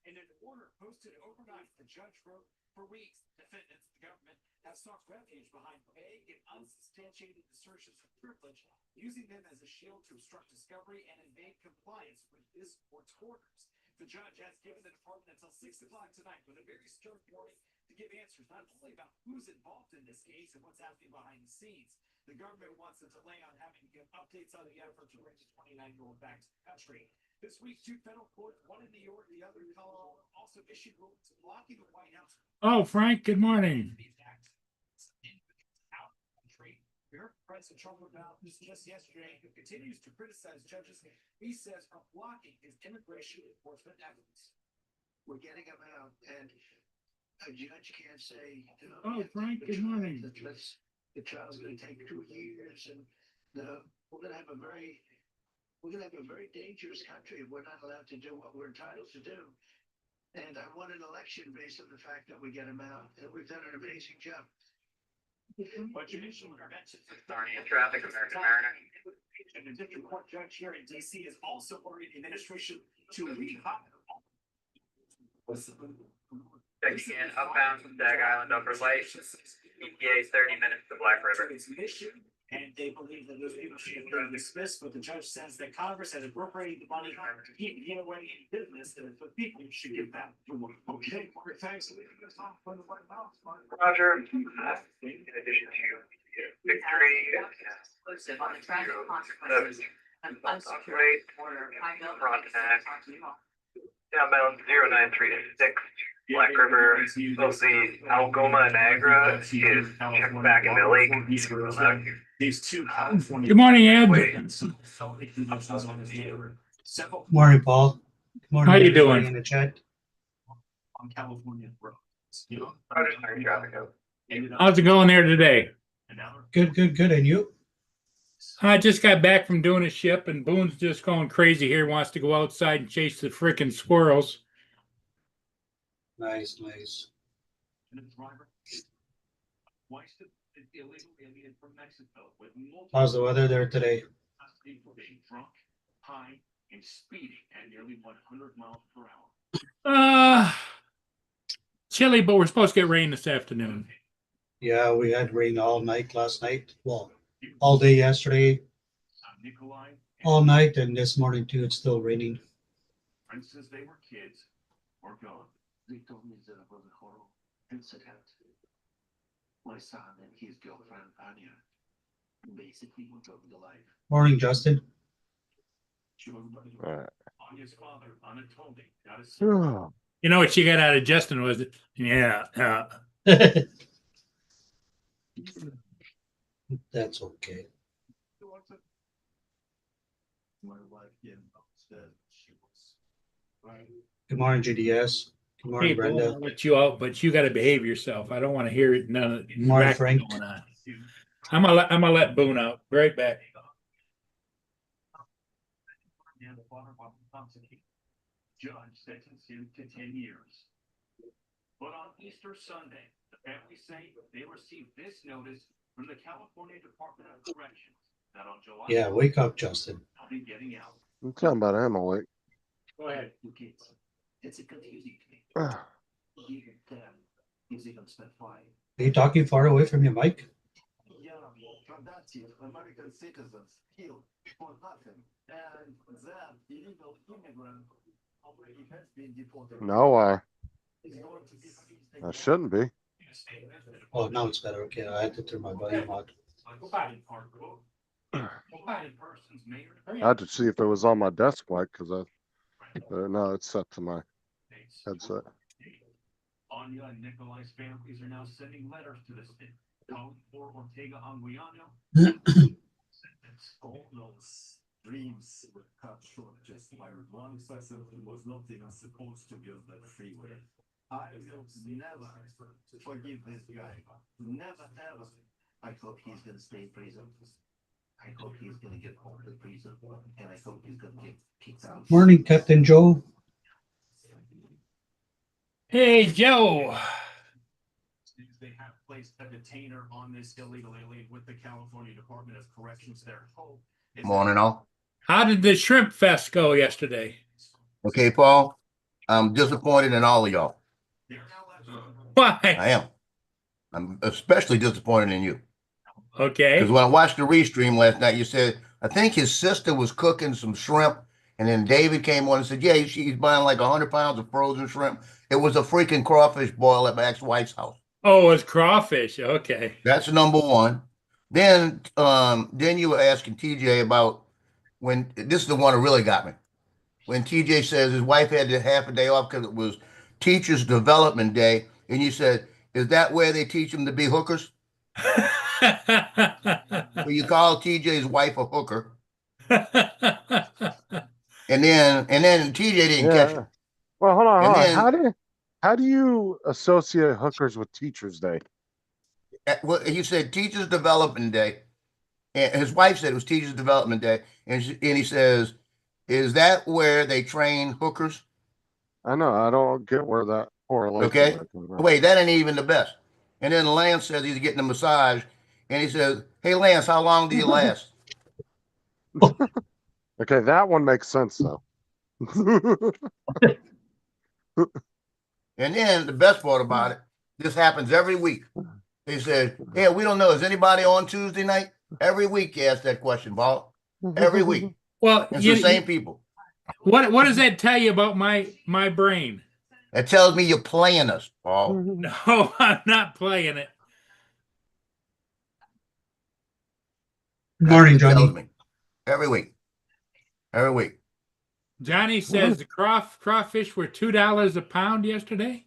In an order posted overnight, the judge wrote, for weeks, defendants, the government, have sought refuge behind vague and unsubstantiated assertions of privilege, using them as a shield to obstruct discovery and evade compliance with this court's orders. The judge has given the department until 6 o'clock tonight with a very stern warning to give answers not only about who's involved in this case and what's happening behind the scenes. The government wants a delay on having to give updates on the effort to bring the 29-year-old back to the country. This week, two federal courts, one in New York, the other in Colorado, also issued rulings blocking the White House. Oh, Frank, good morning. President Trump about this just yesterday, who continues to criticize judges he says are blocking his immigration enforcement efforts. We're getting them out, and a judge can't say, Oh, Frank, good morning. The trial's going to take 2 years, and we're going to have a very dangerous country if we're not allowed to do what we're entitled to do. And I won an election based on the fact that we get them out, and we've done an amazing job. But judicial intervention Starting in traffic, American Mariner. and the district court judge here in DC is also ordering the administration to rehire. Checking in outbound from Stag Island, Upper Lake. ETA 30 minutes to Black River. His mission, and they believe that those people should have been dismissed, but the judge says that Congress has appropriated the money to keep Getaway in business, and the people should give back to work. Okay, thanks. Roger. In addition to victory. Exclusive on the tragic consequences of unsecured border. Frontenac. Downbound 0936. Black River, mostly Algoma and Agra, is checked back in the lake. These two California. Good morning, Ed. Several Morning, Paul. Good morning, How you everybody doing? in the chat. on California roads. You know, Roger, starting traffic out. ended up How's it going there today? an hour. Good. And you? I just got back from doing a ship, and Boone's just going crazy here. Wants to go outside and chase the frickin' squirrels. Nice. And the driver twice the illegal alien from Mexico with multiple How's the weather there today? custody for being drunk, high, and speeding at nearly 100 miles per hour. Chilly, but we're supposed to get rain this afternoon. Yeah, we had rain all night last night. Well, all day yesterday, Nikolai all night, and this morning too. It's still raining. and since they were kids, were gone. They told me that it was a horrible incident. My son and his girlfriend, Anya, basically went over the life. Morning, Justin. Anya's father, Anatoly, got his You know what she got out of Justin was it? Yeah. That's okay. My wife came upstairs. She was Good morning, GDS. Good morning, Hey, Brenda. I'll let you out, but you got to behave yourself. I don't want to hear it. None of Morning, racket Frank. going on. I'm gonna let Boone out. Be right back. and the father of intoxicated. Judge sentenced him to 10 years. But on Easter Sunday, the family say they received this notice from the California Department of Corrections that on July Yeah, wake up, Justin. I'll be getting out. I'm talking about him awake. Go ahead. two kids. It's confusing to me. He's even spent 5. Are you talking far away from your mic? Yeah, productive American citizens killed for nothing. And that illegal immigrant already has been deported. No, Is going to be released I shouldn't be. Oh, now it's better. Okay, I had to turn my volume out. I had to see if it was on my desk mic because no, it's set to my headset. Anya and Nikolai's families are now sending letters to the state, calling for Ortega Anguiano. All those dreams were cut short just by one person who was not even supposed to be on that freeway. I will never forgive this guy. Never ever. I hope he's gonna stay in prison. I hope he's gonna get home to prison, and I hope he's gonna get kicked out. Morning, Captain Joe. Hey, Joe. They have placed a detainer on this illegal alien with the California Department of Corrections. Their hope is Morning, all. How did the shrimp fest go yesterday? Okay, Paul. I'm disappointed in all of y'all. Why? I am. I'm especially disappointed in you. Okay. Because when I watched the restream last night, you said, I think his sister was cooking some shrimp. And then David came on and said, yeah, he's buying like 100 pounds of frozen shrimp. It was a freaking crawfish boil at my ex-wife's house. Oh, it's crawfish. Okay. That's number one. Then you were asking TJ about when, this is the one that really got me. When TJ says his wife had to half a day off because it was Teachers Development Day. And you said, is that where they teach them to be hookers? So you call TJ's wife a hooker. And then TJ didn't catch it. Well, hold on. And How do you associate hookers with Teachers Day? Well, he said Teachers Development Day. And his wife said it was Teachers Development Day. And he says, is that where they train hookers? I know. I don't get where that correlates. Okay. Wait, that ain't even the best. And then Lance says he's getting a massage. And he says, hey, Lance, how long do you last? Okay, that one makes sense, though. And then the best part about it, this happens every week. They said, yeah, we don't know. Is anybody on Tuesday night? Every week you ask that question, Paul. Every week. Well, it's the same people. What does that tell you about my brain? It tells me you're playing us, Paul. No, I'm not playing it. Good morning, Johnny. Every week. Every week. Johnny says the crawfish were $2 a pound yesterday.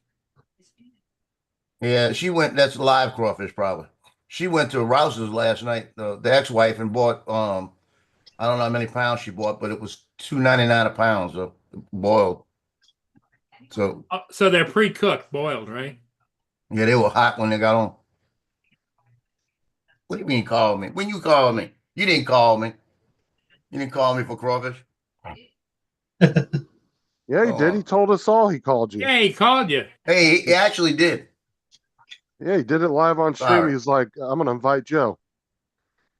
Yeah, she went. That's live crawfish, probably. She went to Rouse's last night, the ex-wife, and bought I don't know how many pounds she bought, but it was $2.99 a pound, so boiled. So they're pre-cooked, boiled, right? Yeah, they were hot when they got on. What do you mean call me? When you called me? You didn't call me. You didn't call me for crawfish. Yeah, he did. He told us all he called you. Yeah, he called you. Hey, he actually did. Yeah, he did it live on stream. He was like, I'm going to invite Joe.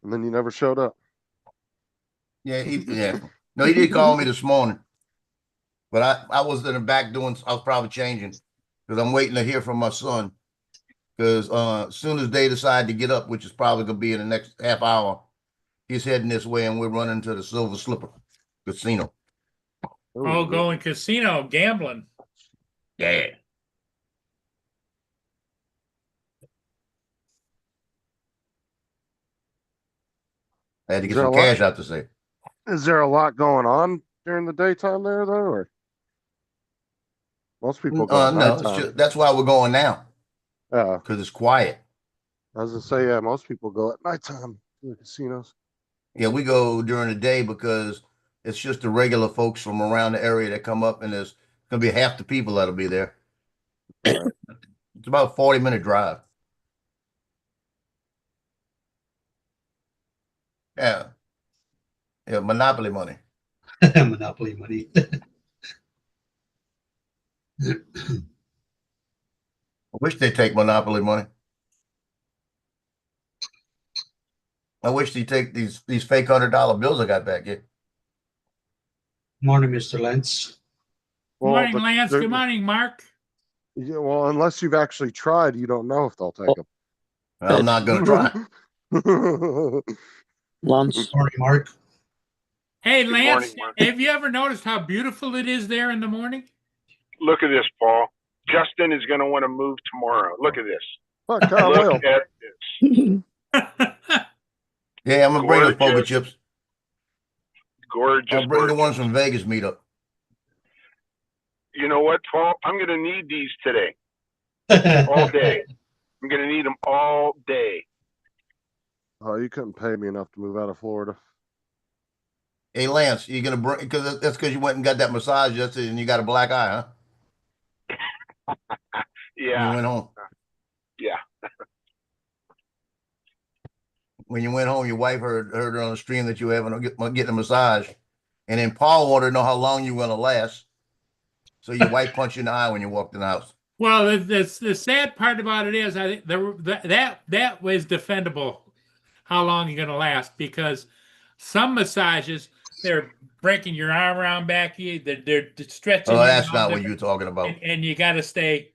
And then you never showed up. Yeah, No, he did call me this morning. But I was in the back I was probably changing because I'm waiting to hear from my son. Because as soon as they decide to get up, which is probably going to be in the next half hour, he's heading this way and we're running to the Silver Slipper Casino. Oh, going casino, gambling. Yeah. I had to get some cash out to say. Is there a lot going on during the daytime there, though? Or most people go no, that's why we're going now. Yeah. Because it's quiet. I was going to say, yeah, most people go at nighttime to the casinos. Yeah, we go during the day because it's just the regular folks from around the area that come up, and there's going to be half the people that'll be there. It's about a 40-minute drive. Yeah. Yeah, Monopoly money. Monopoly money. I wish they'd take Monopoly money. I wish they'd take these fake $100 bills I got back here. Morning, Mr. Lance. Good morning, Lance. Good morning, Mark. Yeah, well, unless you've actually tried, you don't know if they'll take them. I'm not going to try. Lance. Morning, Mark. Hey, Lance, have you ever noticed how beautiful it is there in the morning? Look at this, Paul. Justin is going to want to move tomorrow. Look at this. Look at this. Yeah, I'm going to bring the poker chips. Gorgeous. I'll bring the ones from Vegas meetup. You know what, Paul? I'm going to need these today. All day. I'm going to need them all day. Oh, you couldn't pay me enough to move out of Florida. Hey, Lance, you going to bring, because that's because you went and got that massage yesterday and you got a black eye, huh? Yeah. You went home. Yeah. When you went home, your wife heard her on the stream that you were getting a massage. And then Paul wanted to know how long you were going to last. So your wife punched you in the eye when you walked in the house. Well, the sad part about it is I think that was defendable how long you're going to last, because some massages they're breaking your arm around back of you. They're stretching. Oh, you that's all not what different- you're talking about. And you got to say,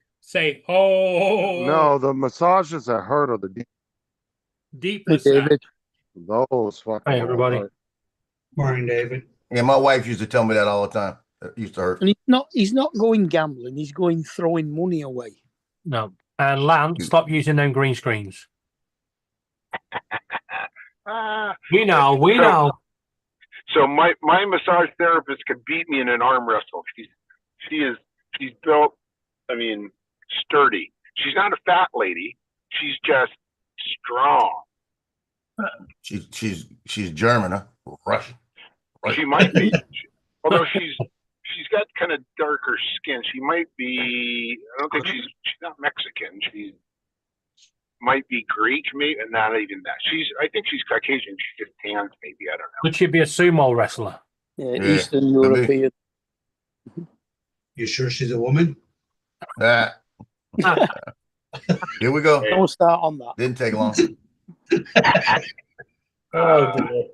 oh, No, the massages that hurt are the deep Hey, massage. David. those fucking. Hey, everybody. hurt. Morning, David. Yeah, my wife used to tell me that all the time. It used to hurt. And he's not going gambling, he's going throwing money away. No. And Lance, stop using them green screens. We know. So my massage therapist could beat me in an arm wrestle. She's built, I mean, sturdy. She's not a fat lady. She's just strong. She's German, huh? Russian. She might be, although she's got kind of darker skin. She might be. I don't think she's not Mexican. She might be Greek, maybe, and not even that. I think she's Caucasian. She's just tanned, maybe. I don't know. Could she be a sumo wrestler? Yeah, Yeah, Eastern could be. European. You sure she's a woman? Ah. Here we go. Don't start on that. Didn't take long. Oh, dear.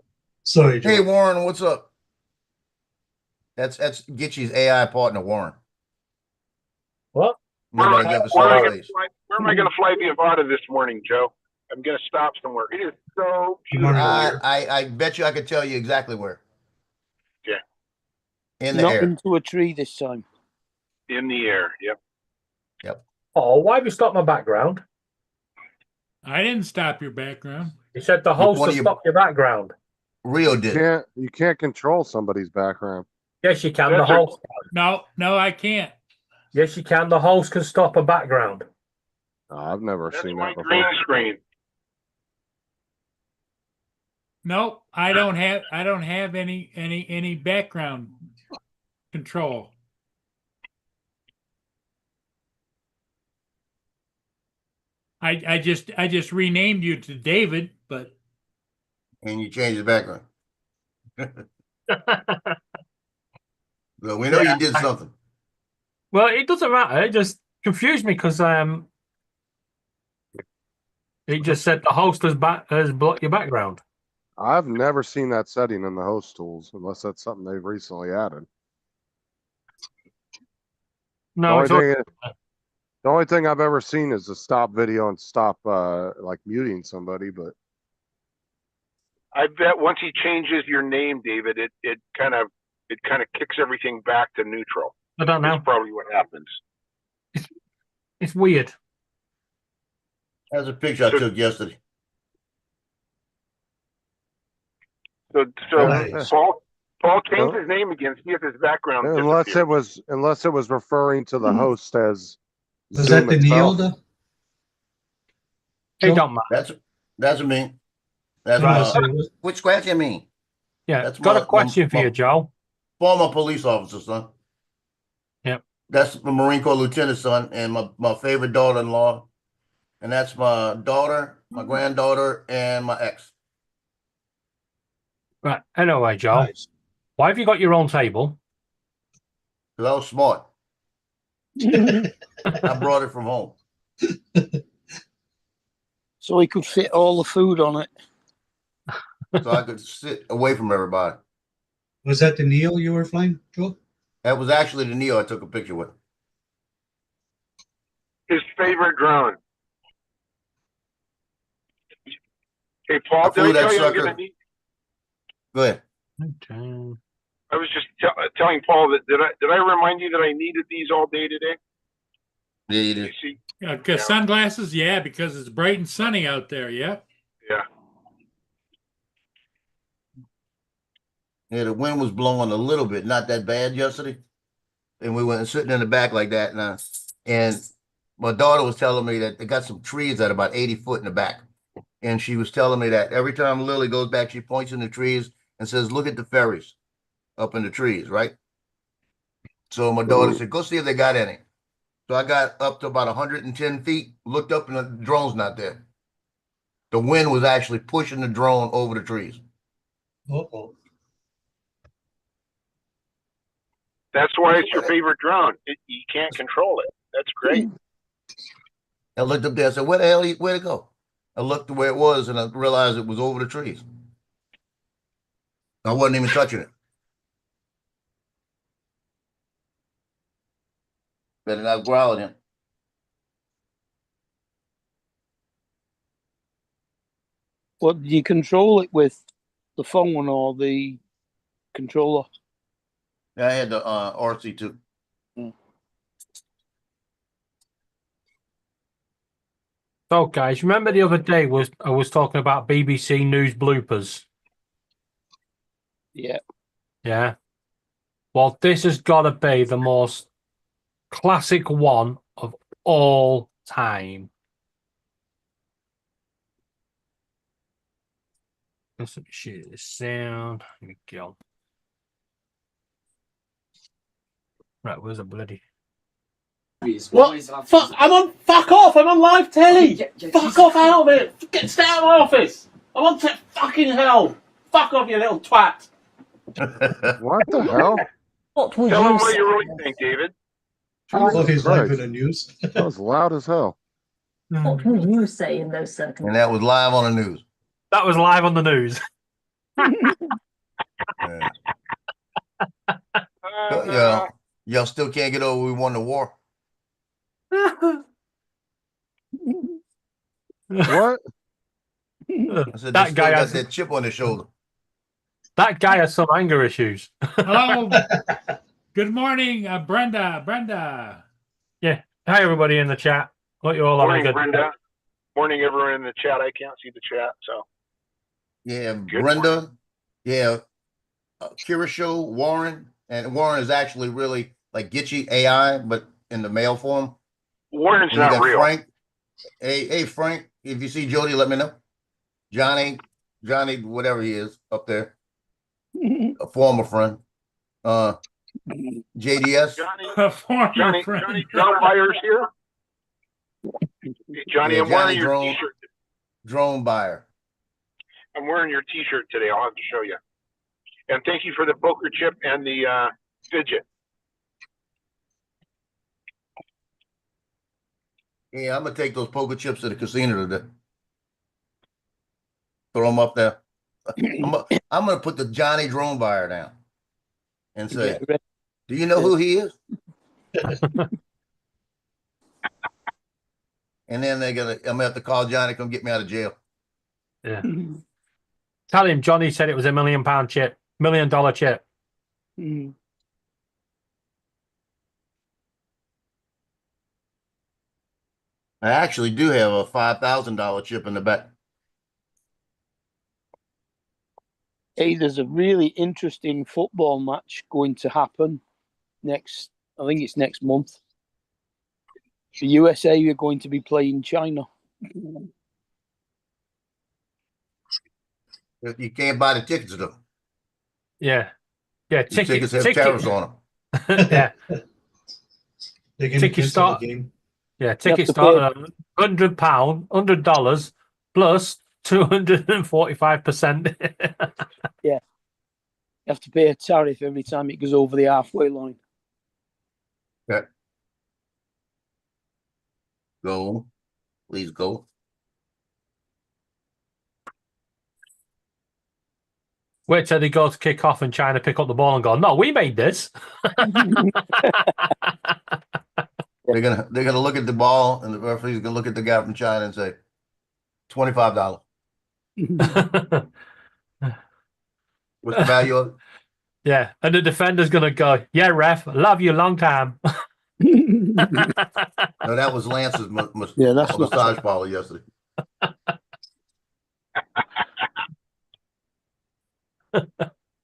Sorry, Joe. Hey, Warren, what's up? That's Gitchy's AI partner, Warren. What? Where am Nobody I ever where am I saw gonna his face. fly- where am I going to fly the Avata this morning, Joe? I'm going to stop somewhere. It is so Good morning, beautiful. Warren. I bet you I could tell you exactly where. Yeah. In the Not air. into a tree this time. In the air. Yep. Oh, why have you stopped my background? I didn't stop your background. You said the host one has of you- stopped your background. Rio did. You can't control somebody's background. Yes, you can. The That's right. host. No, I can't. Yes, you can. The host can stop a background. No, I've never That's seen my that green before. screen. No, I don't have any background control. I just renamed you to David, but And you changed the background. So we know you did something. Well, it doesn't matter. It just confused me because it just said the host has blocked your background. I've never seen that setting in the host tools unless that's something they've recently added. No, it's The only thing I've ever seen is to stop video and stop like muting somebody, but I bet once he changes your name, David, it kind of kicks everything back to neutral. I don't know. That's probably what happens. It's weird. That's a picture I took yesterday. So Nice. Paul changed his name again. See if his background unless disappears. it was referring to the host as Was that Zoom the itself. Neil? It don't matter. That's me. That's Right. which scratch you mean? Yeah, That's got my- a question for my- you, Joe. Former police officer, son. Yep. That's my Marine Corps lieutenant, son, and my favorite daughter-in-law. And that's my daughter, my granddaughter, and my ex. Right. Anyway, Joe, Nice. why have you got your own table? Because I was smart. I brought it from home. So he could fit all the food on it. So I could sit away from everybody. Was that the Neil you were flying, Joe? That was actually the Neo I took a picture with. His favorite drone. Hey, Paul, I flew did I that tell you I'm sucker. gonna need? Go ahead. I was just telling Paul that did I remind you that I needed these all day today? Yeah, you You did. see? because sunglasses, yeah, because it's bright and sunny out there. Yeah. Yeah. Yeah, the wind was blowing a little bit, not that bad yesterday. And we went sitting in the back like that. And my daughter was telling me that they got some trees at about 80 foot in the back. And she was telling me that every time Lily goes back, she points in the trees and says, look at the ferries up in the trees, right? So my daughter said, go see if they got any. So I got up to about 110 feet, looked up, and the drone's not there. The wind was actually pushing the drone over the trees. Uh-oh. That's why it's your favorite drone. You can't control it. That's great. I looked up there. I said, where the hell, where'd it go? I looked to where it was, and I realized it was over the trees. I wasn't even touching it. Better not growl at him. What do you control it with? The phone or the controller? Yeah, I had the RC2. So, guys, remember the other day I was talking about BBC News bloopers? Yeah. Yeah. Well, this has got to be the most classic one of all time. Let's shoot this sound. Here we go. Right, where's the bloody? What? Fuck! Fuck off! I'm on live telly. Fuck off out of it! Stay out of my office! I'm on fucking hell! Fuck off, you little twat! What the hell? Tell him what you really think, David. Oh, he's live Christ. with the news. That was loud as hell. What would you say in those circumstances? And that was live on the news. That was live on the news. Yeah. Y'all still can't get over we won the war. What? I said, That they guy still got has that chip on his shoulder. that guy has some anger issues. Hello. Good morning, Brenda. Brenda. Yeah. Hi, everybody in the chat. Hope you all having a Morning, good. Brenda. Morning, everyone in the chat. I can't see the chat, so. Yeah, Good Brenda. morning. Yeah, Kirisho, Warren, and Warren is actually really like Gitchy AI, but in the male form. Warren's And you not got real. Frank. Hey, Frank. If you see Jody, let me know. Johnny, whatever he is up there, a former friend. JDS. A former Johnny friend. Drone Buyer's here. Hey, Johnny, Yeah, I'm wearing Johnny your Drone. t-shirt. Drone buyer. I'm wearing your t-shirt today. I'll have to show you. And thank you for the poker chip and the fidget. Yeah, I'm gonna take those poker chips to the casino today. Throw them up there. I'm gonna put the Johnny Drone buyer down and say, Yeah. "Do you know who he is?" And then I'm gonna have to call Johnny, come get me out of jail. Yeah. Tell him Johnny said it was $1 million chip, $1 million chip. I actually do have a $5,000 chip in the back. Hey, there's a really interesting football match going to happen next. I think it's next month. The USA are going to be playing China. You can't buy the tickets though. Yeah. Yeah. The tickets have tariffs on them. Yeah. They can Ticket cancel start. the game. Yeah. have Ticket to start at £100, $100 plus 245%. Yeah. You have to pay a tariff every time it goes over the halfway line. Okay. Go. Please go. Wait till they go to kick off and China pick up the ball and go, no, we made this. They're gonna look at the ball, and the referee's gonna look at the guy from China and say, $25. What's the value of it? Yeah. And the defender's going to go, yeah, ref, love you long time. No, that was Lance's Yeah, that's not- massage parlor yesterday.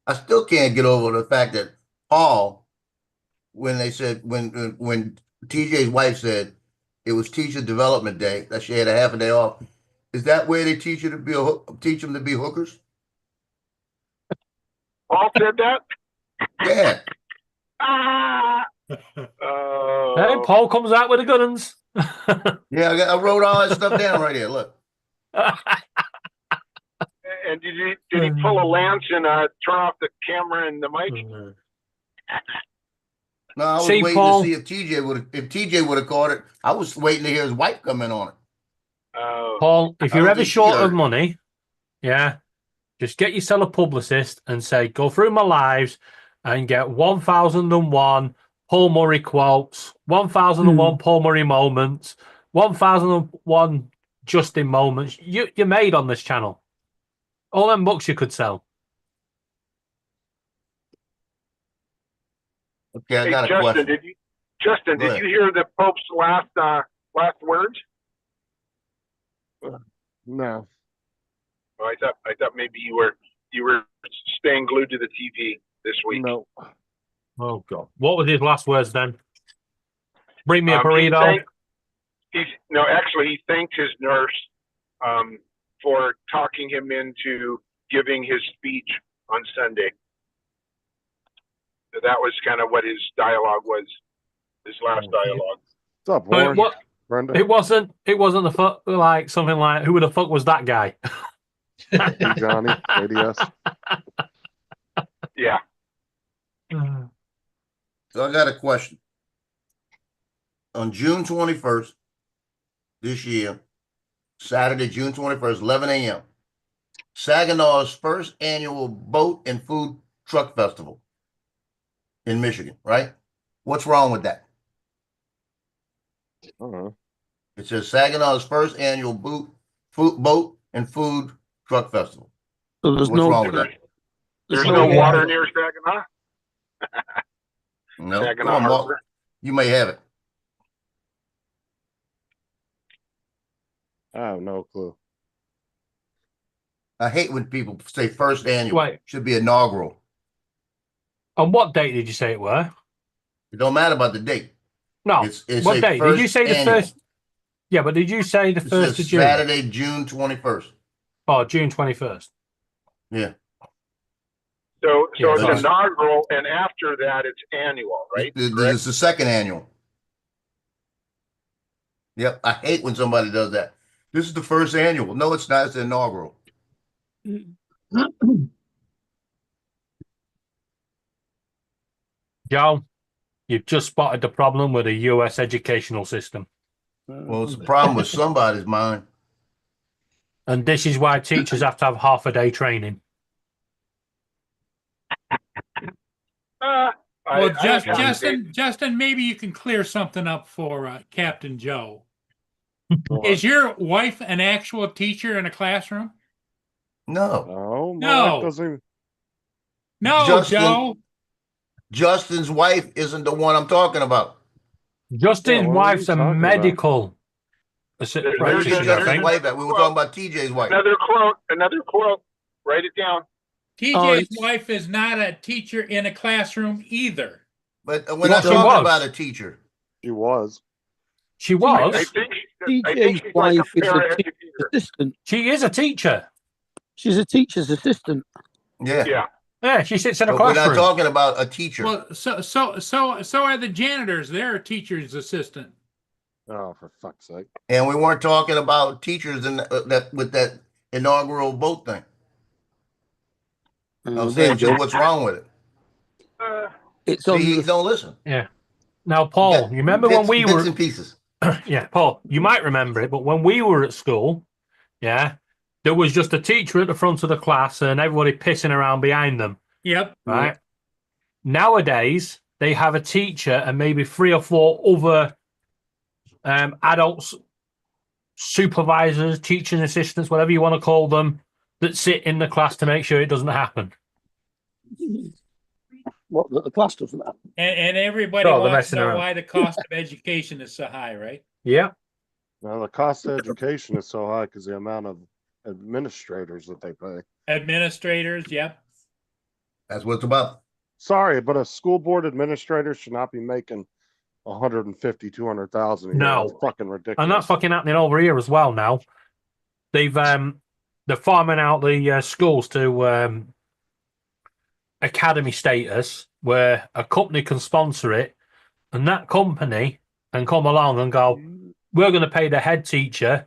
I still can't get over the fact that Paul, when they said when TJ's wife said it was teacher development day, that she had a half a day off, is that where they teach you to be teach them to be hookers? Paul said that? Yeah. Hey, Paul comes out with the guns. Yeah, I wrote all that stuff down right here. Look. And did he pull a Lance and turn off the camera and the mic? No, I was See, waiting Paul- to see if TJ would have caught it. I was waiting to hear his wife come in on it. Paul, if I you're don't ever think she short heard of it. money, yeah, just get yourself a publicist and say, go through my lives and get 1001 Paul Murray quotes, 1001 Paul Murray moments, 1001 Justin moments. You're made on this channel. All them books you could sell. Okay, I Hey, got a Justin, question. did Go ahead. you hear the Pope's last words? No. Oh, I thought maybe you were staying glued to the TV this week. No. Oh, God. What were his last words then? Bring me a He burrito. actually, he thanked his nurse for talking him into giving his speech on Sunday. So that was kind of what his dialogue was, his last dialogue. What's up, But Warren? Brenda? it wasn't the fuck, like something like, who the fuck was that guy? Hey, Johnny, ADS. Yeah. So I got a question. On June 21st, this year, Saturday, June 21st, 11 a.m., Saginaw's first annual boat and food truck festival in Michigan, right? What's wrong with that? It says Saginaw's first annual boat and food truck festival. So there's What's wrong with that? There's no water near Saginaw? No, Saginaw come on, Mark. Harbor. You may have it. I have no clue. I hate when people say first annual. Wait. Should be inaugural. On what date did you say it were? It don't matter about the date. No. It's What a date? Did you first say the annual. first? Yeah, but did you say the It 1st says of June? Saturday, June 21st. Oh, June 21st. Yeah. So Yeah, it's sorry. inaugural, and after that, it's annual, right? It's the second annual. Yep. I hate when somebody does that. This is the first annual. No, it's not. It's the inaugural. Joe, you've just spotted the problem with the US educational system. Well, it's a problem with somebody's mind. And this is why teachers have to have half a day training. Well, Justin, maybe you can clear something up for Captain Joe. Is your wife an actual teacher in a classroom? No. No. No, Joe. Justin's wife isn't the one I'm talking about. Justin's wife's a medical Justin's practitioner, I think. wife. We were talking about TJ's wife. Another quote. Write it down. TJ's wife is not a teacher in a classroom either. But we're not talking about a teacher. She was. She was. I think TJ's she's like wife a is a para-educator. teacher's assistant. She is a teacher. She's a teacher's assistant. Yeah. Yeah, she sits in a But we're classroom. not talking about a teacher. Well, so are the janitors. They're a teacher's assistant. Oh, for fuck's sake. And we weren't talking about teachers in that with that inaugural boat thing. I'm saying, Joe, what's wrong with it? It's See, on he the, don't listen. Yeah. Now, Paul, you remember when we were bits and pieces? Yeah, Paul, you might remember it, but when we were at school, yeah, there was just a teacher at the front of the class and everybody pissing around behind them. Yep. Right. Nowadays, they have a teacher and maybe 3 or 4 other adults, supervisors, teaching assistants, whatever you want to call them, that sit in the class to make sure it doesn't happen. what the class doesn't have. And everybody Oh, they're wants to messing know around. why the cost of education is so high, right? Yeah. Now, the cost of education is so high because the amount of administrators that they pay. Administrators, yep. That's what it's about. Sorry, but a school board administrator should not be making 150, 200,000 a year. No. That's fucking ridiculous. And that's fucking happening over here as well now. They're farming out the schools to academy status where a company can sponsor it, and that company can come along and go, we're going to pay the head teacher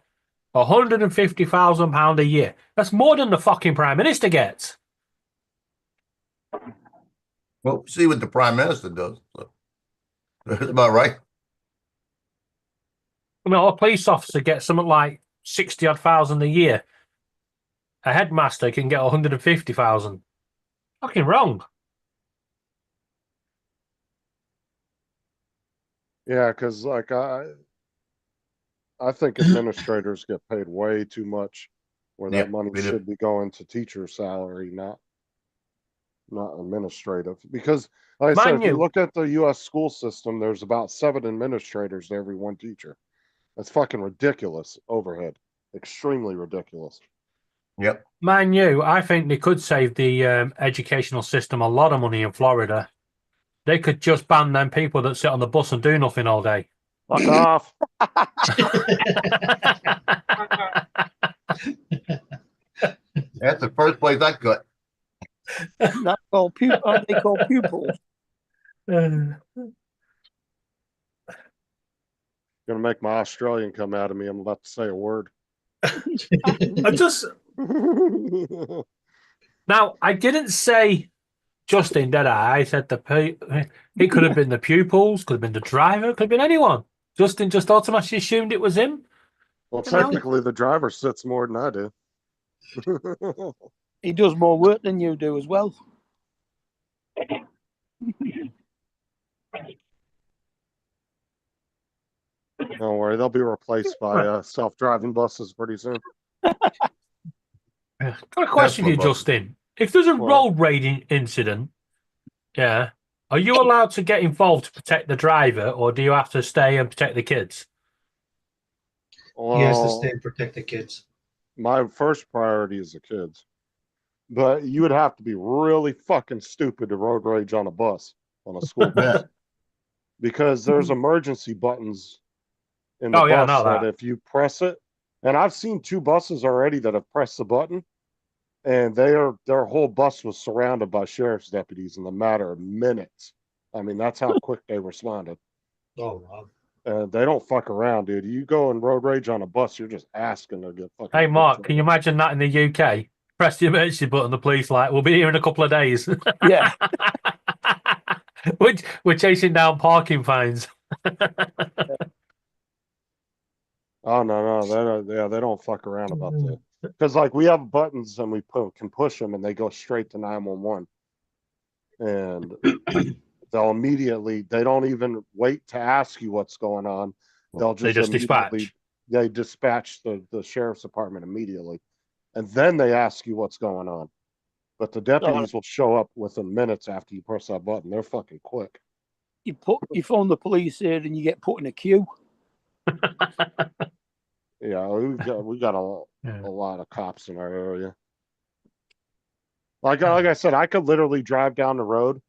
£150,000 a year. That's more than the fucking Prime Minister gets. Well, see what the Prime Minister does. So. That's about right. I mean, a police officer gets something like 60-odd thousand a year. A headmaster can get 150,000. Fucking wrong. Yeah, because like I think administrators get paid way too much, where Yeah, that money we do. should be going to teacher salary, not administrative. Because, like I said, Mind if you you, look at the U.S. school system, there's about 7 administrators to every 1 teacher. That's fucking ridiculous overhead. Extremely ridiculous. Yep. mind you, I think they could save the educational system a lot of money in Florida. They could just ban them people that sit on the bus and do nothing all day. Fuck off. That's the first place I cut. That's called aren't they called pupils? Gonna make my Australian come out of me. I'm about to say a word. I just now I didn't say Justin, did I? I said it could have been the pupils, could have been the driver, could have been anyone. Justin just automatically assumed it was him. Well, technically, the driver sits more than I do. He does more work than you do as well. Don't worry, they'll be replaced by self-driving buses pretty soon. Got a question for you, Justin. If there's a road rage incident, yeah, are you allowed to get involved to protect the driver, or do you have to stay and protect the kids? He has to stay and protect the kids. My first priority is the kids. But you would have to be really fucking stupid to road rage on a bus, on a school bus. Because there's emergency buttons in the bus that if you press it, and I've seen 2 buses already that have pressed the button, and their whole bus was surrounded by sheriff's deputies in a matter of minutes. I mean, that's how quick they responded. Oh, wow. They don't fuck around, dude. You go and road rage on a bus, you're just asking to get fucking. Hey, Mark, can you imagine that in the UK? Press the emergency button, the police like, we'll be here in a couple of days. Yeah. We're chasing down parking fines. Oh no, they don't fuck around about that. Because like we have buttons and we can push them and they go straight to 911, and they'll immediately. They don't even wait to ask you what's going on. They'll just dispatch. They dispatch the sheriff's department immediately, and then they ask you what's going on. But the deputies will show up within minutes after you press that button. They're fucking quick. You phone the police here and you get put in a queue. Yeah, we got a lot of cops in our area. Like I said, I could literally drive down the road,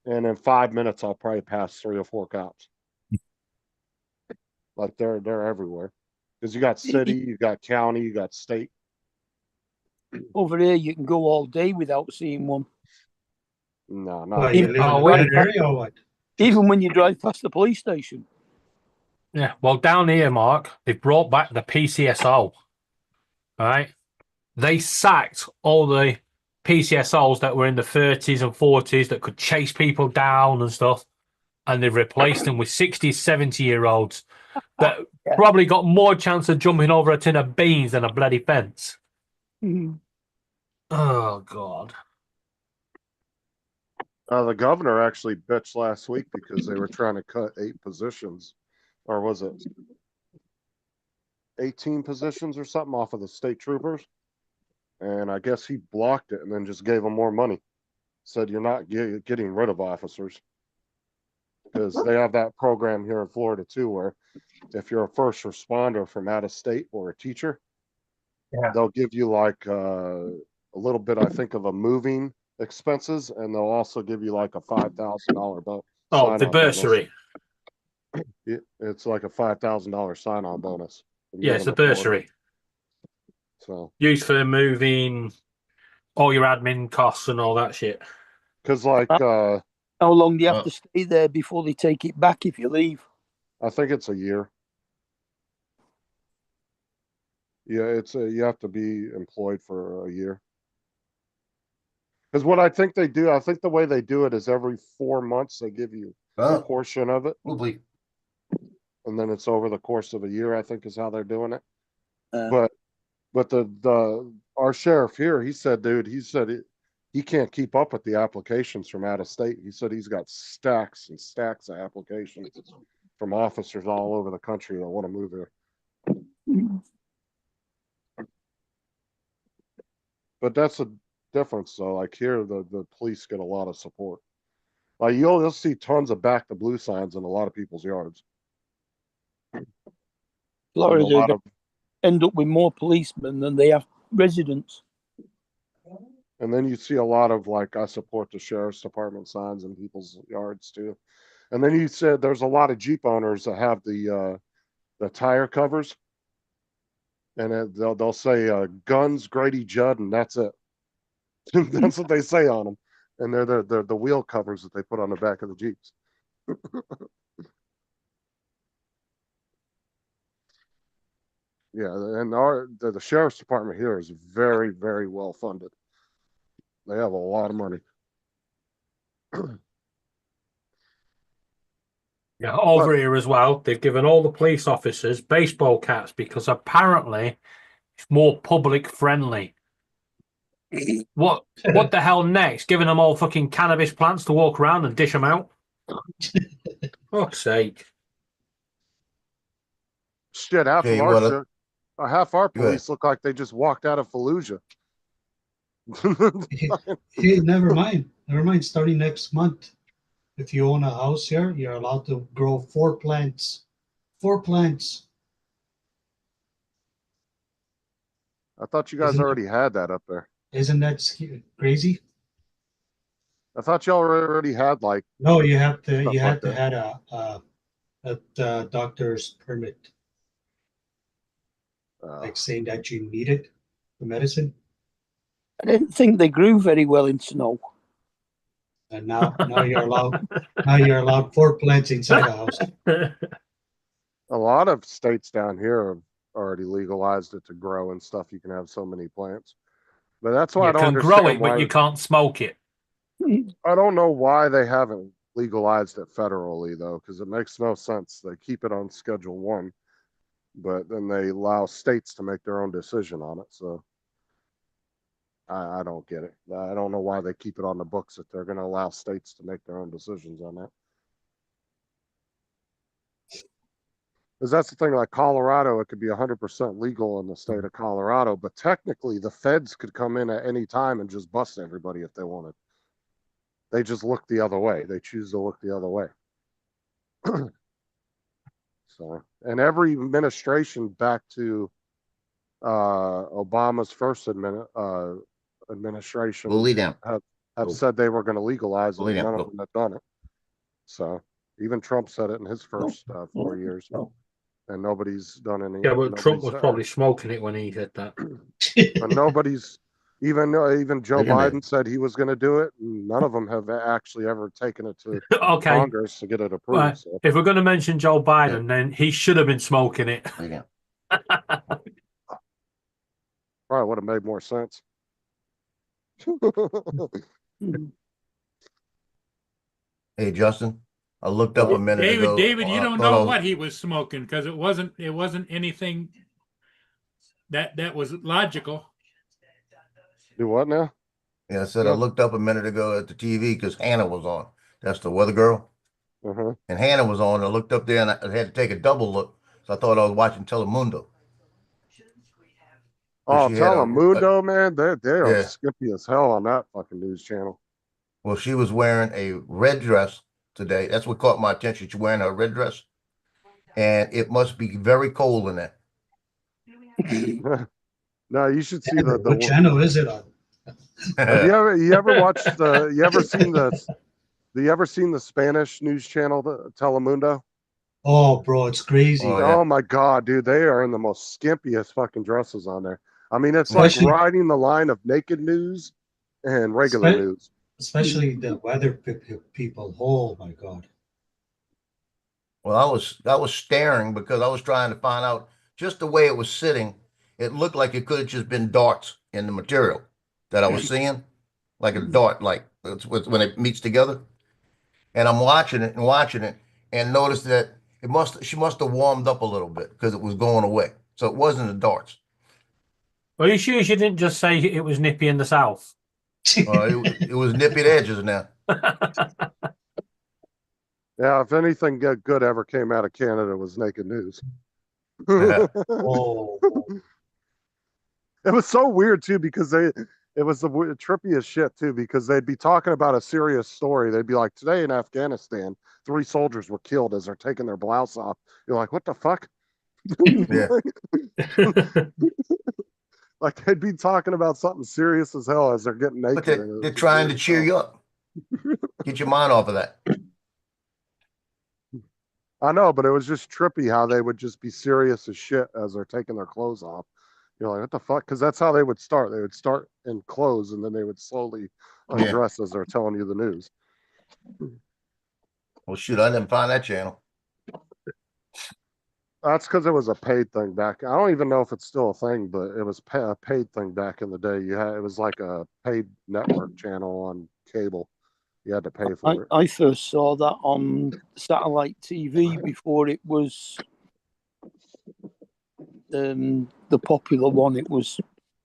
and in 5 minutes I'll probably pass 3 or 4 cops. Like they're everywhere, because you got city, you got county, you got state. Over here, you can go all day without seeing one. No, Well, you live in a bad area or what? Even when you drive past the police station. Yeah, well, down here, Mark, they've brought back the PCSO. Right? They sacked all the PCSOs that were in the 30s and 40s that could chase people down and stuff, and they've replaced them with 60, 70-year-olds that probably got more chance of jumping over a tin of beans than a bloody fence. Mm-hmm. Oh, God. The governor actually bitched last week because they were trying to cut 8 positions. Or was it 18 positions or something off of the state troopers? And I guess he blocked it and then just gave them more money. Said you're not getting rid of officers. Because they have that program here in Florida too, where if you're a first responder from out of state or a teacher, they'll give you like a little bit, I think, of a moving expenses, and they'll also give you like a $5,000 bonus. Oh, the bursary. It's like a $5,000 sign-on bonus. Yeah, it's a bursary. So used for moving all your admin costs and all that shit. Because like, how long do you have to stay there before they take it back if you leave? I think it's a year. Yeah, you have to be employed for a year. Because what I think they do, I think the way they do it is every 4 months they give you a portion of it. And then it's over the course of a year, I think is how they're doing it. But our sheriff here, he said he can't keep up with the applications from out of state. He said he's got stacks and stacks of applications. from officers all over the country that want to move here. But that's the difference, though. Like here, the police get a lot of support. Like you'll see tons of back the blue signs in a lot of people's yards. Florida And a lot of, end up with more policemen than they have residents. and then you see a lot of like I support the sheriff's department signs in people's yards too. And then you said there's a lot of Jeep owners that have the tire covers, and they'll say guns, Grady Judd, and that's it. That's what they say on them, and they're the wheel covers that they put on the back of the Jeeps. Yeah, and the sheriff's department here is very, very well funded. They have a lot of money. Yeah, over here as well, they've given all the police officers baseball caps because apparently it's more public friendly. What the hell next? Giving them all fucking cannabis plants to walk around and dish them out? Fuck's sake. Shit, half Okay, of half our Go ahead. police look like they just walked out of Fallujah. Hey, never mind. Never mind. Starting next month, if you own a house here, you're allowed to grow 4 plants. 4 plants. I thought you guys Isn't it- already had that up there. Isn't that crazy? I thought y'all already had like. No, you have to. Stuff You have like to had a doctor's permit, like saying that you need it for medicine. I didn't think they grew very well in snow. And now you're allowed. Now you're allowed 4 plants inside a house. A lot of states down here have already legalized it to grow and stuff. You can have so many plants, but that's why I You don't can understand grow it, why but you can't smoke it. I don't know why they haven't legalized it federally though, because it makes no sense. They keep it on Schedule 1, but then they allow states to make their own decision on it. So I don't get it. I don't know why they keep it on the books if they're going to allow states to make their own decisions on that. Because that's the thing, like Colorado, it could be 100% legal in the state of Colorado, but technically the feds could come in at any time and just bust everybody if they wanted. They just look the other way. They choose to look the other way. So, and every administration back to Obama's first administration We'll lead down. have said they were going to legalize it. Lead And down. none of them have done it. So even Trump said it in his first 4 years, and nobody's done any. Yeah, but Trump was nobody's- probably smoking it when he said that. But nobody's even Joe Wait a minute. Biden said he was going to do it. And none of them have actually ever taken it to Okay. Congress to get it approved. Right. So. If we're going to mention Joe Biden, then he should have been smoking it. Lead down. Probably would have made more sense. Hey, Justin, I looked up a minute ago. David, you I don't thought I know was- what he was smoking because it wasn't anything that was logical. Do what now? Yeah, I said I looked up a minute ago at the TV because Hannah was on. That's the weather girl. Uh-huh. And Hannah was on. I looked up there and I had to take a double look. So I thought I was watching Telemundo. Oh, she had a- Telemundo, man, they are Yeah. skimpy as hell on that fucking news channel. Well, she was wearing a red dress today. That's what caught my attention. She's wearing a red dress. And it must be very cold in there. No, you should see What channel is it on? Have you ever watched you ever seen the Spanish news channel, the Telemundo? Oh, bro, it's crazy. Oh my god, dude, they are in the most skimpiest fucking dresses on there. I mean, it's like Especially- riding the line of naked news and regular Espe- news. Especially the weather people. Oh my god. Well, I was staring because I was trying to find out just the way it was sitting. It looked like it could have just been darts in the material that I was seeing, like a dart, like it's when it meets together. And I'm watching it and noticed that she must have warmed up a little bit because it was going away. So it wasn't the darts. Are you sure she didn't just say it was nippy in the south? It was nippy edges now. Yeah, if anything good ever came out of Canada, it was Naked News. Oh, It was so weird too because it was the trippiest shit too because they'd be talking about a serious story. They'd be like, today in Afghanistan, 3 soldiers were killed as they're taking their blouse off. You're like, what the fuck? Yeah. Like they'd be talking about something serious as hell as they're getting naked. But they're trying to cheer you up. Get your mind off of that. I know, but it was just trippy how they would just be serious as shit as they're taking their clothes off. You're like, what the fuck? Because that's how they would start. They would start in clothes and then they would slowly undress as they're telling you the news. Well, shoot, I didn't find that channel. That's because it was a paid thing back. I don't even know if it's still a thing, but it was a paid thing back in the day. It was like a paid network channel on cable. You had to pay for it. I first saw that on satellite TV before it was the popular one. It was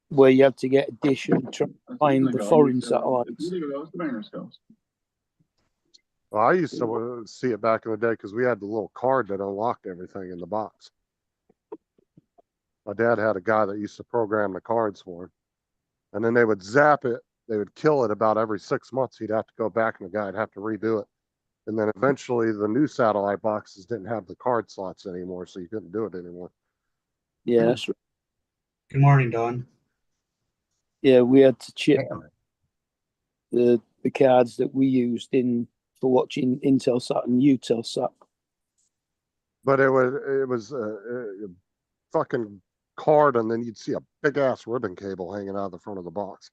where you had to get a dish and try and find the foreign satellites. Well, I used to see it back in the day because we had the little card that unlocked everything in the box. My dad had a guy that used to program the cards for him. And then they would zap it. They would kill it about every 6 months. He'd have to go back and the guy'd have to redo it. And then eventually the new satellite boxes didn't have the card slots anymore, so you couldn't do it anymore. Yeah, that's right. good morning, Don. Yeah, we had to chip the cards that we used in for watching Intelsat and Eutelsat. But it was a fucking card, and then you'd see a big ass ribbon cable hanging out of the front of the box.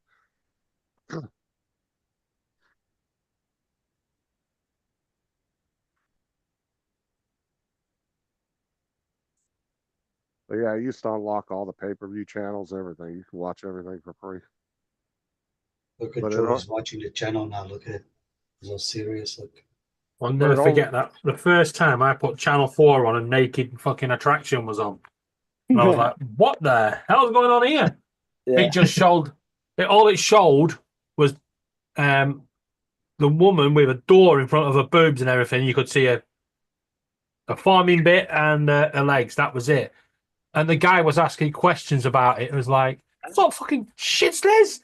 But yeah, I used to unlock all the pay-per-view channels, everything. You can watch everything for free. Look at But Joey's watching the channel now. Look at it. So serious. Look. I'll never forget that. The first time I put Channel 4 on, a naked fucking attraction was on. And I was like, what the hell's going on here? Yeah. It just showed, all it showed was the woman with a door in front of her boobs and everything. You could see a farming bit and her legs. That was it. And the guy was asking questions about it. It was like, that's what fucking shit's this?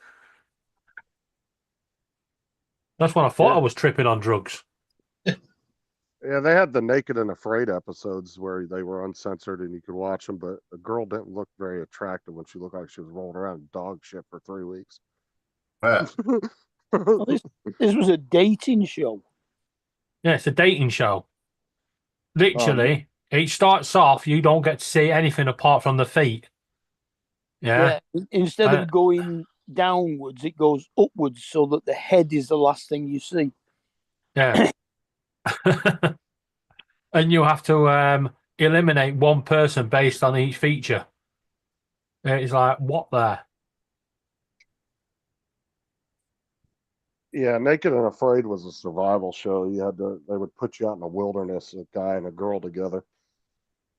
That's when I thought I was tripping on drugs. Yeah, they had the Naked and Afraid episodes where they were uncensored and you could watch them, but the girl didn't look very attractive when she looked like she was rolling around in dog shit for 3 weeks. Well, this was a dating show. Yeah, it's a dating show. Literally, it starts off, you don't get to see anything apart from the feet. Yeah. Instead of going downwards, it goes upwards so that the head is the last thing you see. Yeah. And you have to eliminate one person based on each feature. It's like, what the? Yeah, Naked and Afraid was a survival show. They would put you out in the wilderness, a guy and a girl together.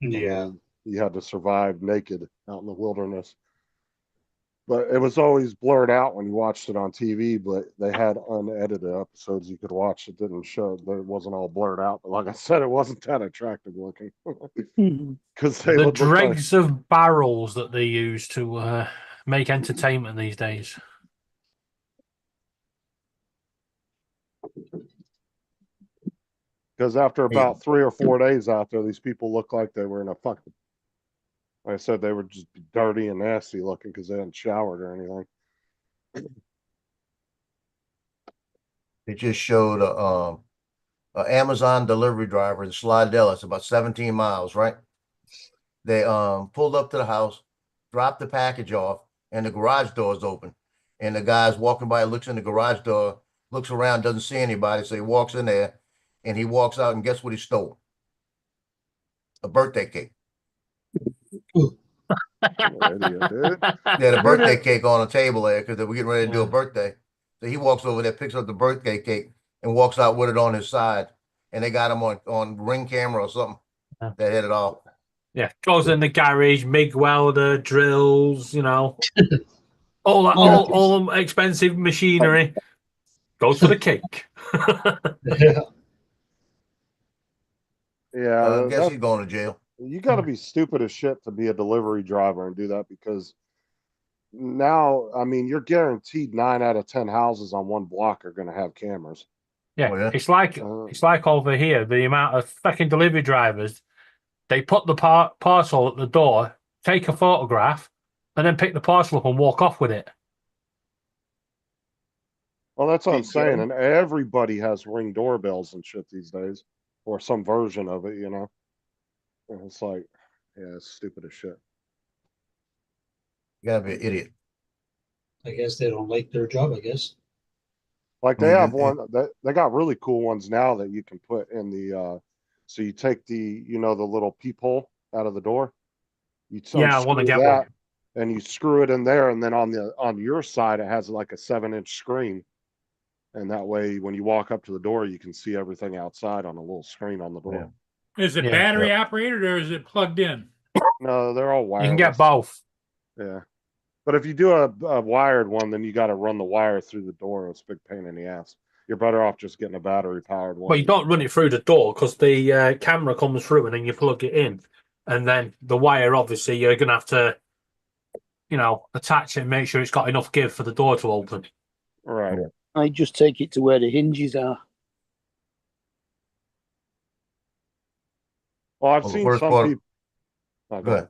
Yeah. You had to survive naked out in the wilderness. But it was always blurred out when you watched it on TV, but they had unedited episodes you could watch. It didn't show, it wasn't all blurred out. But like I said, it wasn't that attractive looking. Because The dregs of barrels that they use to make entertainment these days. Because after about 3 or 4 days out there, these people looked like they were in a fucking, like I said, they were just dirty and nasty looking because they hadn't showered or anything. It just showed a Amazon delivery driver in Slidell. It's about 17 miles, right? They pulled up to the house, dropped the package off, and the garage door is open. And the guy's walking by, looks in the garage door, looks around, doesn't see anybody, so he walks in there, and he walks out, and guess what he stole? A birthday cake. The birthday cake on the table there because they were getting ready to do a birthday. So he walks over there, picks up the birthday cake, and walks out with it on his side. And they got him on Ring camera or something. That hit it off. Yeah, goes in the garage, MIG welder, drills, all that, all expensive machinery. Goes for the cake. Yeah. Yeah, I guess he's going to jail. you got to be stupid as shit to be a delivery driver and do that, because now, I mean, you're guaranteed 9 out of 10 houses on one block are going to have cameras. Yeah, Oh, yeah? it's like over here, the amount of fucking delivery drivers, they put the parcel at the door, take a photograph, and then pick the parcel up and walk off with it. Well, that's what I'm Hey, saying, Joe. and everybody has Ring doorbells and shit these days, or some version of it, you know. And it's like, yeah, it's stupid as shit. You gotta be an idiot. I guess they don't like their job, I guess. Like I they mean, have one that they got really cool ones now that you can put in the so you take the, you know, the little peephole out of the door. You Yeah, I want to unscrew get one. and you screw it in there, and then on your side it has like a 7-inch screen. And that way when you walk up to the door you can see everything outside on a little screen on the door. Is it Yeah. battery operated or is it plugged in? No, they're all wireless. You can get both. Yeah. But if you do a wired one, then you got to run the wire through the door. It's a big pain in the ass. You're better off just getting a battery powered one. Well, you don't run it through the door because the camera comes through and then you plug it in. And then the wire, obviously, you're going to have to, you know, attach it and make sure it's got enough give for the door to open. Right. I just take it to where the hinges are. Well, I've Well, the seen worst some part- people. Oh, Go ahead.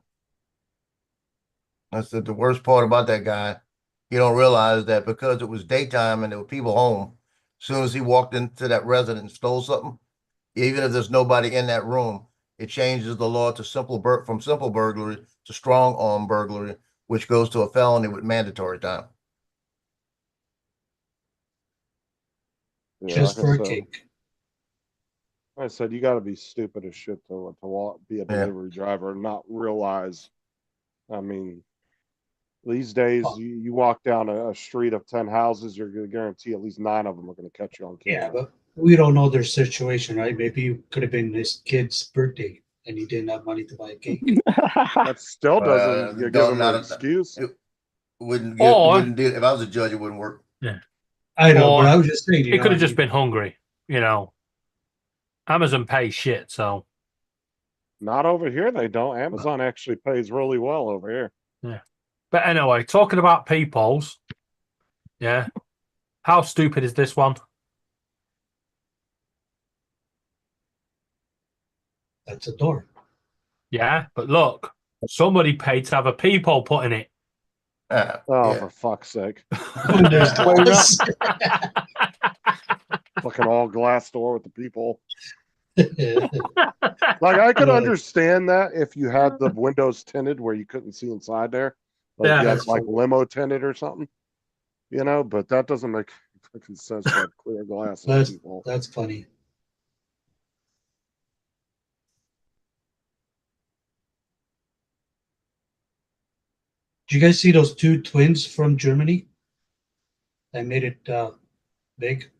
I said the worst part about that guy, you don't realize that because it was daytime and there were people home, as soon as he walked into that residence and stole something, even if there's nobody in that room, it changes the law to from simple burglary to strong arm burglary, which goes to a felony with mandatory time. Yeah, Just like for I a said, cake. I said you got to be stupid as shit to be a Yeah. delivery driver and not realize. I mean, these days you walk down a street of 10 houses, you're going to guarantee at least 9 of them are going to catch you on camera. Yeah, but we don't know their situation, right? Maybe it could have been his kid's birthday and he didn't have money to buy a cake. That still doesn't give him an excuse. Wouldn't Or- do if I was a judge, it wouldn't work. Yeah. I know, Or but I was just saying. It could have just been hungry, you know. Amazon pays shit, so. Not over here, they don't. Amazon actually pays really well over here. Yeah. But anyway, talking about peepholes, yeah. How stupid is this one? That's a door. Yeah, but look, somebody paid to have a peephole put in it. Oh, for fuck's sake. There's glass. Fucking all glass door with the people. Like, I could understand that if you had the windows tinted where you couldn't see inside there. Like, Yeah. you had like limo tinted or something, you know, but that doesn't make fucking sense to have clear glass. on people. That's funny. Did you guys see those 2 twins from Germany? That made it big.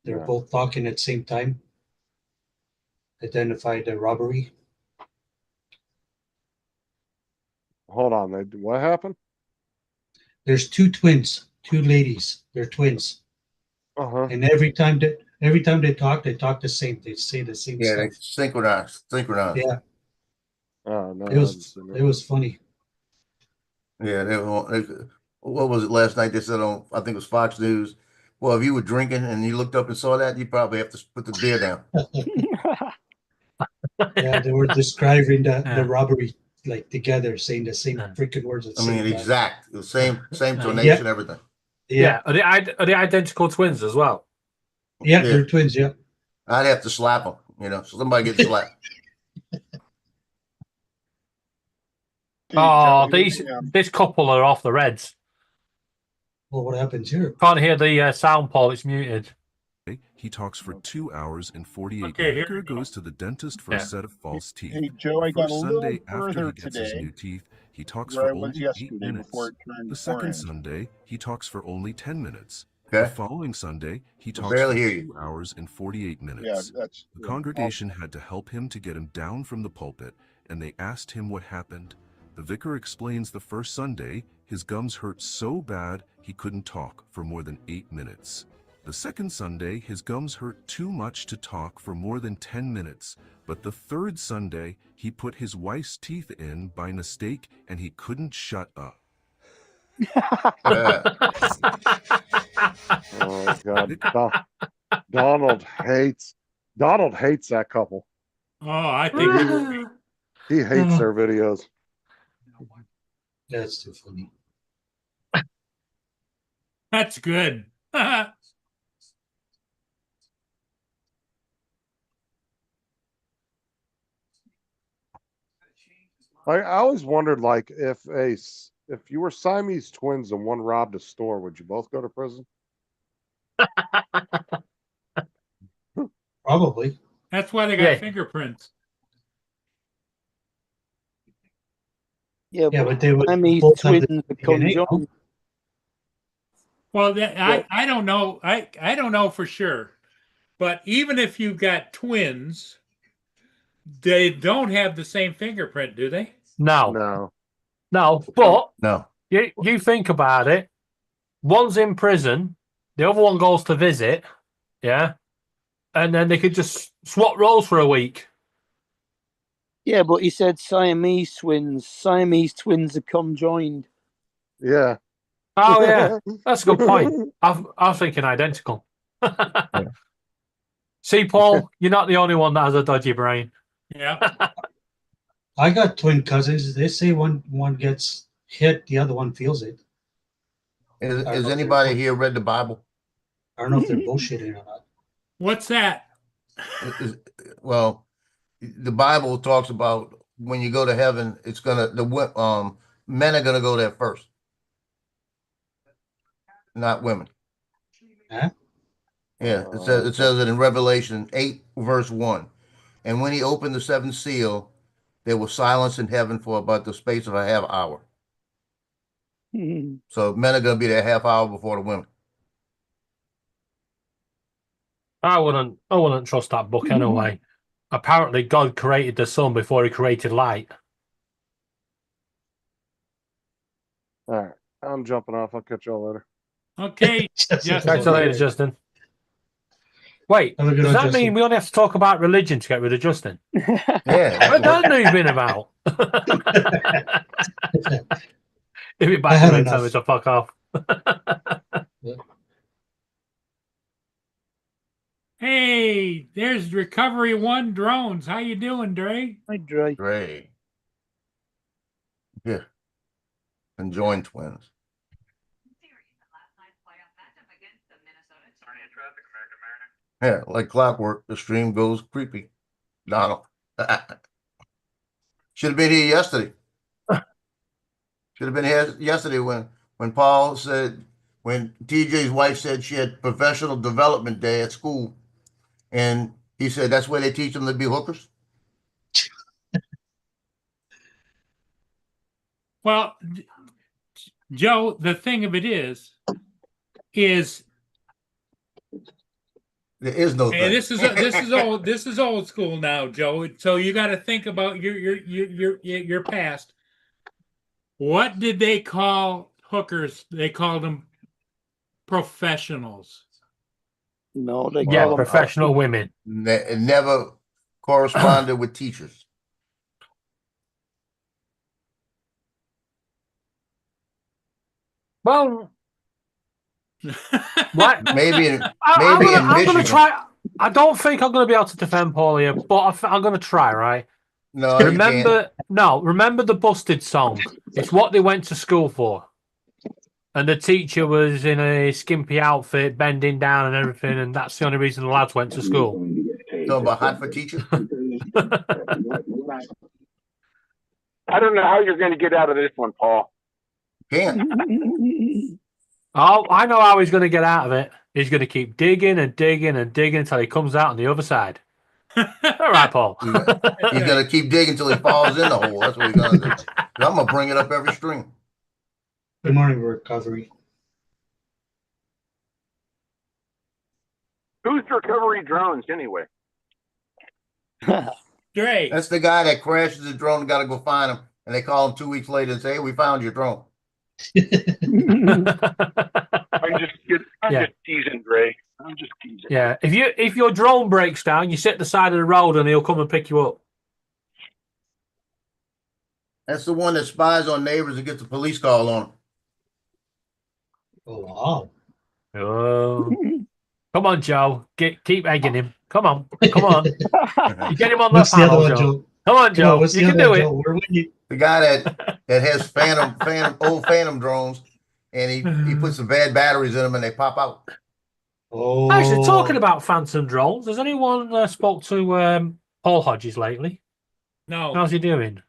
They're Yeah. both talking at the same time. Identified the robbery. Hold on, what happened? There's 2 twins, 2 ladies. They're twins. Uh-huh. And every time they talk the same. They say the same Yeah, they stuff. synchronized. Yeah, Oh no, it was funny. Yeah, what was it last night? They said on, I think it was Fox News. Well, if you were drinking and you looked up and saw that, you probably have to put the beer down. Yeah, they were describing the robbery like together, saying the same freaking words. At the I mean, same time. exact, the same tonation, everything. Yeah. Are they identical twins as well? Yeah, they're twins. Yeah. I'd have to slap them, you know, so somebody gets slapped. Oh, this couple are off the Reds. Well, what happens here? Can't hear the sound, Paul. It's muted. He talks for 2 hours and 48 Okay, here minutes. we Vicar go. goes to the dentist for Yeah. a set of false teeth. Hey, Joe, I The got first a little Sunday after further he gets his today new teeth, he talks where for I was only 8 yesterday minutes. before it turned The second orange. Sunday, he talks for only 10 minutes. Okay. The following Sunday, he Can talks barely for hear 2 you. hours and 48 minutes. Yeah, that's The congregation had to help him to get him down from the pulpit, and they asked him what happened. The vicar explains the first Sunday, his gums hurt so bad he couldn't talk for more than 8 minutes. The second Sunday, his gums hurt too much to talk for more than 10 minutes. But the third Sunday, he put his wife's teeth in by mistake and he couldn't shut up. Oh God, Donald hates that couple. Oh, I think He hates their videos. That's too funny. that's good. I always wondered, like, if you were Siamese twins and one robbed a store, would you both go to prison? Probably. That's why they got Yeah. fingerprints. Yeah, Yeah, but they would Siamese both have the twins are DNA, no? conjoined. Well, I don't know. I don't know for sure. But even if you've got twins, they don't have the same fingerprint, do they? No. But No. you think about it. One's in prison, the other one goes to visit, yeah, and then they could just swap roles for a week. Yeah, but he said Siamese twins. Siamese twins are conjoined. Yeah. Oh yeah, that's a good point. I'm thinking identical. See, Paul, you're not the only one that has a dodgy brain. Yeah. I got twin cousins. They say one gets hit, the other one feels it. Has anybody here read the Bible? I don't know if they're bullshitting or not. What's that? Well, the Bible talks about when you go to heaven, it's gonna men are gonna go there first, not women. Huh? Yeah, it says it in Revelation 8 verse 1. And when he opened the seventh seal, there was silence in heaven for about the space of a half hour. So men are gonna be there a half hour before the women. I wouldn't trust that book anyway. Apparently, God created the sun before he created light. All right. I'm jumping off. I'll catch y'all later. Okay. Catch you later, Justin. Wait, Have a good does one, that mean Justin. we only have to talk about religion to get rid of Justin? Yeah. What that news been about? If it I back had to me, enough. tell me to fuck off. Hey, there's Recovery One drones. How you doing, Dre? Hi, Dre. Great. Yeah. Conjoined twins. Yeah, like clockwork, the stream goes creepy. Donald. Should have been here yesterday. Should have been here yesterday when Paul said, when TJ's wife said she had professional development day at school. And he said that's where they teach them to be hookers. Well, Joe, the thing of it is there is no and thing. this is old school now, Joe. So you got to think about your past. What did they call hookers? They called them professionals. No, they Yeah, call them professional women. It never corresponded with teachers. Well, what? Maybe in I'm gonna Michigan. try. I don't think I'm going to be able to defend Paul here, but I'm going to try, right? No, you remember the Busted song. It's what they went to school for. And the teacher was in a skimpy outfit, bending down and everything, and that's the only reason the lads went to school. Talking about hot for teachers? I don't know how you're going to get out of this one, Paul. Can't. Oh, I know how he's going to get out of it. He's going to keep digging and digging and digging until he comes out on the other side. All right, Paul. He's going to keep digging until he falls in the hole. That's what he's going to do. I'm going to bring it up every stream. Good morning, Recovery. Who's Recovery Drones anyway? Dre. That's the guy that crashes the drone and got to go find him. And they call him 2 weeks later and say, hey, we found your drone. I'm I'm Yeah. just teasing, Dre. I'm just teasing. Yeah. If your drone breaks down, you sit at the side of the road and he'll come and pick you up. That's the one that spies on neighbors and gets a police call on them. Oh wow. Oh. Come on, Joe. Keep egging him. Come on. Come on. You get him on the What's the other panel, one, Joe. Joe? Come on, Joe. what's You the can other do one, it. Joe? We're winning. The guy that has old phantom drones, and he puts some bad batteries in them, and they pop out. Oh. Actually, talking about phantom drones, has anyone spoke to Paul Hodges lately? No. How's he doing?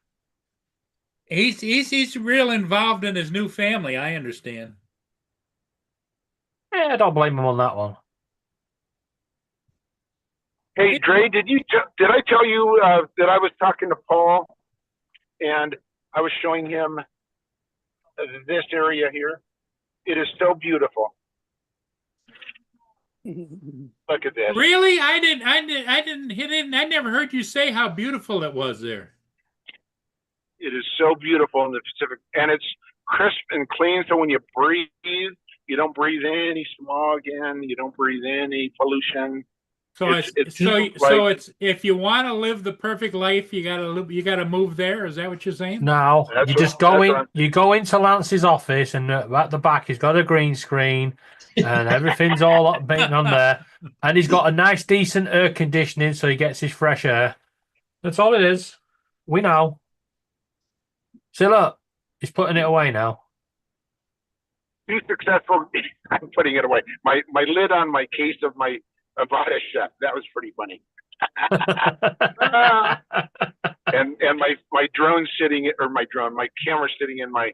He's real involved in his new family, I understand. Yeah, I don't blame him on that one. Hey, Dre, did I tell you that I was talking to Paul and I was showing him this area here? It is so beautiful. Look at this. Really? I never heard you say how beautiful it was there. It is so beautiful in the Pacific, and it's crisp and clean. So when you breathe, you don't breathe in any smog in. You don't breathe in any pollution. So it's if you want to live the perfect life, you gotta move there. Is that what you're saying? No, you go into Lance's office, and at the back he's got a green screen, and everything's all updated on there, and he's got a nice, decent air conditioning, so he gets his fresh air. That's all it is. We know. See, look, he's putting it away now. Too successful. I'm putting it away. My lid on my case of my Avada Chef. That was pretty funny. and my drone sitting, or my camera sitting in my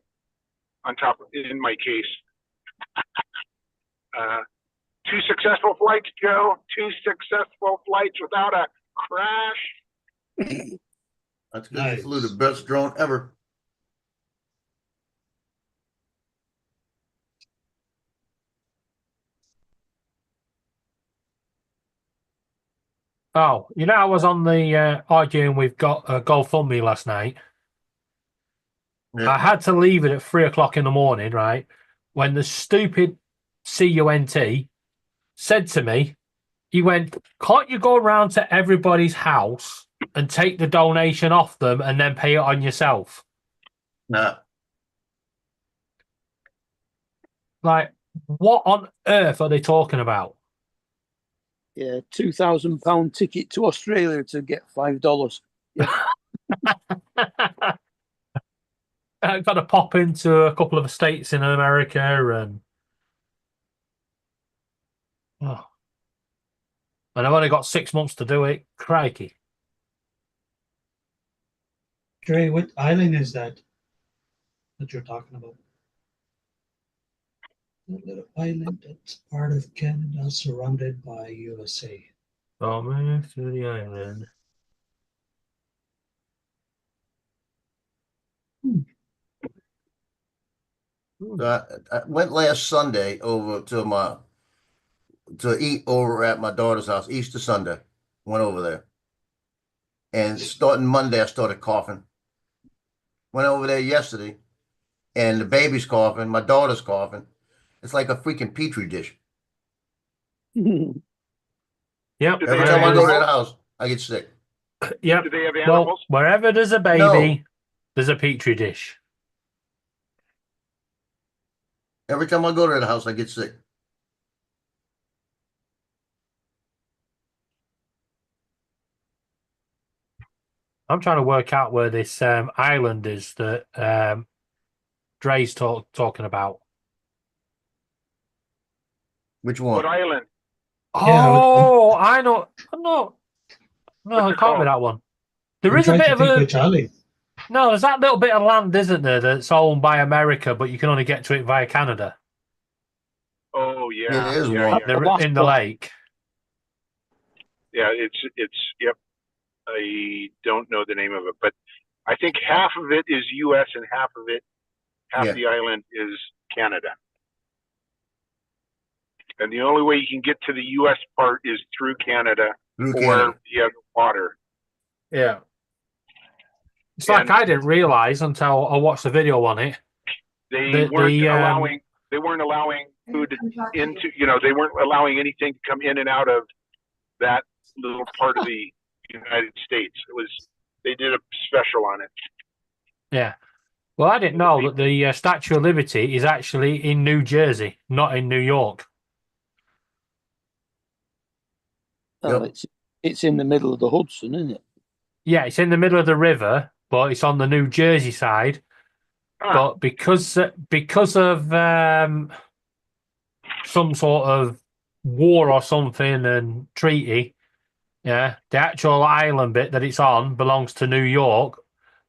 case. 2 successful flights, Joe. 2 successful flights without a crash. That's good. Nice. You flew the best drone ever. Oh, I was on the arguing with GoFundMe last night. Yeah. I had to leave it at 3:00 in the morning, right? When the stupid CUNT said to me, he went, "Can't you go around to everybody's house and take the donation off them and then pay it on yourself?" No. Like, what on earth are they talking about? Yeah, £2,000 ticket to Australia to get $5. Yeah. I've got to pop into a couple of estates in America and I've only got 6 months to do it. Crikey. Dre, what island is that you're talking about? A little island that's part of Canada, surrounded by USA. Move to the island. I went last Sunday over to eat over at my daughter's house, Easter Sunday. Went over there. And starting Monday, I started coughing. Went over there yesterday, and the baby's coughing, my daughter's coughing. It's like a freaking petri dish. Yep. Every time I go to the house, I get sick. Yep. Do they have animals? Well, wherever there's a baby, there's a petri dish. Every time I go to the house, I get sick. I'm trying to work out where this island is that Dre's talking about. Which one? What island? Oh, I know. No, it can't be that one. There is a bit of a... No, there's that little bit of land, isn't there, that's owned by America, but you can only get to it via Canada. Oh, yeah. It is one. They're in the lake. Yeah, it's yep. I don't know the name of it, but I think half of it is U.S. and half the island is Canada. And the only way you can get to the U.S. part is through Canada or via water. Yeah. It's like I didn't realize until I watched the video on it. They weren't allowing into, they weren't allowing anything to come in and out of that little part of the United States. They did a special on it. Yeah. Well, I didn't know that the Statue of Liberty is actually in New Jersey, not in New York. Oh, it's in the middle of the Hudson, isn't it? Yeah, it's in the middle of the river, but it's on the New Jersey side. But because of some sort of war or something and treaty, yeah, the actual island bit that it's on belongs to New York,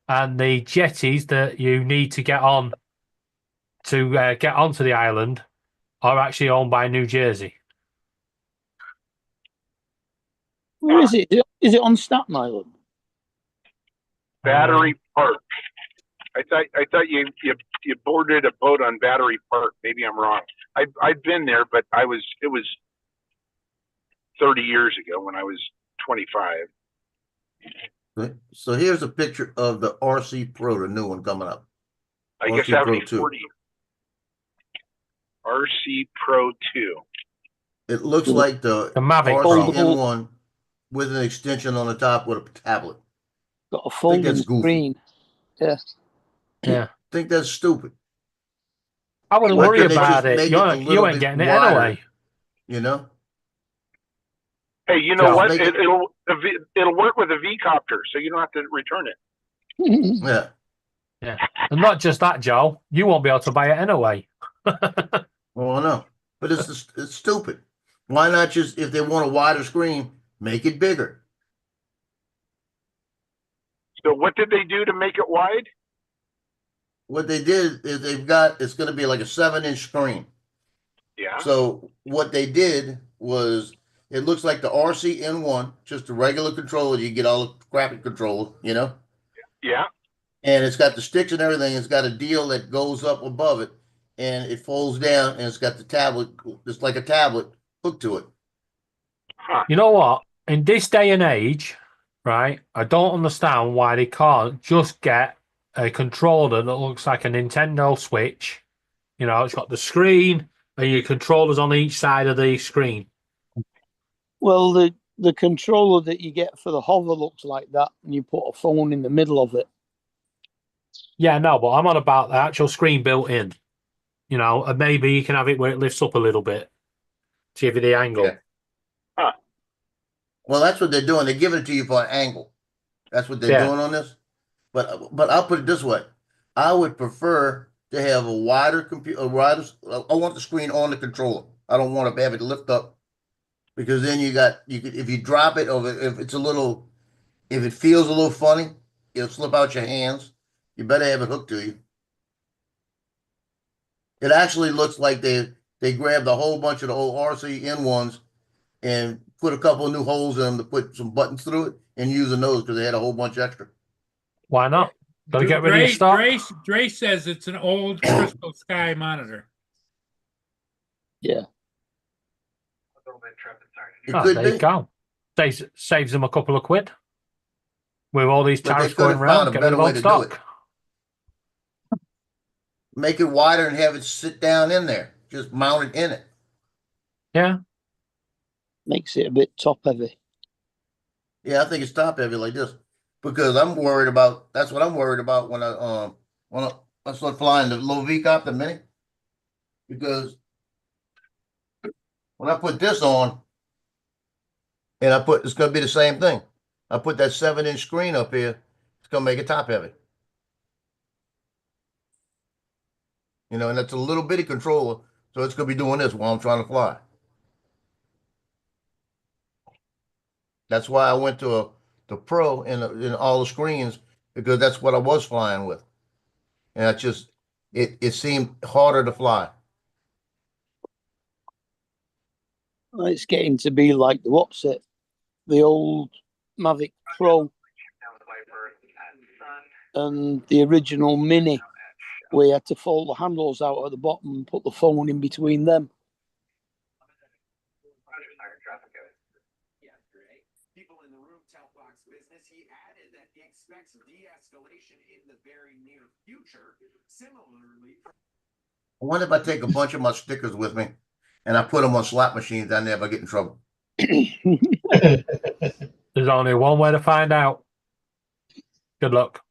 and the jetties that you need to get on to get onto the island are actually owned by New Jersey. Where is it? Is it on Staten Island? Battery Park. I thought you boarded a boat on Battery Park. Maybe I'm wrong. I've been there, but it was 30 years ago when I was 25. So here's a picture of the RC Pro, the new one coming up. I guess that would be 40. RC Pro 2. It looks like the Mavic RC Pro. N1 with an extension on the top with a tablet. Got a folding screen. Yeah. Yeah. I think that's stupid. I wouldn't Why worry couldn't they about just it. make You a ain't little bit getting it wider, anyway. You know? Hey, you know Yeah, what? make it- It'll work with a V-copter, so you don't have to return it. Yeah. Yeah. And not just that, Joe. You won't be able to buy it anyway. Well, no. But it's stupid. Why not just, if they want a wider screen, make it bigger? So what did they do to make it wide? What they did is it's going to be like a 7-inch screen. Yeah. So what they did was, it looks like the RC N1, just a regular controller. You get all the graphic controller, you know? Yeah. And it's got the sticks and everything. It's got a deal that goes up above it, and it folds down, and it's got the tablet. It's like a tablet hooked to it. You know what? In this day and age, right, I don't understand why they can't just get a controller that looks like a Nintendo Switch. You know, it's got the screen and your controllers on each side of the screen. Well, the controller that you get for the hover looks like that, and you put a phone in the middle of it. Yeah, no, but I'm on about the actual screen built in. You know, and maybe you can have it where it lifts up a little bit to give you the angle. Yeah. Well, that's what they're doing. They're giving it to you for an angle. That's what they're doing on this. But I'll put it this way: I would prefer to have a wider computer. I want the screen on the controller. I don't want to have it lift up, because then you could, if you drop it, or if it feels a little funny, it'll slip out your hands. You better have it hooked to you. It actually looks like they grabbed a whole bunch of the old RC N1s and put a couple of new holes in them to put some buttons through it, and using those because they had a whole bunch extra. Why not? Gotta get rid of your stock. Dre says it's an old Crystal Sky monitor. Yeah. There you go. Saves them a couple of quid. With all these But they tariffs could going have around, found a get rid better of way old to do stock. it. Make it wider and have it sit down in there. Just mount it in it. Yeah. Makes it a bit top heavy. Yeah, I think it's top heavy like this, because I'm worried about. That's what I'm worried about when I start flying the little V-copter mini, because when I put this on, and it's going to be the same thing. I put that 7-inch screen up here. It's going to make it top heavy. You know, and that's a little bitty controller, so it's going to be doing this while I'm trying to fly. That's why I went to the Pro in all the screens, because that's what I was flying with, and it seemed harder to fly. It's getting to be like the old Mavic Pro and the original Mini, where you had to fold the handles out at the bottom and put the phone in between them. People in the room tell Fox Business he added that he expects de-escalation in the very near future. Similarly, wonder if I take a bunch of my stickers with me and I put them on slot machines, I never get in trouble. There's only one way to find out. Good luck.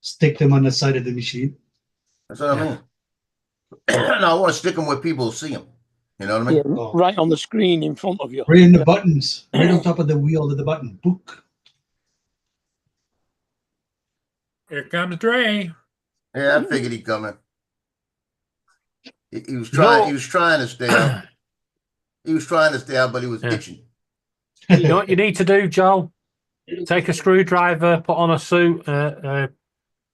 Stick them on the side of the machine. That's what I mean. No, I want to stick them where people will see them. You know what I Yeah, mean? right on the screen in front of you. Right in the buttons, right on top of the wheel of the button. Book. Here comes Dre. Yeah, I figured he'd come in. He was trying. He was trying to stay out. He was trying to stay out, but he was itching. You know what you need to do, Joel? Take a screwdriver, put on a suit,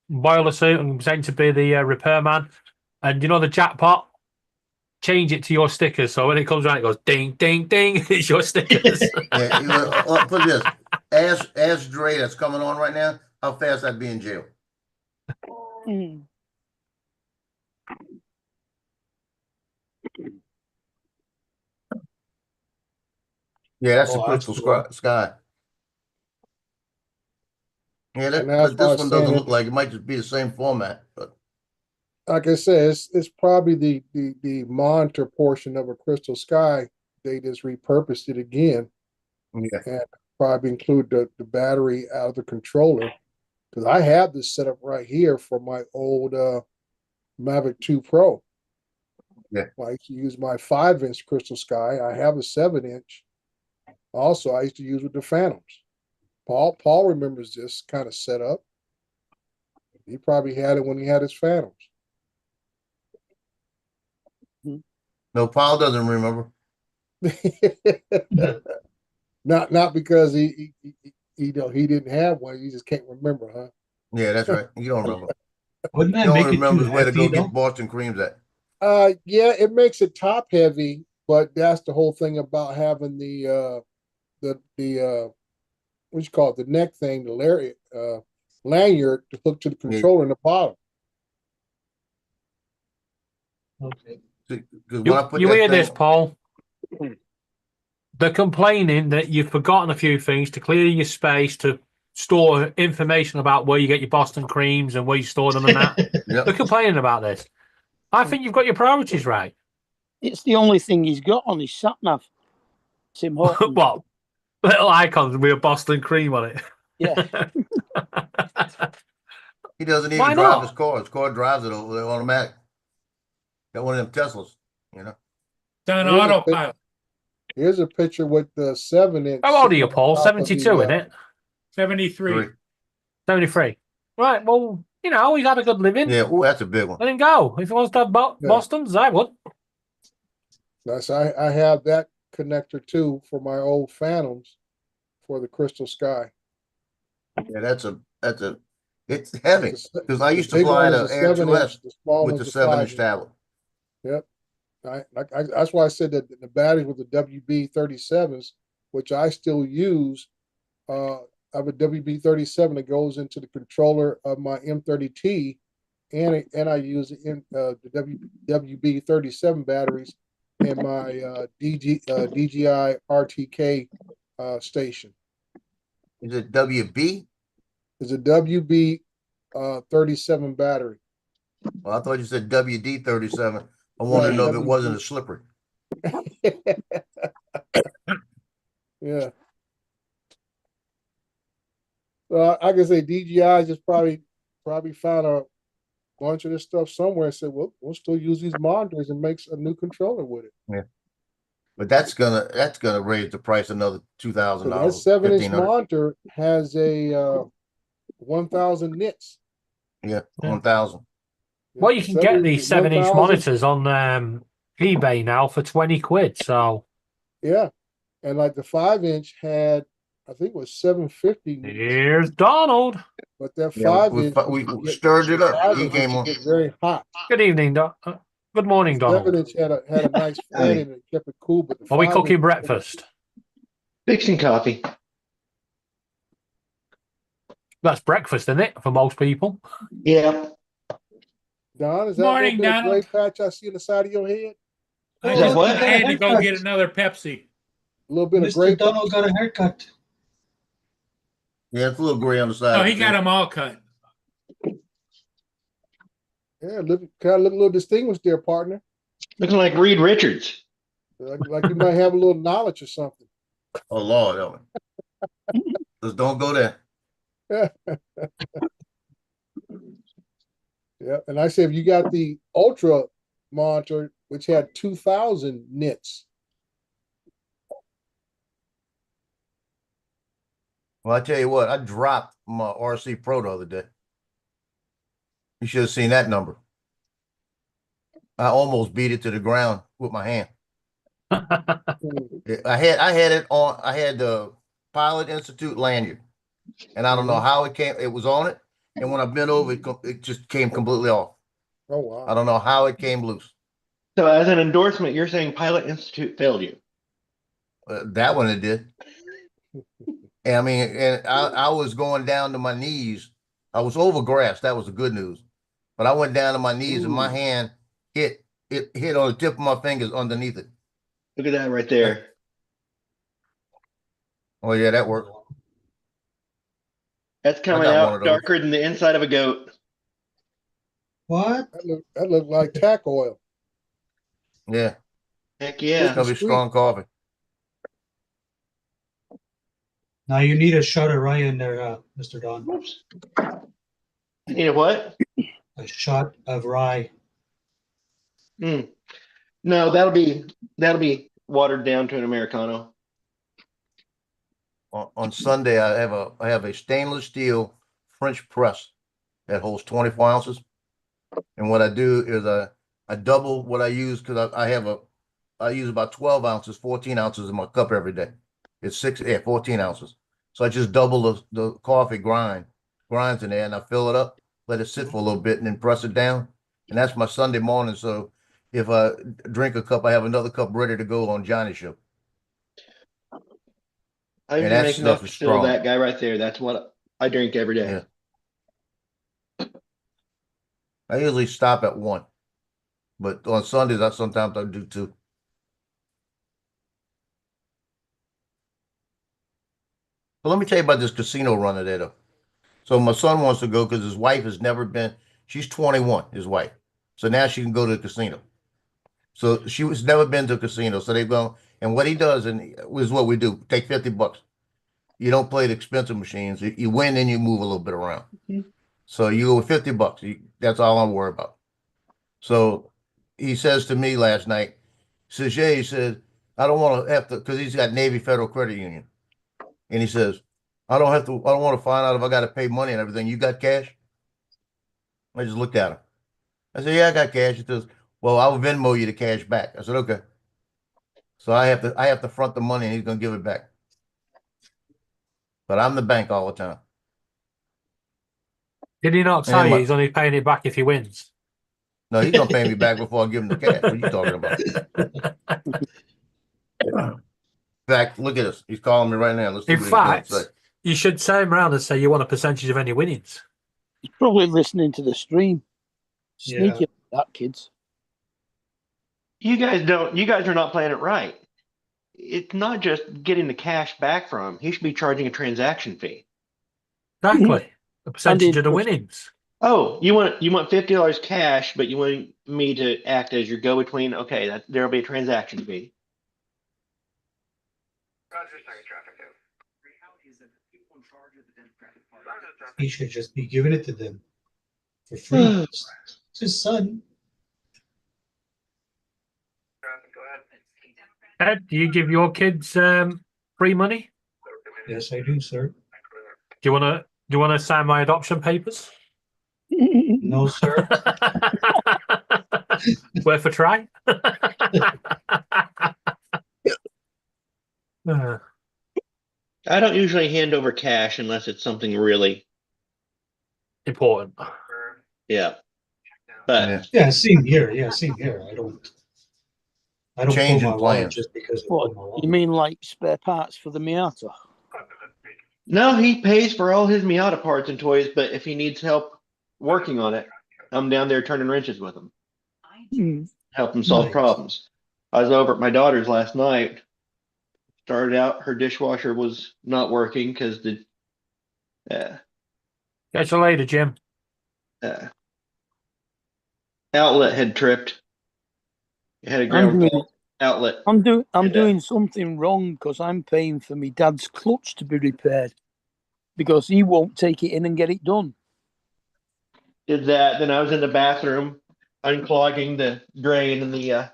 boiler suit, and pretend to be the repairman. And you know the jackpot? Change it to your stickers. So when it comes around, it goes ding, ding, ding. It's your stickers. Yeah, put this. Ask Dre that's coming on right now how fast I'd be in jail. Yeah, that's the crystal sky. Yeah, that's but why I this one was doesn't saying look like it might just be the same format. But like I said, it's probably the monitor portion of a crystal sky. They just repurposed it again. Yeah. And probably include the battery out of the controller. Because I have this set up right here for my old Mavic 2 Pro. Yeah. I used to use my 5-inch crystal sky. I have a 7-inch. Also, I used to use with the Phantoms. Paul remembers this kind of setup. He probably had it when he had his Phantoms. no, Paul doesn't remember. Not because he didn't have one. He just can't remember, huh? Yeah, that's right. You don't remember. Wouldn't that You make don't it remember too where to go heavy, get though? Boston creams at. Yeah, it makes it top heavy, but that's the whole thing about having the what you call it, the neck thing, the lanyard to hook to the controller in the bottom. Okay. You hear this, Paul? They're complaining that you've forgotten a few things to clear your space to store information about where you get your Boston creams and where you store them and that. They're complaining about this. I think you've got your priorities right. It's the only thing he's got on his sat nav. Tim Hortons. What? Little icons with a Boston cream on it. Yeah. He doesn't even Why drive not? his car. His car drives it automatic. Got one of them Teslas, you know. It's on Here's a autopilot. Here's a picture with the 7-inch. How old are you, Paul? 72, isn't it? 73. 73. Right, well, you know, he's had a good living. Yeah, oh, that's a big one. Let him go. If he wants to have Boston's, I would. That's I have that connector too for my old Phantoms for the crystal sky. Yeah, it's heavy because I used to big fly one the is a Air 7-inch, 2S the small with the one's a 7-inch 5-inch. tablet. Yep. That's why I said that the batteries with the WB37s, which I still use, I have a WB37 that goes into the controller of my M30T, and I use the WB37 batteries in my DJI RTK station. Is it WB? It's a WB 37 battery. Well, I thought you said WD-37. I wanted to know if it wasn't a slippery. Yeah. So I can say DJI just probably found a bunch of this stuff somewhere and said, well, we'll still use these monitors and make a new controller with it. Yeah. But that's gonna raise the price another $2,000. So that 7-inch $1,500. monitor has a 1,000 nits. Yeah, 1,000. Well, you can get these 7-inch 1,000. monitors on eBay now for 20 quid. So Yeah. And like the 5-inch had, I think it was 750. here's Donald. But that Yeah, 5-inch. we stirred it up. He came on. Get very hot. Good evening, good morning, Donald. 7-inch had a nice fan and it kept it cool. But the Are we 5-inch cooking breakfast? Fixing coffee. That's breakfast, isn't it, for most people? Yeah. Don, is that Morning, a little bit of Donald. gray patch I see on the side of your head? I Is that just what? had to go get another Pepsi. A little bit of gray. Mr. Donald got a haircut. Yeah, it's a little gray on the side. No, of he it, got too. them all cut. Yeah, Yeah, kind of look a little distinguished there, partner. Looking like Reed Richards. Like you might have a little knowledge or something. Oh Lord, Ellen. Just don't go there. Yeah, and I said if you got the Ultra monitor, which had 2,000 nits. Well, I tell you what, I dropped my RC Pro the other day. You should have seen that number. I almost beat it to the ground with my hand. I had it on. I had the Pilot Institute lanyard, and I don't know how it came. It was on it, and when I bent over, it just came completely off. Oh wow! I don't know how it came loose. So, as an endorsement, you're saying Pilot Institute failed you? That one it did. And I mean, and I was going down to my knees. I was over grass. That was the good news. But I went down to my knees, and my hand hit on the tip of my fingers underneath it. Look at that right there. Oh yeah, that worked. That's coming out darker than the inside of a goat. What? That looked like tack oil. Yeah. Heck yeah. It's gonna be strong coffee. Now you need a shot of rye in there, Mr. Don. Oops. You need a what? A shot of rye. No, that'll be watered down to an Americano. On Sunday, I have a stainless steel French press that holds 24 ounces. And what I do is I double what I use because I use about 12 ounces, 14 ounces in my cup every day. It's 14 ounces. So I just double the coffee grinds in there, and I fill it up, let it sit for a little bit, and then press it down. And that's my Sunday morning. So if I drink a cup, I have another cup ready to go on Johnny's show. I usually make enough to fill that guy right there. That's what I drink every day. Yeah. I usually stop at 1, but on Sundays, sometimes I do 2. But let me tell you about this casino run today, though. So my son wants to go because his wife has never been. She's 21, his wife. So now she can go to the casino. So she was never been to a casino. So they go, and what he does, and is what we do: take $50. You don't play the expensive machines. You win, and you move a little bit around. Mm-hmm. So you go with $50. That's all I'm worried about. So he says to me last night, he said, I don't want to have to, because he's got Navy Federal Credit Union. And he says, I don't want to find out if I got to pay money and everything. You got cash? I just looked at him. I said, yeah, I got cash. He says, well, I'll Venmo you the cash back. I said, okay. So I have to front the money and he's going to give it back. But I'm the bank all the time. Did he not tell you he's only paying it back if he wins? No, he's going to pay me back before I give him the cash. What are you talking about? In fact, look at this. He's calling me right now. Let's see In fact, you should send him around and say you want a percentage of any winnings. He's probably listening to the stream. Sneaky that, kids. You guys are not playing it right. It's not just getting the cash back from him. He should be charging a transaction fee. Exactly. A percentage of the winnings. Oh, you want $50 cash, but you want me to act as your go-between? Okay, there'll be a transaction fee. He should just be giving it to them for free. It's his son. Ed, do you give your kids free money? Yes, I do, sir. Do you wanna sign my adoption papers? No, sir. Worth a try. I don't usually hand over cash unless it's something really important. Yeah. But yeah, same here. Yeah, same here. I don't change pull in my wallet plans. just because. What, you mean like spare parts for the Miata? no, he pays for all his Miata parts and toys, but if he needs help working on it, I'm down there turning wrenches with him. Help him solve problems. I was over at my daughter's last night. Started out, her dishwasher was not working because Catch you later, Jim. outlet had tripped. It had a ground fault outlet. I'm And, doing something wrong because I'm paying for my dad's clutch to be repaired because he won't take it in and get it done. Did that. Then I was in the bathroom unclogging the drain in the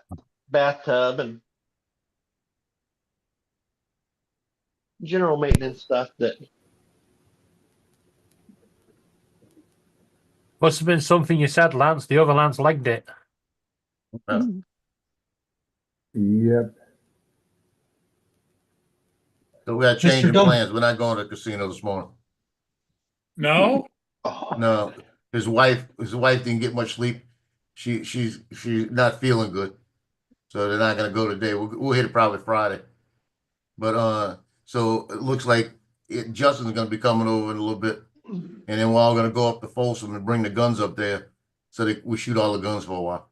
bathtub and general maintenance stuff that Must have been something you said, Lance. The other Lance legged it. Yep. So we got changing Mr. Dunn. plans. We're not going to the casino this morning. No? No, his wife didn't get much sleep. She's not feeling good, so they're not gonna go today. We'll hit it probably Friday. But so it looks like Justin's gonna be coming over in a little bit, and then we're all gonna go up to Folsom and bring the guns up there, so that we shoot all the guns for a while.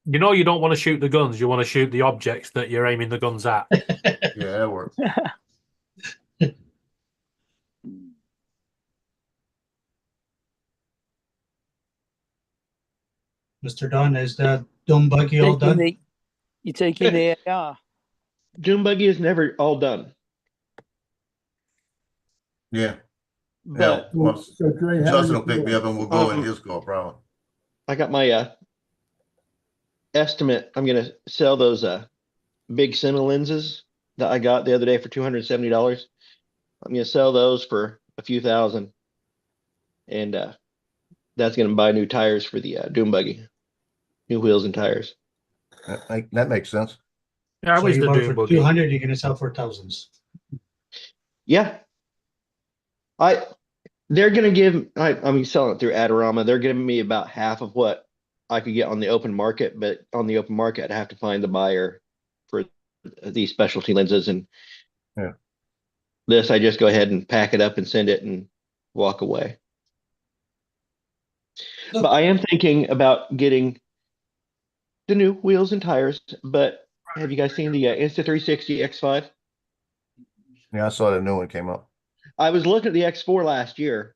You know you don't want to shoot the guns. You want to shoot the objects that you're aiming the guns at. Yeah, that works. Mr. Dunn, is that Dune Buggy all done? You taking the AR? Dune Buggy is never all done. Yeah. But Well, So, Dre, how Justin you will pick me feeling? up and we'll go in his car probably. I got my estimate. I'm gonna sell those big cinema lenses that I got the other day for $270. I'm gonna sell those for a few thousand, and that's gonna buy new tires for the Dune Buggy, new wheels and tires. That makes sense. Yeah, So you bought it for 200, you're gonna sell for thousands. Yeah. They're gonna give I'm selling it through Adorama. They're giving me about half of what I could get on the open market, but on the open market, I'd have to find the buyer for these specialty lenses. And yeah, this, I just go ahead and pack it up and send it and walk away. But I am thinking about getting the new wheels and tires. But have you guys seen the Insta360 X5? Yeah, I saw that new one came up. I was looking at the X4 last year,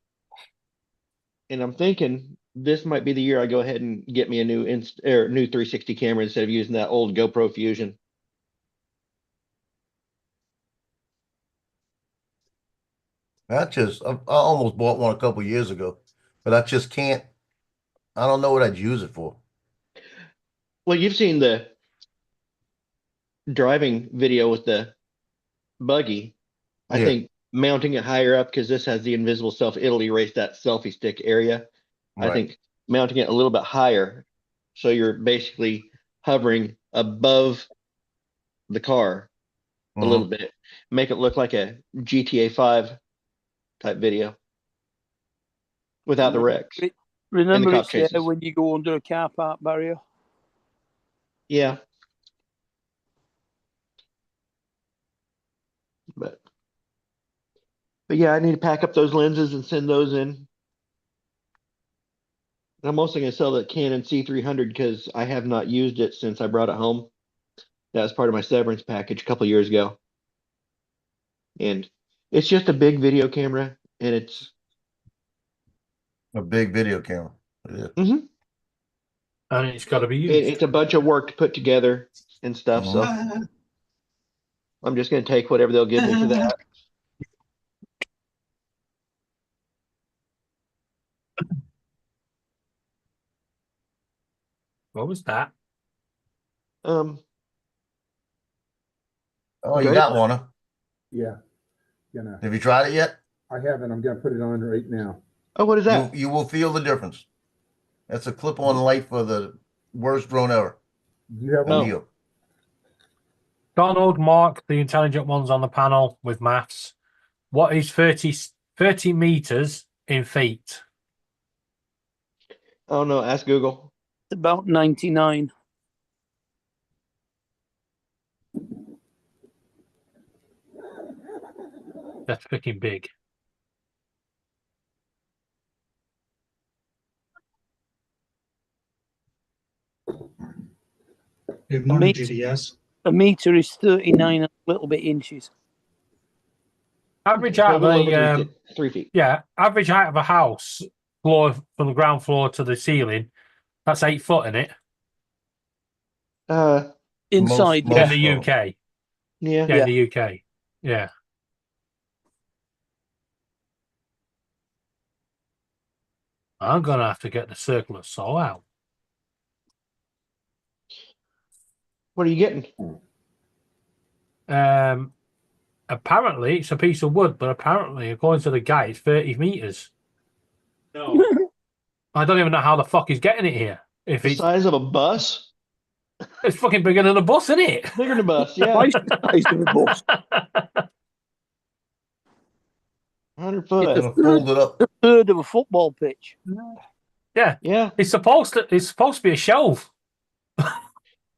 and I'm thinking this might be the year I go ahead and get me a new new 360 camera instead of using that old GoPro Fusion. I almost bought one a couple years ago, but I just can't. I don't know what I'd use it for. Well, you've seen the driving video with the buggy. I Yeah. think mounting it higher up, because this has the invisible self, it'll erase that selfie stick area. I Right. think mounting it a little bit higher, so you're basically hovering above the car a little bit, make it look like a GTA 5 type video without the wrecks. Remember, cop it's there chases. when you go under a car park barrier. Yeah. But yeah, I need to pack up those lenses and send those in. I'm also going to sell the Canon C300 because I have not used it since I brought it home. That was part of my severance package a couple years ago. And it's just a big video camera, and it's A big video camera. Yeah. Mhm. And it's got to be used. it's a bunch of work to put together and stuff. So I'm just going to take whatever they'll give me for that. What was that? Oh, you Good. got one, huh? Yeah. Have you tried it yet? I haven't. I'm gonna put it on right now. Oh, what is that? You will feel the difference. That's a clip-on light for the worst drone ever. You have A one? Neo. Donald, Mark, the intelligent ones on the panel with maths. What is 30 meters in feet? Oh no, ask Google. It's about 99. That's freaking big. Ignore the GDS. A meter is 39 and a little bit inches. Average height of A little a over 3 feet. yeah, average height of a house floor from the ground floor to the ceiling, that's 8 foot in it. Inside, in the UK. Yeah. In the UK. Yeah. I'm gonna have to get the circular saw out. What are you getting? Apparently it's a piece of wood, but apparently, according to the guy, it's 30 meters. No. I don't even know how the fuck he's getting it here. If The it's size of a bus? it's fucking bigger than a bus, isn't it? Bigger than a bus, yeah. Twice the size of a bus. 100 foot. It's Fold it up. a third of a football pitch. Yeah. Yeah. It's supposed to be a shelf.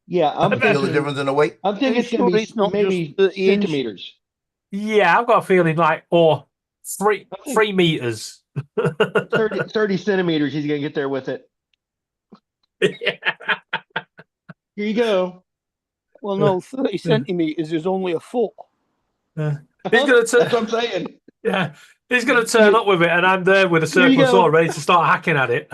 Yeah, I'm Feel the thinking, difference in the weight? I'm thinking it's going to be maybe 30 inch. centimeters. Yeah, I've got a feeling like three meters. 30 centimeters, he's going to get there with it. Here you go. Well, no, 30 centimeters is only a foot. He's gonna That's what I'm saying. Yeah, he's gonna turn up with it, and I'm there with a Here you circular saw go. ready to start hacking at it.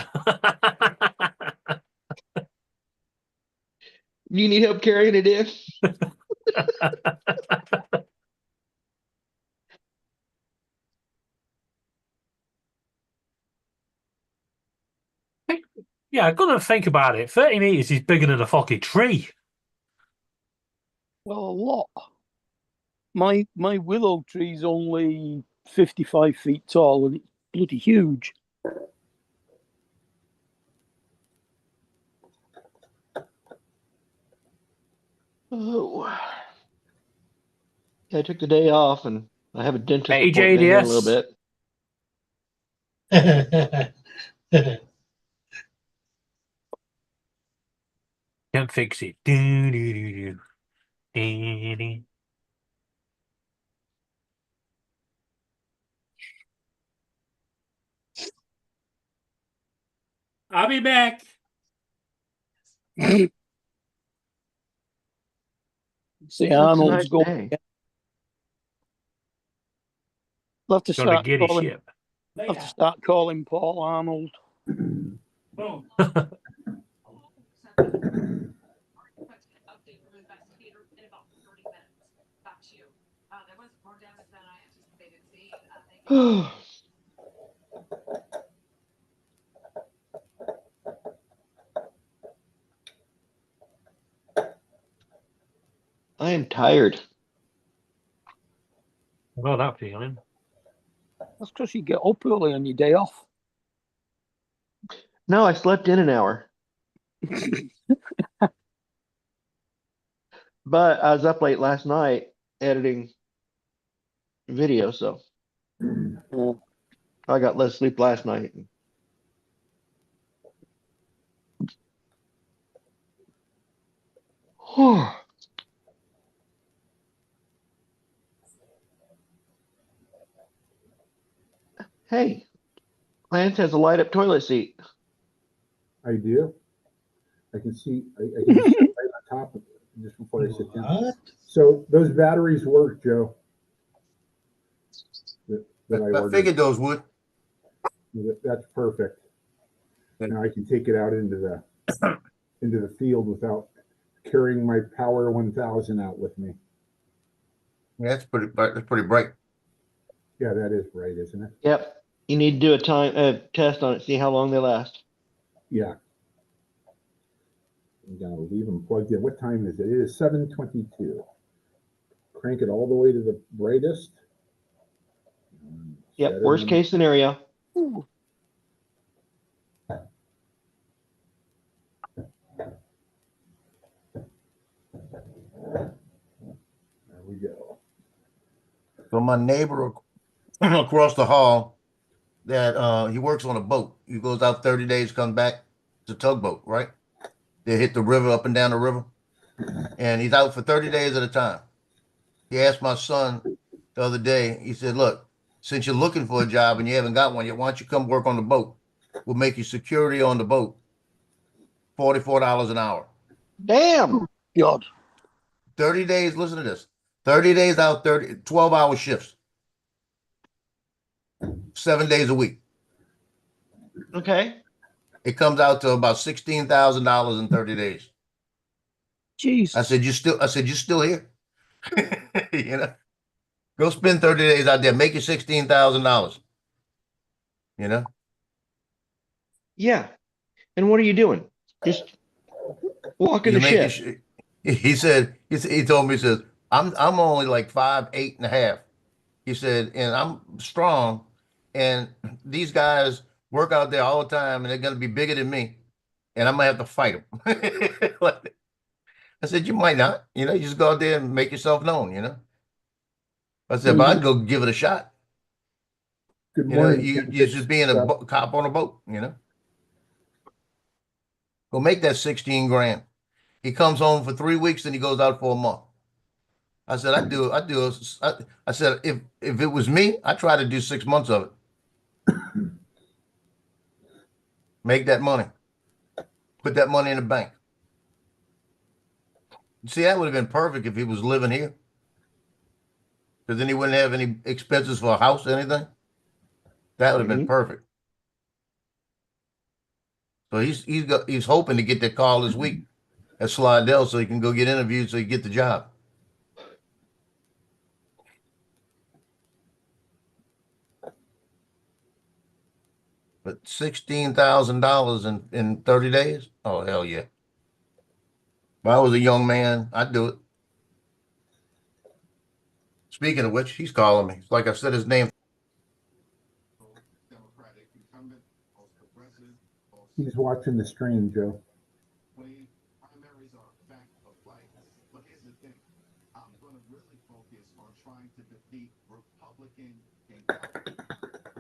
You need help carrying it in? Yeah, I've got to think about it. 30 meters is bigger than a fucking tree. Well, a lot. My willow tree's only 55 feet tall, and it's bloody huge. Oh. Yeah, I took the day off, and I have a dentist Hey, appointment in a JDS. little bit. Can't fix it. Do. I'll be back. See, That's a Arnold's nice going. day. I'll have to Gonna start get his calling. ship. I'll have to start calling Paul Arnold. Boom. I am tired. I know that feeling. That's because you get up early on your day off. No, I slept in an hour. But I was up late last night editing video, so I got less sleep last night. Hey, Lance has a light up toilet seat. I do. I can see. I can see right on top of it just before I sit down. What? So those batteries work, Joe. That I I ordered. figured those would. That's perfect. Now I can take it out into the field without carrying my Power 1000 out with me. Yeah, that's pretty bright. Yeah, that is right, isn't it? Yep. You need to do a test on it, see how long they last. Yeah. I'm gonna leave them plugged in. What time is it? It is 7:22. Crank it all the way to the brightest. Yep. Set it Worst in. case scenario. There we go. So my neighbor across the hall, that he works on a boat. He goes out 30 days, comes back. It's a tugboat, right? They hit the river, up and down the river, and he's out for 30 days at a time. He asked my son the other day. He said, "Look, since you're looking for a job and you haven't got one yet, why don't you come work on the boat? We'll make you security on the boat, $44 an hour." Damn. God. 30 days. Listen to this. 30 days out, 12-hour shifts, 7 days a week. Okay. It comes out to about $16,000 in 30 days. Jeez. I said, you still here? You know, go spend 30 days out there, make your $16,000. You know? Yeah. And what are you doing? Just walking You the make ship. he told me, he says, I'm only like 5'8.5". He said, and I'm strong, and these guys work out there all the time, and they're gonna be bigger than me, and I'm gonna have to fight them. I said, you might not, you just go out there and make yourself known. I said, but I'd go give it a shot. Good morning. You just being a cop on a boat, Go make that 16 grand. He comes home for 3 weeks, then he goes out for a month. I said, I said, if it was me, I'd try to do 6 months of it. Make that money. Put that money in the bank. See, that would have been perfect if he was living here. Because then he wouldn't have any expenses for a house or anything. That would have been perfect. So he's hoping to get that call this week at Slidell so he can go get interviewed so he can get the job. But $16,000 in 30 days? Oh, hell yeah. If I was a young man, I'd do it. Speaking of which, he's calling me. Like I said, his name. He's watching the stream, Joe. Primaries are a fact of life. But here's the thing. I'm going to really focus on trying to defeat Republican incumbents.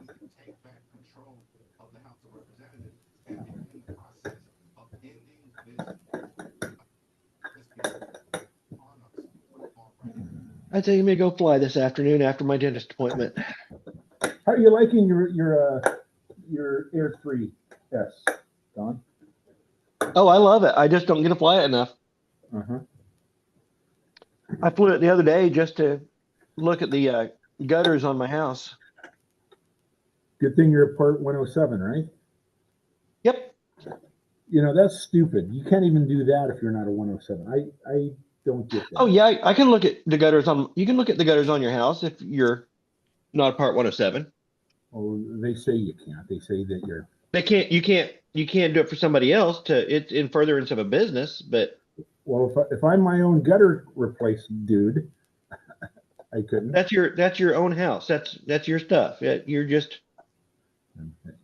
We can take back control of the House of Representatives and begin the process of ending this on us. I think I'm gonna go fly this afternoon after my dentist appointment. How are you liking your Air 3S, Don? Oh, I love it. I just don't get to fly it enough. Uh-huh. I flew it the other day just to look at the gutters on my house. Good thing you're a Part 107, right? Yep. That's stupid. You can't even do that if you're not a 107. I don't get that. Oh yeah, I can look at the gutters on. You can look at the gutters on your house if you're not a Part 107. Oh, they say you can't. They say that you're. They can't. You can't do it for somebody else. It's in furtherance of a business, but. Well, if I'm my own gutter replacement dude, I couldn't. That's your own house. That's your stuff. You're just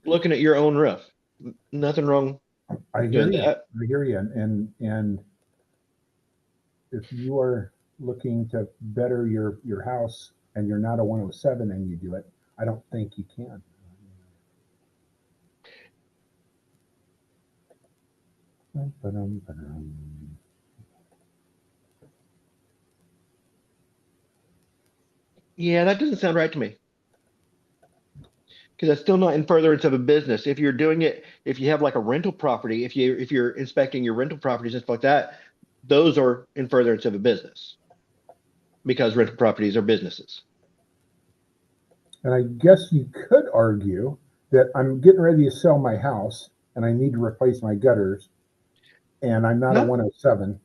looking at your own roof. Nothing wrong. I hear you. I hear you. And if you are looking to better your house and you're not a 107 and you do it, I don't think you can. Yeah, that doesn't sound right to me. Because that's still not in furtherance of a business. If you're doing it, if you have like a rental property, if you're inspecting your rental properties and stuff like that, those are in furtherance of a business. Because rental properties are businesses. And I guess you could argue that I'm getting ready to sell my house and I need to replace my gutters, and I'm not a 107,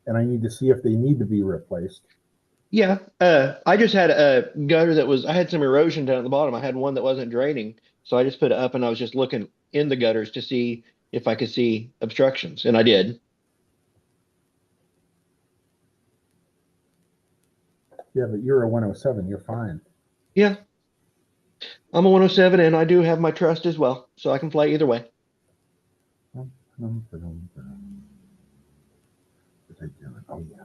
and I need to see if they need to be replaced. Yeah, I just had a gutter I had some erosion down at the bottom. I had one that wasn't draining, so I just put it up and I was just looking in the gutters to see if I could see obstructions, and I did. Yeah, but you're a 107. You're fine. Yeah, I'm a 107, and I do have my trust as well, so I can fly either way. What was I doing? Oh yeah.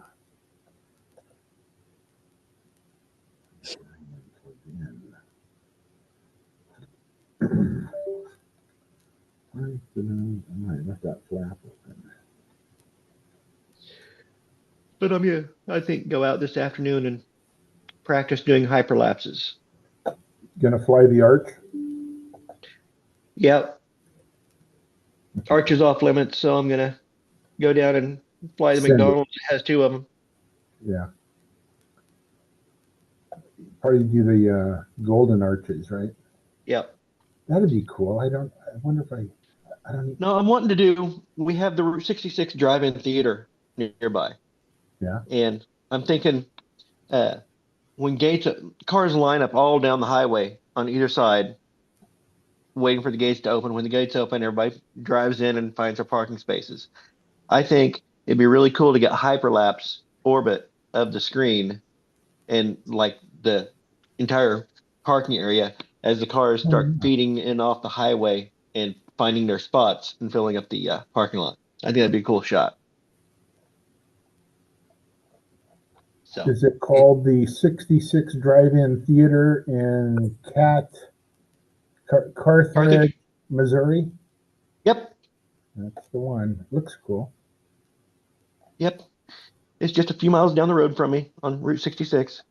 I left that flap open. But I think go out this afternoon and practice doing hyperlapses. Gonna fly the Arch? Yep. Arch is off limits, so I'm gonna go down and fly the McDonald's. It has 2 of them. Yeah. Probably do the golden arches, right? Yep. That'd be cool. I wonder if I don't. No, I'm wanting to do. We have the Route 66 drive-in theater nearby, Yeah. and I'm thinking, when cars line up all down the highway on either side, waiting for the gates to open. When the gates open, everybody drives in and finds their parking spaces. I think it'd be really cool to get hyperlapse orbit of the screen and like the entire parking area as the cars start feeding in off the highway and finding their spots and filling up the parking lot. I think that'd be a cool shot. So Is it called the 66 Drive-In Theater in Carthage, Missouri? Yep. That's the one. Looks cool. Yep. It's just a few miles down the road from me on Route 66.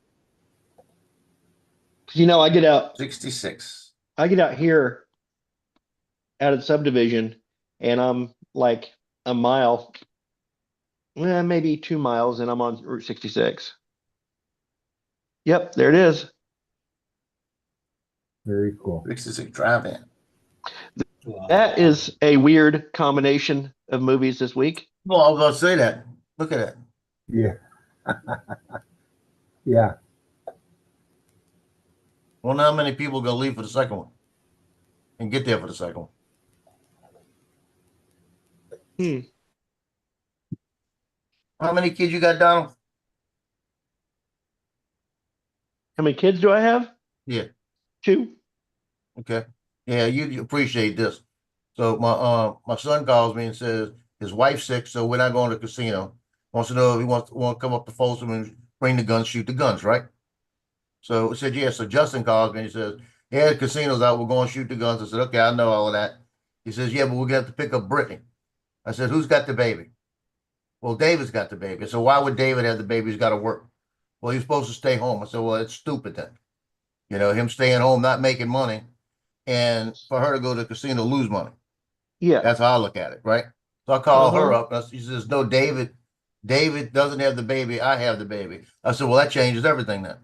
Because I get out 66. I get out here out of the subdivision and I'm like a mile, maybe 2 miles, and I'm on Route 66. Yep, there it is. Very cool. 66 drive-in. That is a weird combination of movies this week. Well, I was going to say that. Look at that. Yeah. Yeah. Wonder how many people going to leave for the second one and get there for the second one. How many kids you got, Donald? How many kids do I have? Yeah. 2. Okay. Yeah, you appreciate this. So my son calls me and says his wife's sick, so we're not going to the casino. Wants to know if he want to come up to Folsom and bring the guns, shoot the guns, right? So I said, yeah. So Justin calls me and he says, yeah, the casino's out, we're going to shoot the guns. I said, okay, I know all of that. He says, yeah, but we're gonna have to pick up Brittany. I said, who's got the baby? Well, David's got the baby. So why would David have the baby? He's got to work. Well, he's supposed to stay home. I said, well, it's stupid then. Him staying home, not making money, and for her to go to the casino, lose money. Yeah. That's how I look at it, right? So I call her up. And she says, no, David doesn't have the baby. I have the baby. I said, well, that changes everything then.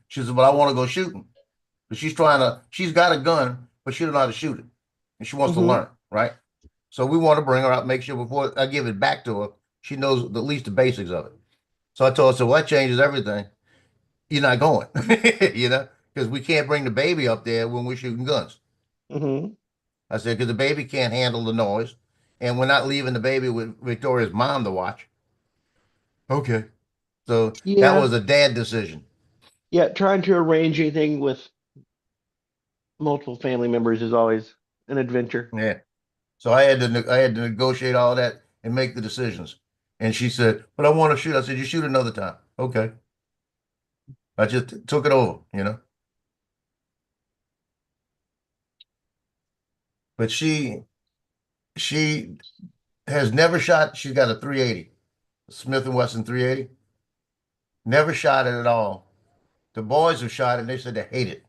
She said, but I want to go shooting. But she's got a gun, but she don't know how to shoot it. And she wants to learn, right? So we want to bring her out, make sure before I give it back to her, she knows at least the basics of it. So I told her, well, that changes everything. You're not going, because we can't bring the baby up there when we're shooting guns. I said, because the baby can't handle the noise, and we're not leaving the baby with Victoria's mom to watch. Okay. So that was a dad decision. Yeah, trying to arrange anything with multiple family members is always an adventure. Yeah. So I had to negotiate all that and make the decisions. And she said, but I want to shoot. I said, you shoot another time. Okay. I just took it over, But she has never shot. She's got a 380, Smith & Wesson 380. Never shot it at all. The boys have shot it, and they said they hate it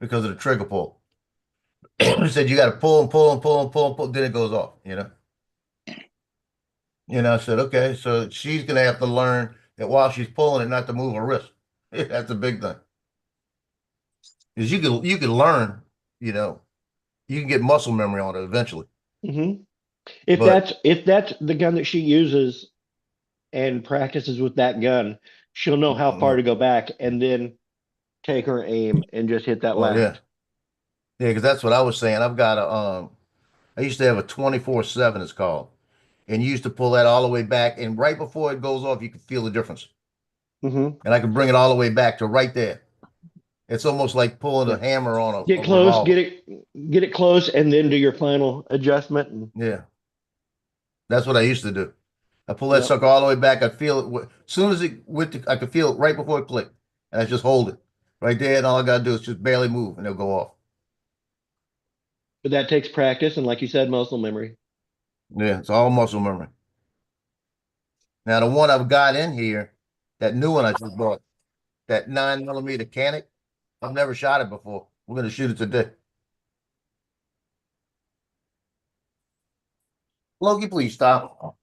because of the trigger pull. They said you got to pull and pull and pull and pull and pull, then it goes off, I said, okay, so she's going to have to learn that while she's pulling it, not to move her wrist. That's a big thing. Because you can learn, you can get muscle memory on it eventually. If that's the gun that she uses and practices with that gun, she'll know how far to go back and then take her aim and just hit that last. Yeah, because that's what I was saying. I've got I used to have a 24/7, it's called, and you used to pull that all the way back, and right before it goes off, you can feel the difference. And I can bring it all the way back to right there. It's almost like pulling a hammer on a get close, revolver. get it close, and then do your final adjustment. Yeah, that's what I used to do. I pull that sucker all the way back. I feel it as soon as it went. I could feel it right before it clicked, and I just hold it right there. And all I got to do is just barely move, and it'll go off. But that takes practice, and like you said, muscle memory. Yeah, it's all muscle memory. Now the one I've got in here, that new one I just bought, that 9mm Canic, I've never shot it before. We're gonna shoot it today. Loki, please stop.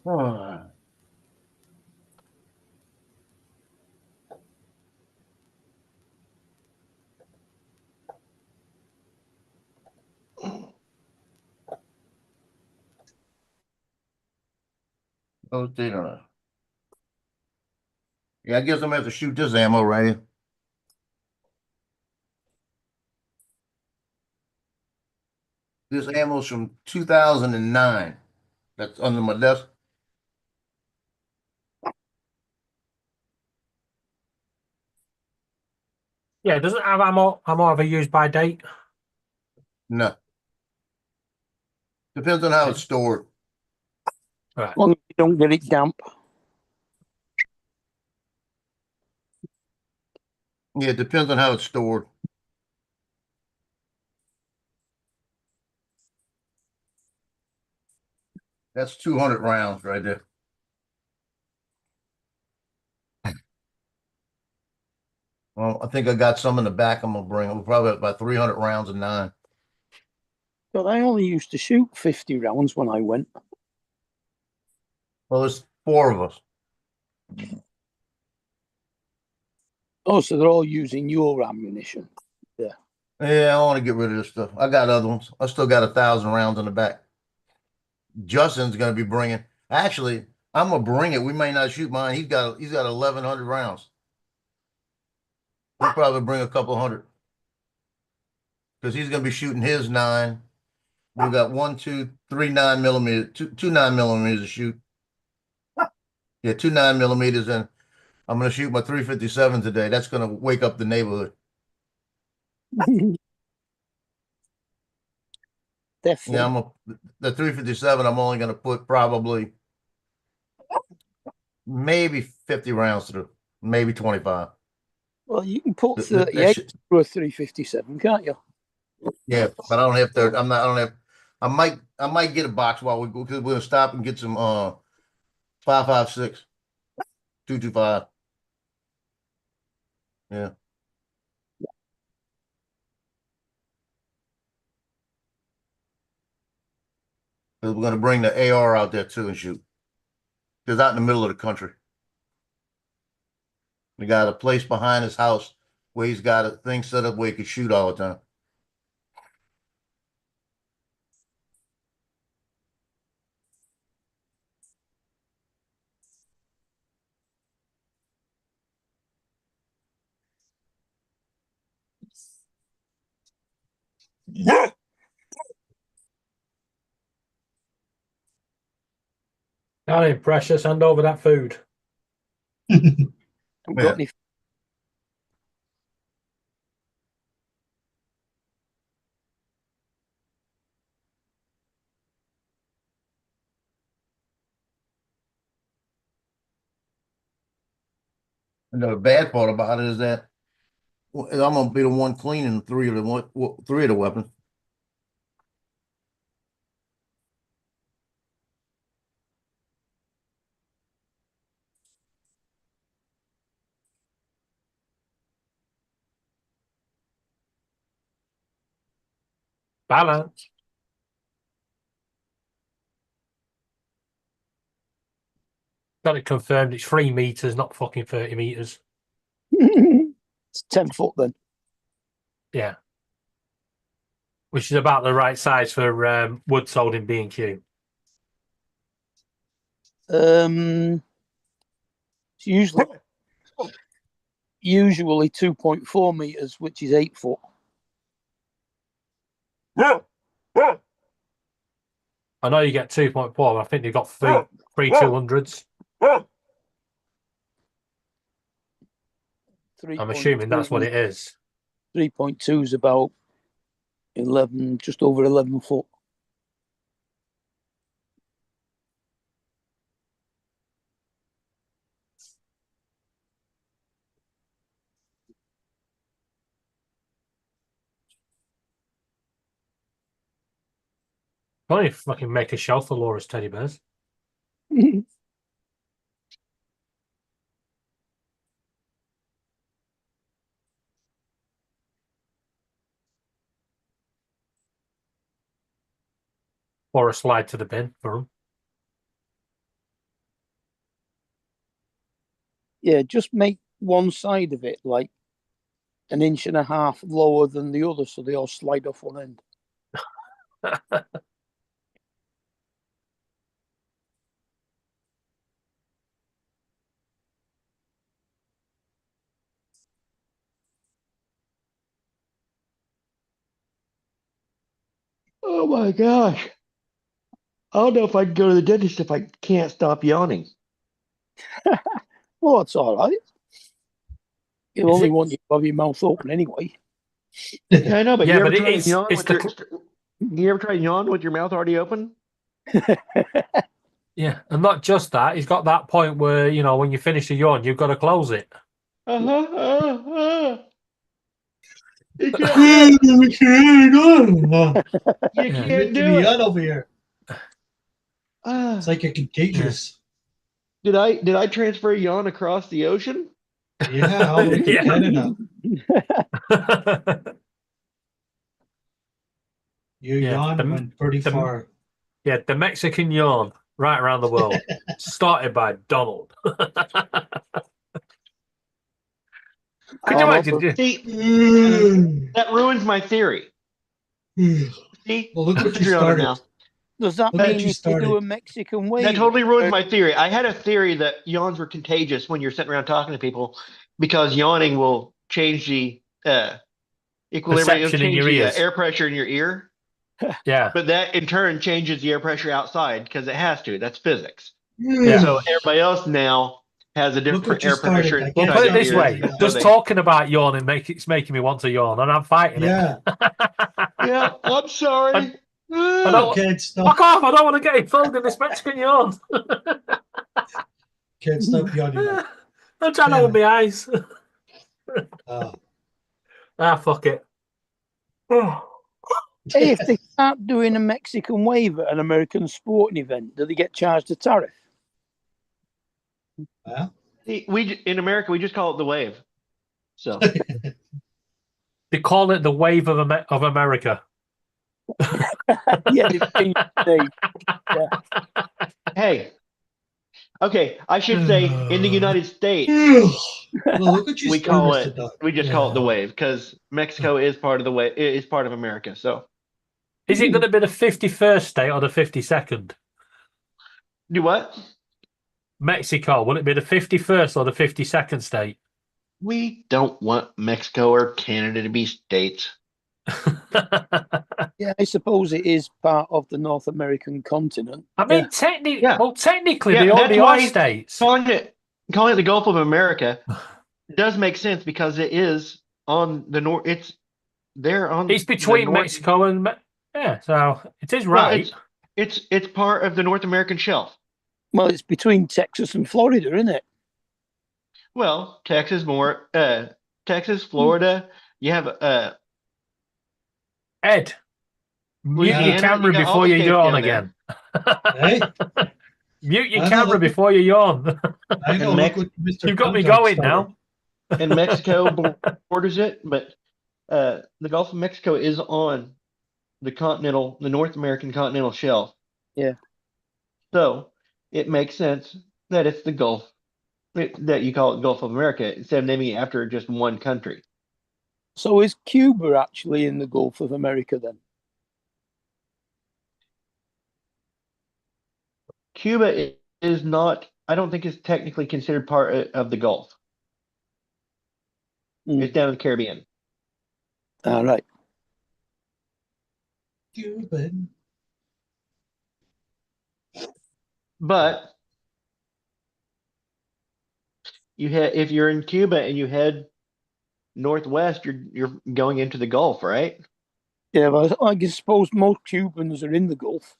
Oh. Oh, dear. Yeah, I guess I'm gonna have to shoot this ammo right here. This ammo's from 2009. That's under my desk. Yeah, does it have ammo ever used by date? No. Depends on how it's stored. Right. Well, you don't get it damp. Yeah, it depends on how it's stored. That's 200 rounds right there. Well, I think I got some in the back. I'm gonna bring. We'll probably have about 300 rounds of 9. But I only used to shoot 50 rounds when I went. Well, there's 4 of us. Oh, so they're all using your ammunition. Yeah. Yeah, I want to get rid of this stuff. I got other ones. I still got 1,000 rounds in the back. Justin's gonna be bringing. Actually, I'm gonna bring it. We may not shoot mine. He's got 1,100 rounds. We'll probably bring a couple hundred because he's gonna be shooting his 9. We got 1, 2, 3 9mm, two 9mm to shoot. Yeah, 2 9mm, and I'm gonna shoot my 357 today. That's gonna wake up the neighborhood. Definitely. Yeah, the 357. I'm only gonna put probably maybe 50 rounds through, maybe 25. Well, you can put That 38 shit- through a 357, can't you? Yeah, but I don't have to. I'm not. I don't have. I might get a box while we go because we're gonna stop and get some 5.56, 2.25. Yeah. Because we're gonna bring the AR out there too and shoot. Because out in the middle of the country, we got a place behind his house where he's got a thing set up where he can shoot all the time. Darling, precious, hand over that food. Got any? And the bad part about it is that I'm gonna be the one cleaning 3 of the weapons. Balance. Got it confirmed. It's 3 meters, not fucking 30 meters. It's 10 foot then. Yeah. Which is about the right size for wood sold in B&Q. It's usually 2.4 meters, which is 8 foot. I know you get 2.4, but I think they've got three 200s. I'm assuming that's what it is. 3.2 is about 11, just over 11 foot. Probably fucking make a shelf for Laura's teddy bears. Or a slide to the bin for them. Yeah, just make one side of it like 1.5 inches lower than the other, so they all slide off one end. Oh my gosh. I don't know if I can go to the dentist if I can't stop yawning. Well, that's all right. You Is only it- want you to have your mouth open anyway. Yeah, I know, but Yeah, you ever but try it's- to yawn it's with the you ever try to yawn with your mouth already open? Yeah, and not just that, he's got that point where, you know, when you finish a yawn, you've got to close it. You can't, you You're can't making do me it. yawn over here. It's like you're contagious. Did I transfer yawn across the ocean? Yeah, all the way to Yeah. Canada. Your Yeah, yawn the- went pretty the- far. Yeah, the Mexican yawn right around the world. Started by Donald. Could you imagine? See, that ruins my theory. See, Well, look what you You're on it started. now. Does that Look at mean you if you do started. a Mexican wave? That totally ruins my theory. I had a theory that yawns were contagious when you're sitting around talking to people because yawning will change the equilibrium, it'll Perception in change your the ears. air pressure in your ear. Yeah. But that in turn changes the air pressure outside because it has to. That's physics. Yeah. So everybody else now has a different what you air pressure started. I inside Well, can't put it their stop this ears. way: yawning. So just they- talking about yawning it's making me want to yawn, and I'm fighting Yeah. Yeah, I'm sorry. I I don't. can't stop. Fuck off! I don't want to get involved in this Mexican yawn. Can't stop yawning. I'm trying to Damn open my eyes. Oh. Fuck it. Hey, if they start doing a Mexican wave at an American sporting event, do they get charged a tariff? Well, See, in America we just call it the wave. So They call it the wave of America. Yeah, they changed the name. hey, okay, I should say in the United States well, look what you we started, call Mr. it. Doc. We just call it the wave because Mexico is part of the wave. Is part of America. So Is it going to be the 51st state or the 52nd? do what? Mexico. Will it be the 51st or the 52nd state? We don't want Mexico or Canada to be states. Yeah, I suppose it is part of the North American continent. I mean, Yeah. technically, Yeah. well, technically, Yeah, they that's already why are states. calling it the Gulf of America does make sense because it is on the north. It's there on. It's the between north- Mexico and yeah, so it is Well, right. it's part of the North American shelf. Well, it's between Texas and Florida, isn't it? Well, Texas, Florida. You have Ed, mute your Louisiana, camera you got all before the you states yawn down there. again. Hey, Mute your I know, camera look- before you yawn. I know. Mex- Look what Mr. You've got me Doc going started. now. and Mexico borders it, but the Gulf of Mexico is on the North American continental shelf. Yeah. So it makes sense that it's the Gulf, that you call it Gulf of America instead of naming it after just one country. So is Cuba actually in the Gulf of America then? Cuba is not, I don't think it's technically considered part of the Gulf. It's down in the Caribbean. All right. Cuban. But if you're in Cuba and you head northwest, you're going into the Gulf, right? Yeah, but I suppose most Cubans are in the Gulf.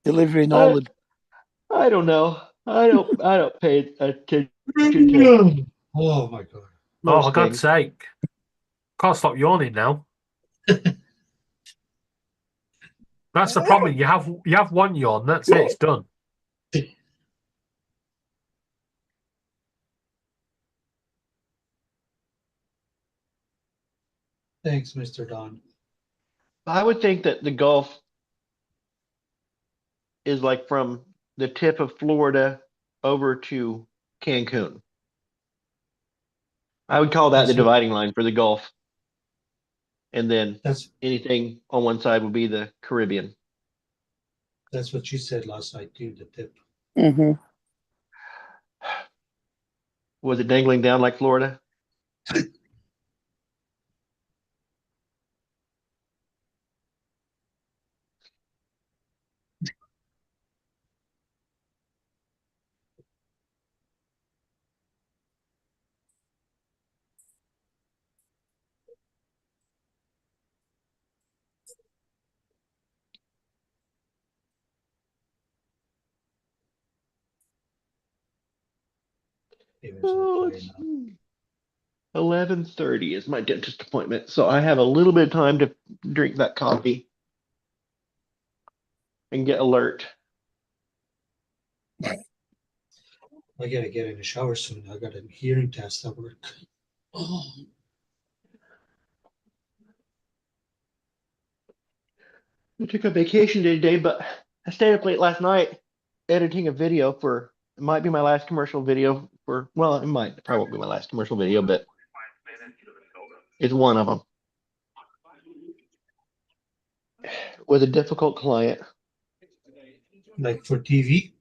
Delivering all the. I don't know. I don't pay attention to Oh my god. Oh, most for God's things. sake. Can't stop yawning now. That's the problem. You have one yawn, that's it, it's done. Thanks, Mr. Don. I would think that the Gulf is like from the tip of Florida over to Cancun. I would call that the That's what- dividing line for the Gulf. And then That's anything on one side would be the Caribbean. that's what she said last night too. The tip. Mm-hmm. Was it dangling down like Florida? Oh, 11:30 is my dentist appointment, so I have a little bit of time to drink that coffee and get alert. I gotta get in the shower soon. I got a hearing test at work. Oh. I took a vacation today, but I stayed up late last night editing a video for, it might be my last commercial video for, well, it might probably won't be my last commercial video, but it's one of them. With a difficult client. Like for TV?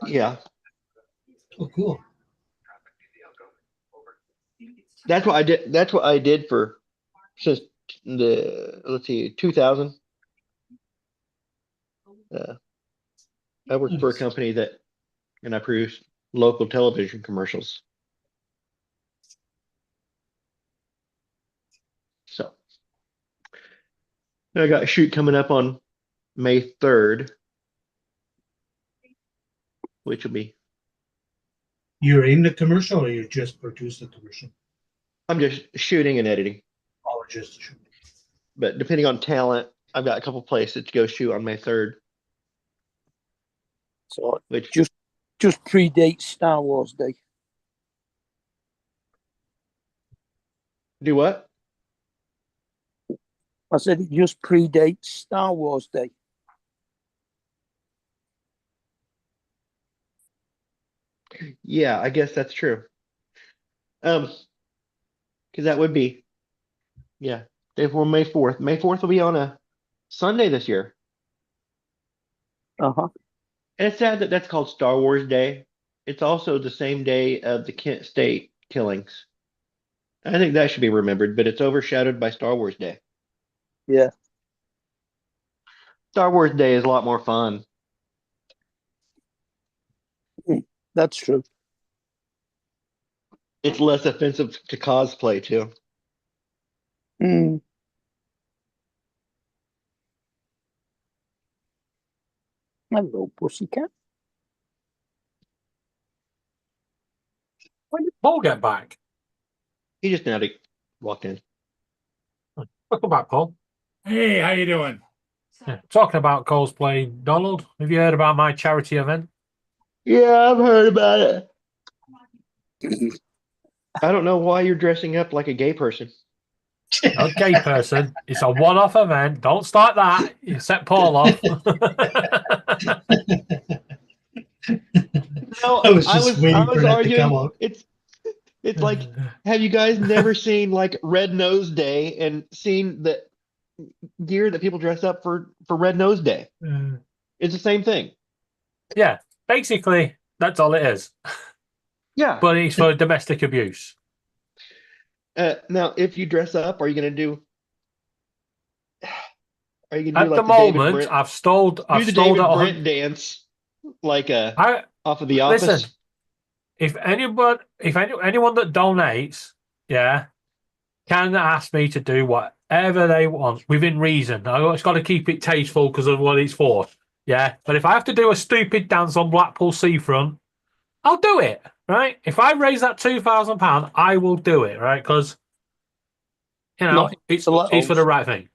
Yeah. Oh, cool. That's what I did. That's what I did for since the, let's see, 2000. I worked for a company that, and I produced local television commercials. So I got a shoot coming up on May 3rd, which will be. You're in the commercial or you just produce the commercial? I'm just shooting and editing. Oh, just shooting. But depending on talent, I've got a couple places to go shoot on May 3rd. So which just predates Star Wars Day. Do what? I said it just predates Star Wars Day. Yeah, I guess that's true. Because that would be, yeah, day before May 4th. May 4th will be on a Sunday this year. Uh-huh. And it's sad that that's called Star Wars Day. It's also the same day of the Kent State killings. I think that should be remembered, but it's overshadowed by Star Wars Day. Yeah. Star Wars Day is a lot more fun. That's true. It's less offensive to cosplay too. Mm. Hello, pussycat. When did Paul get back? He just now walked in. Welcome back, Paul. Hey, how you doing? Yeah. Talking about cosplay, Donald, have you heard about my charity event? Yeah, I've heard about it. I don't know why you're dressing up like a gay person. A gay person. It's a one-off event. Don't start that. You set Paul off. No, I was waiting for that to come out. It's like, have you guys never seen like Red Nose Day and seen the gear that people dress up for Red Nose Day? It's the same thing. Yeah, basically, that's all it is. Yeah. But it's for domestic abuse. Now, if you dress up, are you going to do? Are you going to At do like the moment, I've stole the it. David Brent dance, like off of The Office? Listen, if anyone that donates, yeah, can ask me to do whatever they want within reason. It's got to keep it tasteful because of what it's for. Yeah, but if I have to do a stupid dance on Blackpool seafront, I'll do it. Right? If I raise that £2,000, I will do it. Right? Because it's for the right thing.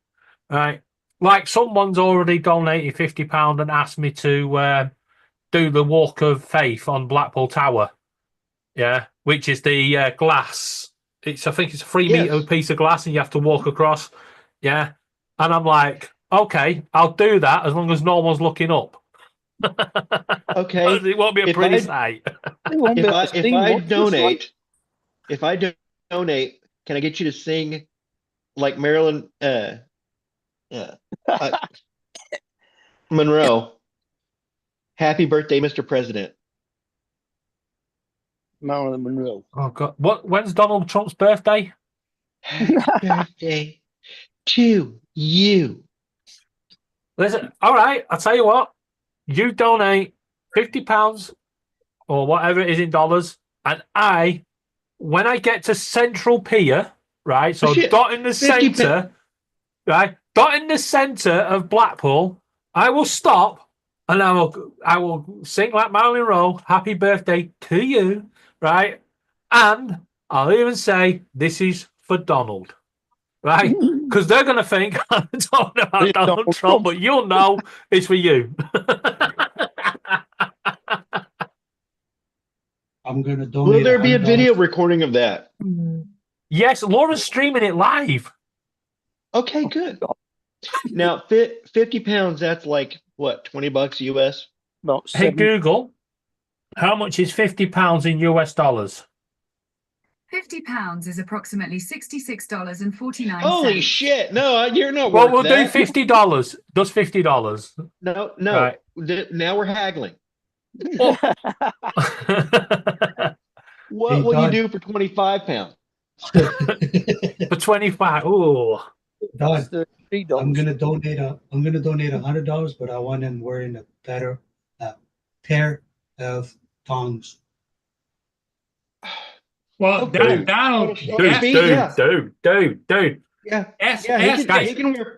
Right? Like someone's already donated £50 and asked me to do the Walk of Faith on Blackpool Tower. Yeah, which is the glass. I think it's a 3 meter piece of glass, and you have to walk across. Yeah, and I'm like, okay, I'll do that as long as no one's looking up. Okay. It won't be a If pretty I- sight. If I donate, can I get you to sing like Marilyn Monroe? Happy birthday, Mr. President. Marilyn Monroe. Oh God! When's Donald Trump's birthday? Happy birthday to you. Listen, all right. I'll tell you what. You donate £50 or whatever it is in dollars, and when I get to Central Pier, right? So dot in the centre, right? Dot in the centre of Blackpool. I will stop and I will sing like Marilyn Monroe, "Happy birthday to you," right? And I'll even say this is for Donald, right? Because they're going to think I'm talking about Donald Trump, but you'll know it's for you. I'm gonna donate. Will there be a $100. video recording of that? Yes, Laura's streaming it live. Okay, good. Now, 50 pounds, that's like, what, $20 US? Hey, Google, how much is £50 in US dollars? £50 is approximately $66.49. Holy shit. No, you're not Well, worth we'll that. do $50. Does $50? No. Right. Now we're haggling. Oh. What will you do for 25 pounds? For 25. Oh. Don, I'm gonna donate $100, but I want him wearing a better pair of tongs. Well, Okay. Donald, Dude. Yeah. Ask He can wear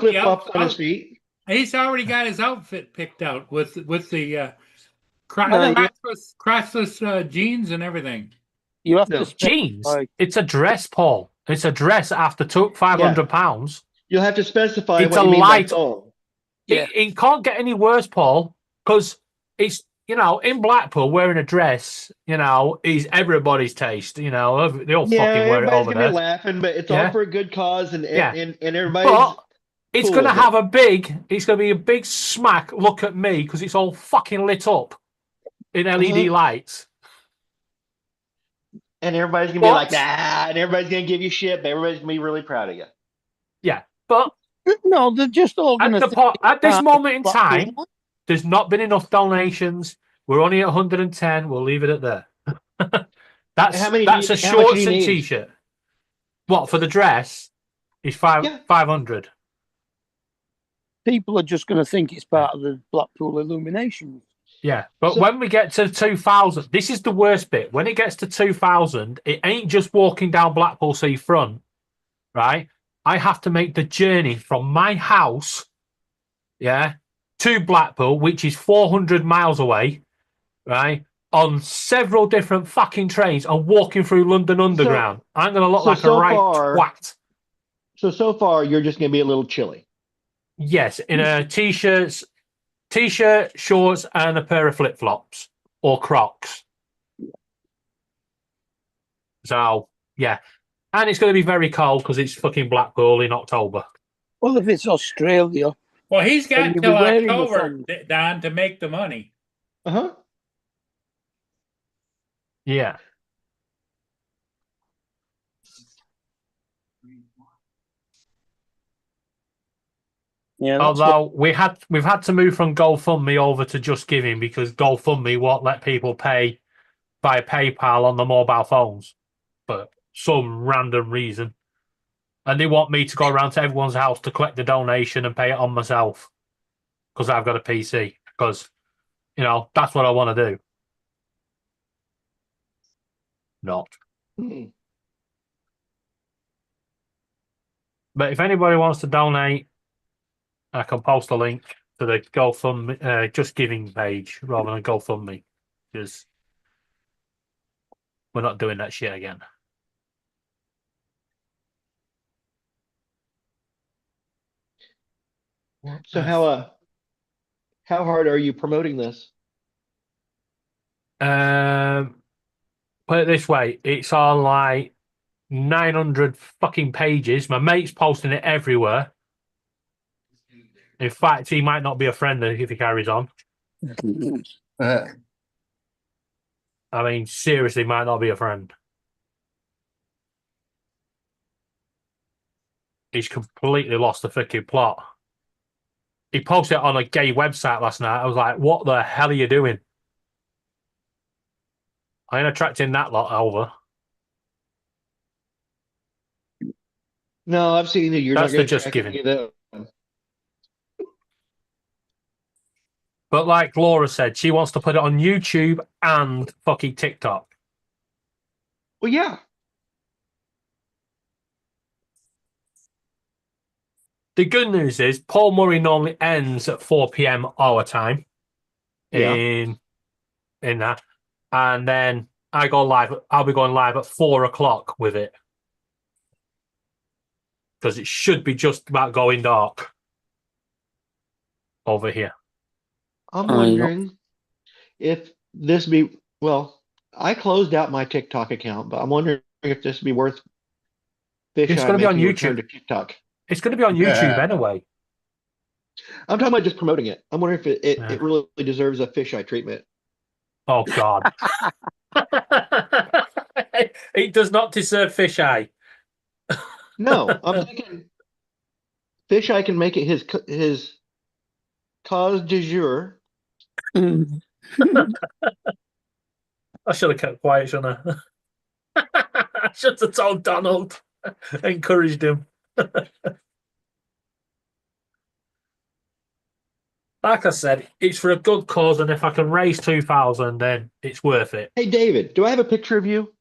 flip flops on his feet. He's already got his outfit picked out with the crotchless jeans and everything. You have to jeans. It's a dress, Paul. It's a dress after £500. You'll have to specify It's what a you mean by light. thong. It can't get any worse, Paul, because it's, in Blackpool, wearing a dress, is everybody's taste. They all fucking wear it everybody's over gonna there. be laughing, but it's Yeah. all for a good cause, and Yeah. and everybody's. But it's cool going to with have it's going to be a big smack look at me because it's all fucking lit up in LED lights. And everybody's gonna be like, and everybody's gonna give you shit, but everybody's gonna be really proud of you. Yeah, but no, they're just all at, going at this moment in time, there's not been enough donations. We're only at 110. We'll leave it at there. that's How many that's do a you- how much do shorts you and need? t-shirt. What for the dress? Is 500. People are just going to think it's part of the Blackpool Illumination. Yeah, but when we get to 2000, this is the worst bit. When it gets to 2000, it ain't just walking down Blackpool Seafront, right? I have to make the journey from my house, to Blackpool, which is 400 miles away, right? On several different fucking trains and walking through London Underground. I'm going to look like a right twat. So far, you're just gonna be a little chilly. Yes, in a t-shirt, shorts, and a pair of flip-flops or Crocs. So, yeah. And it's going to be very cold because it's fucking Blackpool in October. Well, if it's Australia... Well, he's got then you'll till be wearing the October, thong. Don, to make the money. Uh-huh. Yeah. Yeah, although we've had to move from GoFundMe over to Just Giving because GoFundMe won't let people pay via PayPal on the mobile phones for some random reason. And they want me to go around to everyone's house to collect the donation and pay it on myself because I've got a PC. Because, that's what I want to do. Not. But if anybody wants to donate, I can post a link to the GoFundMe, Just Giving page rather than GoFundMe because we're not doing that shit again. So how hard are you promoting this? Put it this way, it's on like 900 fucking pages. My mate's posting it everywhere. In fact, he might not be a friend if he carries on. I mean, seriously, might not be a friend. He's completely lost the freaking plot. He posted it on a gay website last night. I was like, what the hell are you doing? I ain't attracting that lot over. No, I've seen that you're That's not the going to just track giving. any of that. But like Laura said, she wants to put it on YouTube and fucking TikTok. Well, yeah. The good news is Paul Murray normally ends at 4 p.m. our time. Yeah. In that. And then I go live. I'll be going live at 4 o'clock with it. Because it should be just about going dark over here. I'm wondering if this be, well, I closed out my TikTok account, but I'm wondering if this would be worth It's Fisheye going to be on making a return to YouTube. TikTok. It's going to be on YouTube anyway. I'm talking about just promoting it. I'm wondering if it really deserves a Fisheye treatment. Oh, God. It does not deserve fisheye. No, I'm thinking Fisheye can make it his cause du jour. I should have kept quiet, shouldn't I? I should have told Donald. Encouraged him. Like I said, it's for a good cause, and if I can raise 2,000, then it's worth it. Hey, David, do I have a picture of you?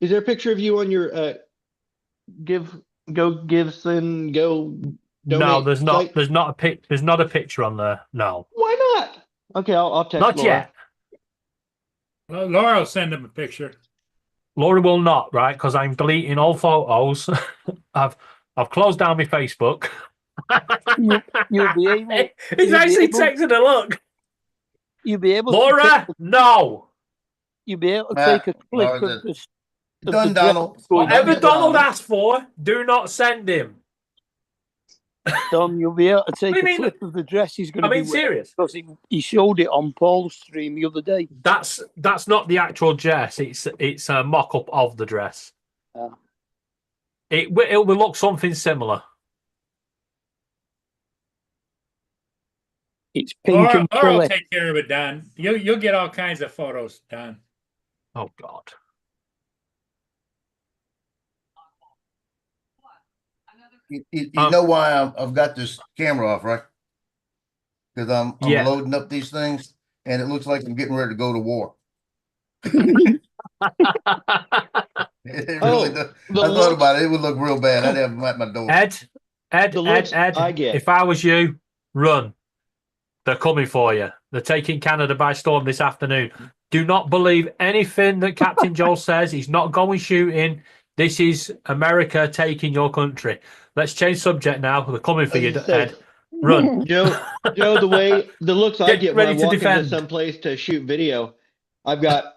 Is there a picture of you on your Gibson Go? No, there's not. Site? There's not a There's not a picture on there. No. Why not? Okay, I'll text. Not Laura. yet. Well, Laura will send him a picture. Laura will not, right? Because I'm deleting all photos. I've closed down my Facebook. You'll be able. He's actually texting a look. You'll be able. Laura, no. You'll be able to take a clip of this. Done, Donald. Whatever Donald asked for, do not send him. Don, you'll be able to take What do a you mean? clip of the dress he's going to I be mean, wearing, serious. because he showed it on Paul's stream the other day. That's not the actual dress. It's a mock-up of the dress. It will look something similar. It's pink and Laura will frilly. take care of it, Don. You'll get all kinds of photos, Don. Oh, God. You know why I've got this camera off, right? Because I'm loading up these things, and it looks like I'm getting ready to go to war. It really does. I thought about it. It would look real bad. I'd have them at my door. Ed, if I was you, run. They're coming for you. They're taking Canada by storm this afternoon. Do not believe anything that Captain Joel says. He's not going shooting. This is America taking your country. Let's change subject now. They're coming for you, Ed. Run. Joe, the looks I get when I ready to walk into defend. some place to shoot video, I've got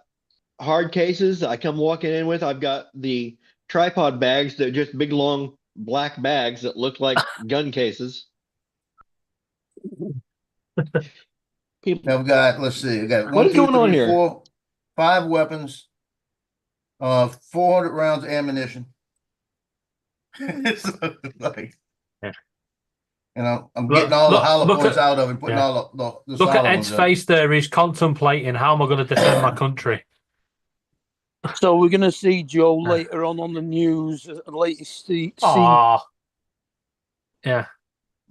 hard cases I come walking in with. I've got the tripod bags that are just big, long black bags that look like gun cases. I've got, let's see, I got What is going on here? 5 weapons, 400 rounds of ammunition. It's like, and I'm getting all the hollow points out of it, putting all the Look solid at Ed's ones up. face there. He's contemplating, how am I going to defend my country? So we're going to see Joe later on the news, latest scene. Aw. Yeah.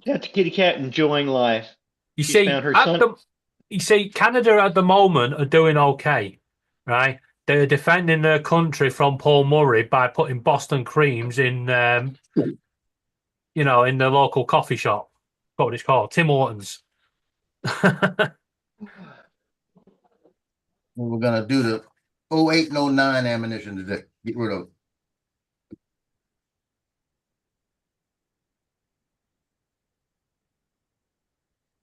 That's a kitty cat enjoying life. You She see, found her son. Canada at the moment are doing okay, right? They're defending their country from Paul Murray by putting Boston creams in, in the local coffee shop. What it's called, Tim Hortons. We're gonna do the 08 and 09 ammunition today. Get rid of it.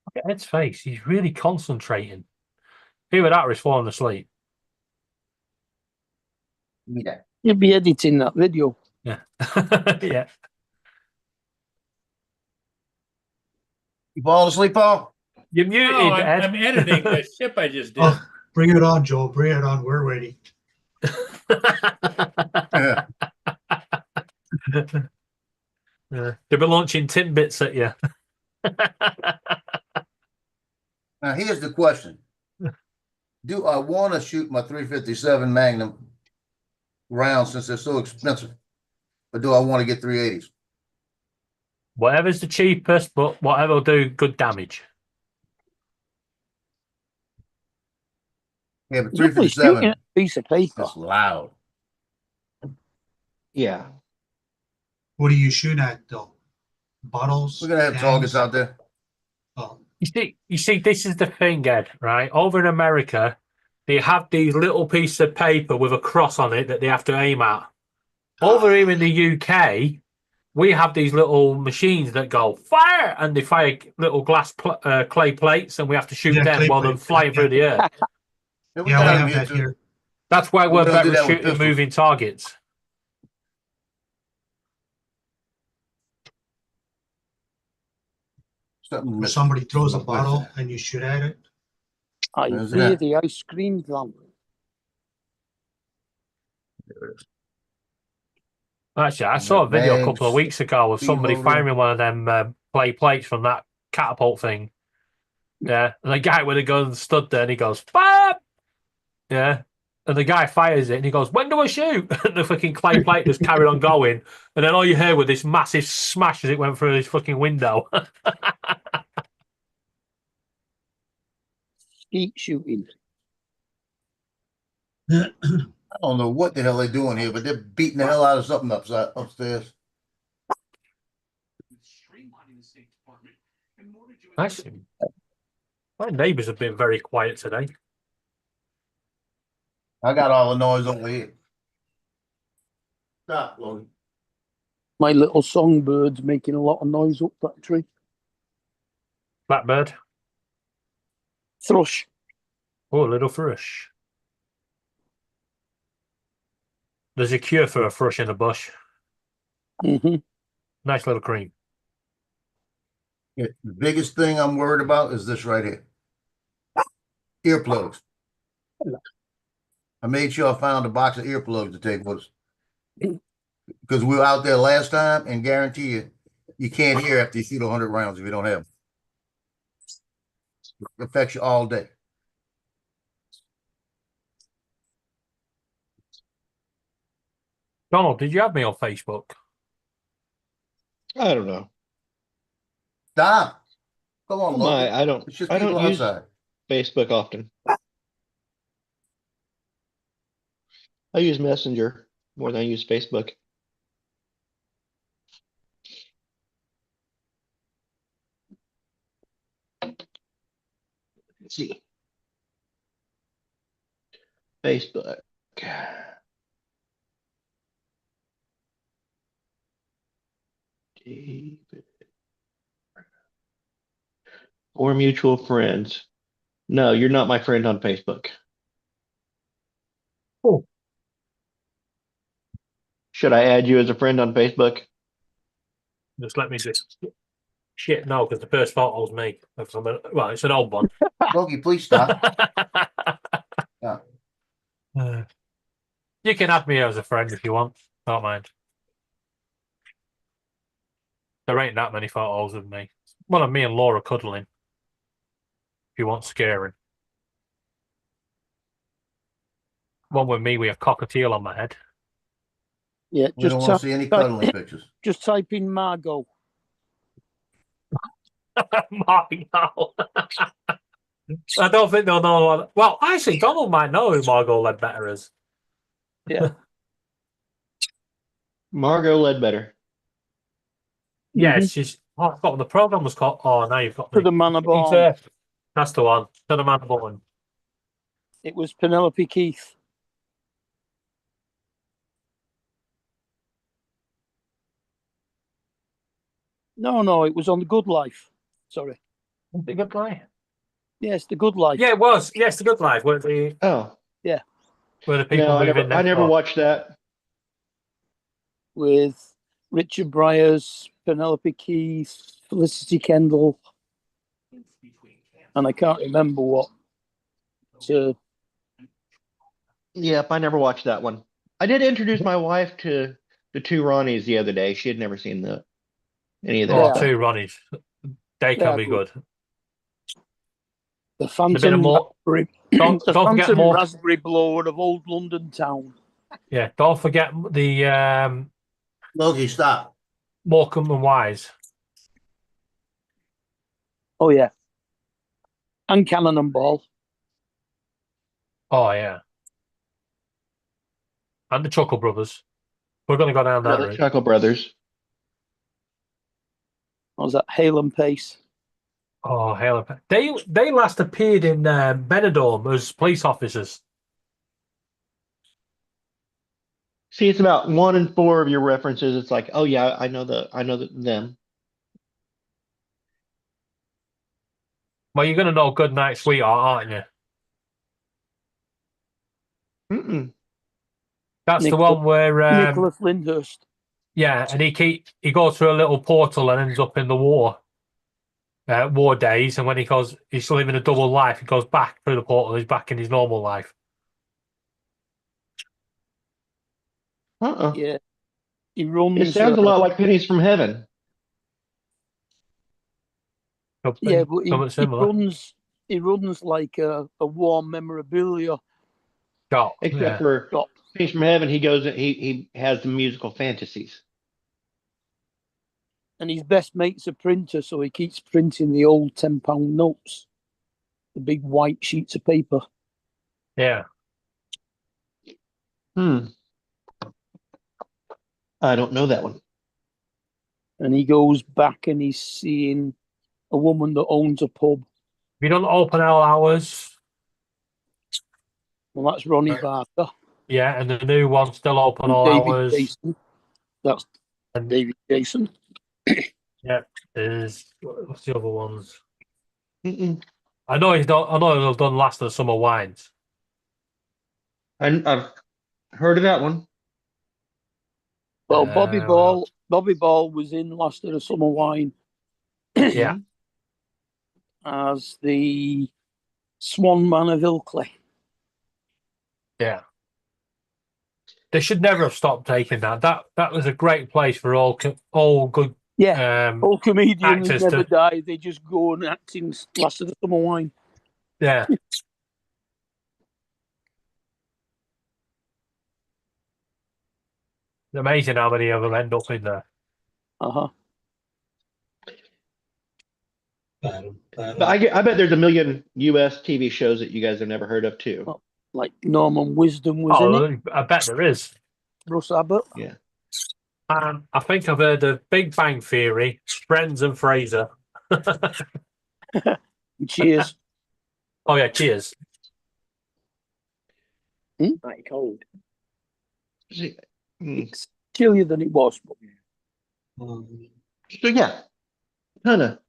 Look at Ed's face. He's really concentrating. Either that or he's falling asleep. Yeah. You'll be editing that video. Yeah. Yeah. You falling asleep, Paul? You're muted, No, Ed. I'm editing the ship I just did. Oh, bring it on, Joe. Bring it on. We're waiting. Yeah. They'll be launching Timbits at you. Now, here's the question. Do I want to shoot my 357 Magnum rounds since they're so expensive? Or do I want to get 380s? Whatever's the cheapest, but whatever will do good damage. Yeah, but You're probably 357 shooting at a piece of paper. is loud. Yeah. What are you shooting at, though? Bottles? We're going to have cans? targets out there. Oh, You see, this is the thing, Ed, right? Over in America, they have these little pieces of paper with a cross on it that they have to aim at. Over here in the UK, we have these little machines that go fire, and they fire little glass clay plates, and we have to shoot them clay while they're plate, flying through the air. yeah, we have that here. That's why we're don't better do at that with shooting pistols. moving targets. Something When missing. somebody throws a Something bottle missing. and you shoot at it. I Where's hear that? the ice cream van. Actually, I saw a video a couple of Bags, weeks ago of somebody holder. firing one of them clay plates from that catapult thing. Yeah, and the guy with a gun stood there and he goes, "Fire!" Yeah, and the guy fires it and he goes, "When do I shoot?" And the fucking clay plate just carried on going, and then all you heard was this massive smash as it went through his fucking window. Skeet shooting. I don't know what the hell they're doing here, but they're beating the hell out of something upstairs. Streamlining the State Department in order to Actually, my neighbours have been very quiet today. I got all the noise over here. Stop, Logan. My little songbird's making a lot of noise up that tree. Blackbird. Thrush. Oh, a little thrush. There's a cure for a thrush in the bush. Mm-hmm. Nice little cream. Yeah, the biggest thing I'm worried about is this right here. Earplugs. I made sure I found a box of earplugs to take with us. Because we were out there last time and guarantee you, you can't hear after you shoot 100 rounds if you don't have them. It affects you all day. Donald, did you have me on Facebook? I don't know. Stop. Come on, Logan. I don't. It's just I don't people use outside. Facebook often. I use Messenger more than I use Facebook. Let's see. Facebook. David. Or mutual friends. No, you're not my friend on Facebook. Oh. Should I add you as a friend on Facebook? Just let me just... Shit, no, because the first photo's me. Well, it's an old one. Logie, please stop. You can add me as a friend if you want. Don't mind. There ain't that many photos of me. One of me and Laura cuddling. If you want scaring. One with me with a cockatiel on my head. Yeah, We don't want to see any cuddling pictures. Just type in Margot. Margot. I don't think they'll know what... Well, actually, Donald might know who Margot Ledbetter is. Yeah. Margot Ledbetter. Yeah, she's... Oh, I forgot what the program was called. Oh, now you've got To the Man Born. That's the one. To the Man Born. It was Penelope Keith. No, it was on The Good Life. Sorry. The Good Life? Yes, The Good Life. Yeah, it was. Yes, The Good Life. Where the... Oh. Yeah. Where the people No, move in I never watched that. With Richard Bryars, Penelope Keith, Felicity Kendall. and I can't remember what. Yep, I never watched that one. I did introduce my wife to the two Ronnies the other day. She had never seen any of their Oh, stuff. two Ronnies. They can be good. The A bit of Phantom more. Raspberry, Don't the forget Phantom more. Raspberry Blower of Old London Town. Yeah, don't forget the Logie, stop. Morecambe and Wise. Oh yeah, and Cannonball. Oh yeah, and the Chuckle Brothers. We're going to go down Yeah, that the route. Chuckle Brothers. What was that? Hale and Pace. Oh hell! They last appeared in Benidorm as police officers. See, it's about 1 in 4 of your references. It's like, oh yeah, I know them. Well, you're going to know Good Night Sweetheart, aren't you? Mm-mm. That's the one where Nicholas Lyndhurst. yeah, and he goes through a little portal and ends up in the war days, and when he's living a double life. He goes back through the portal. He's back in his normal life. Yeah, he runs. It sounds a lot like Pennies from Heaven. Yeah, but he similar. runs like a war memorabilia. Except for Pennies from Heaven, he has the musical fantasies. And his best mate's a printer, so he keeps printing the old £10 notes, the big white sheets of paper. Yeah. I don't know that one. And he goes back and he's seeing a woman that owns a pub. We don't open all hours. Well, that's Ronnie Barker. Yeah, and the new one's still open all David hours. Jason. That's David Jason. Yeah, there's what's the other ones? Mm-mm. I know they've done Last of the Summer Wines. I've heard of that one. Well, Bobby Ball was in Last of the Summer Wine. Yeah. As the Swan Man of Ilkley. Yeah. They should never have stopped taking that. That was a great place for all good all comedians actors never to die. They just go and act in Last of the Summer Wine. Yeah. It's amazing how many of them end up in there. But I bet there's a million U.S. TV shows that you guys have never heard of too. Like Norman Wisdom was in it. I bet there is. Russ Abbott. Yeah. I think I've heard of Big Bang Theory, Friends, and Fraser. Cheers. Oh yeah, Cheers. Like cold. It's chillier than it was. So yeah, kind of.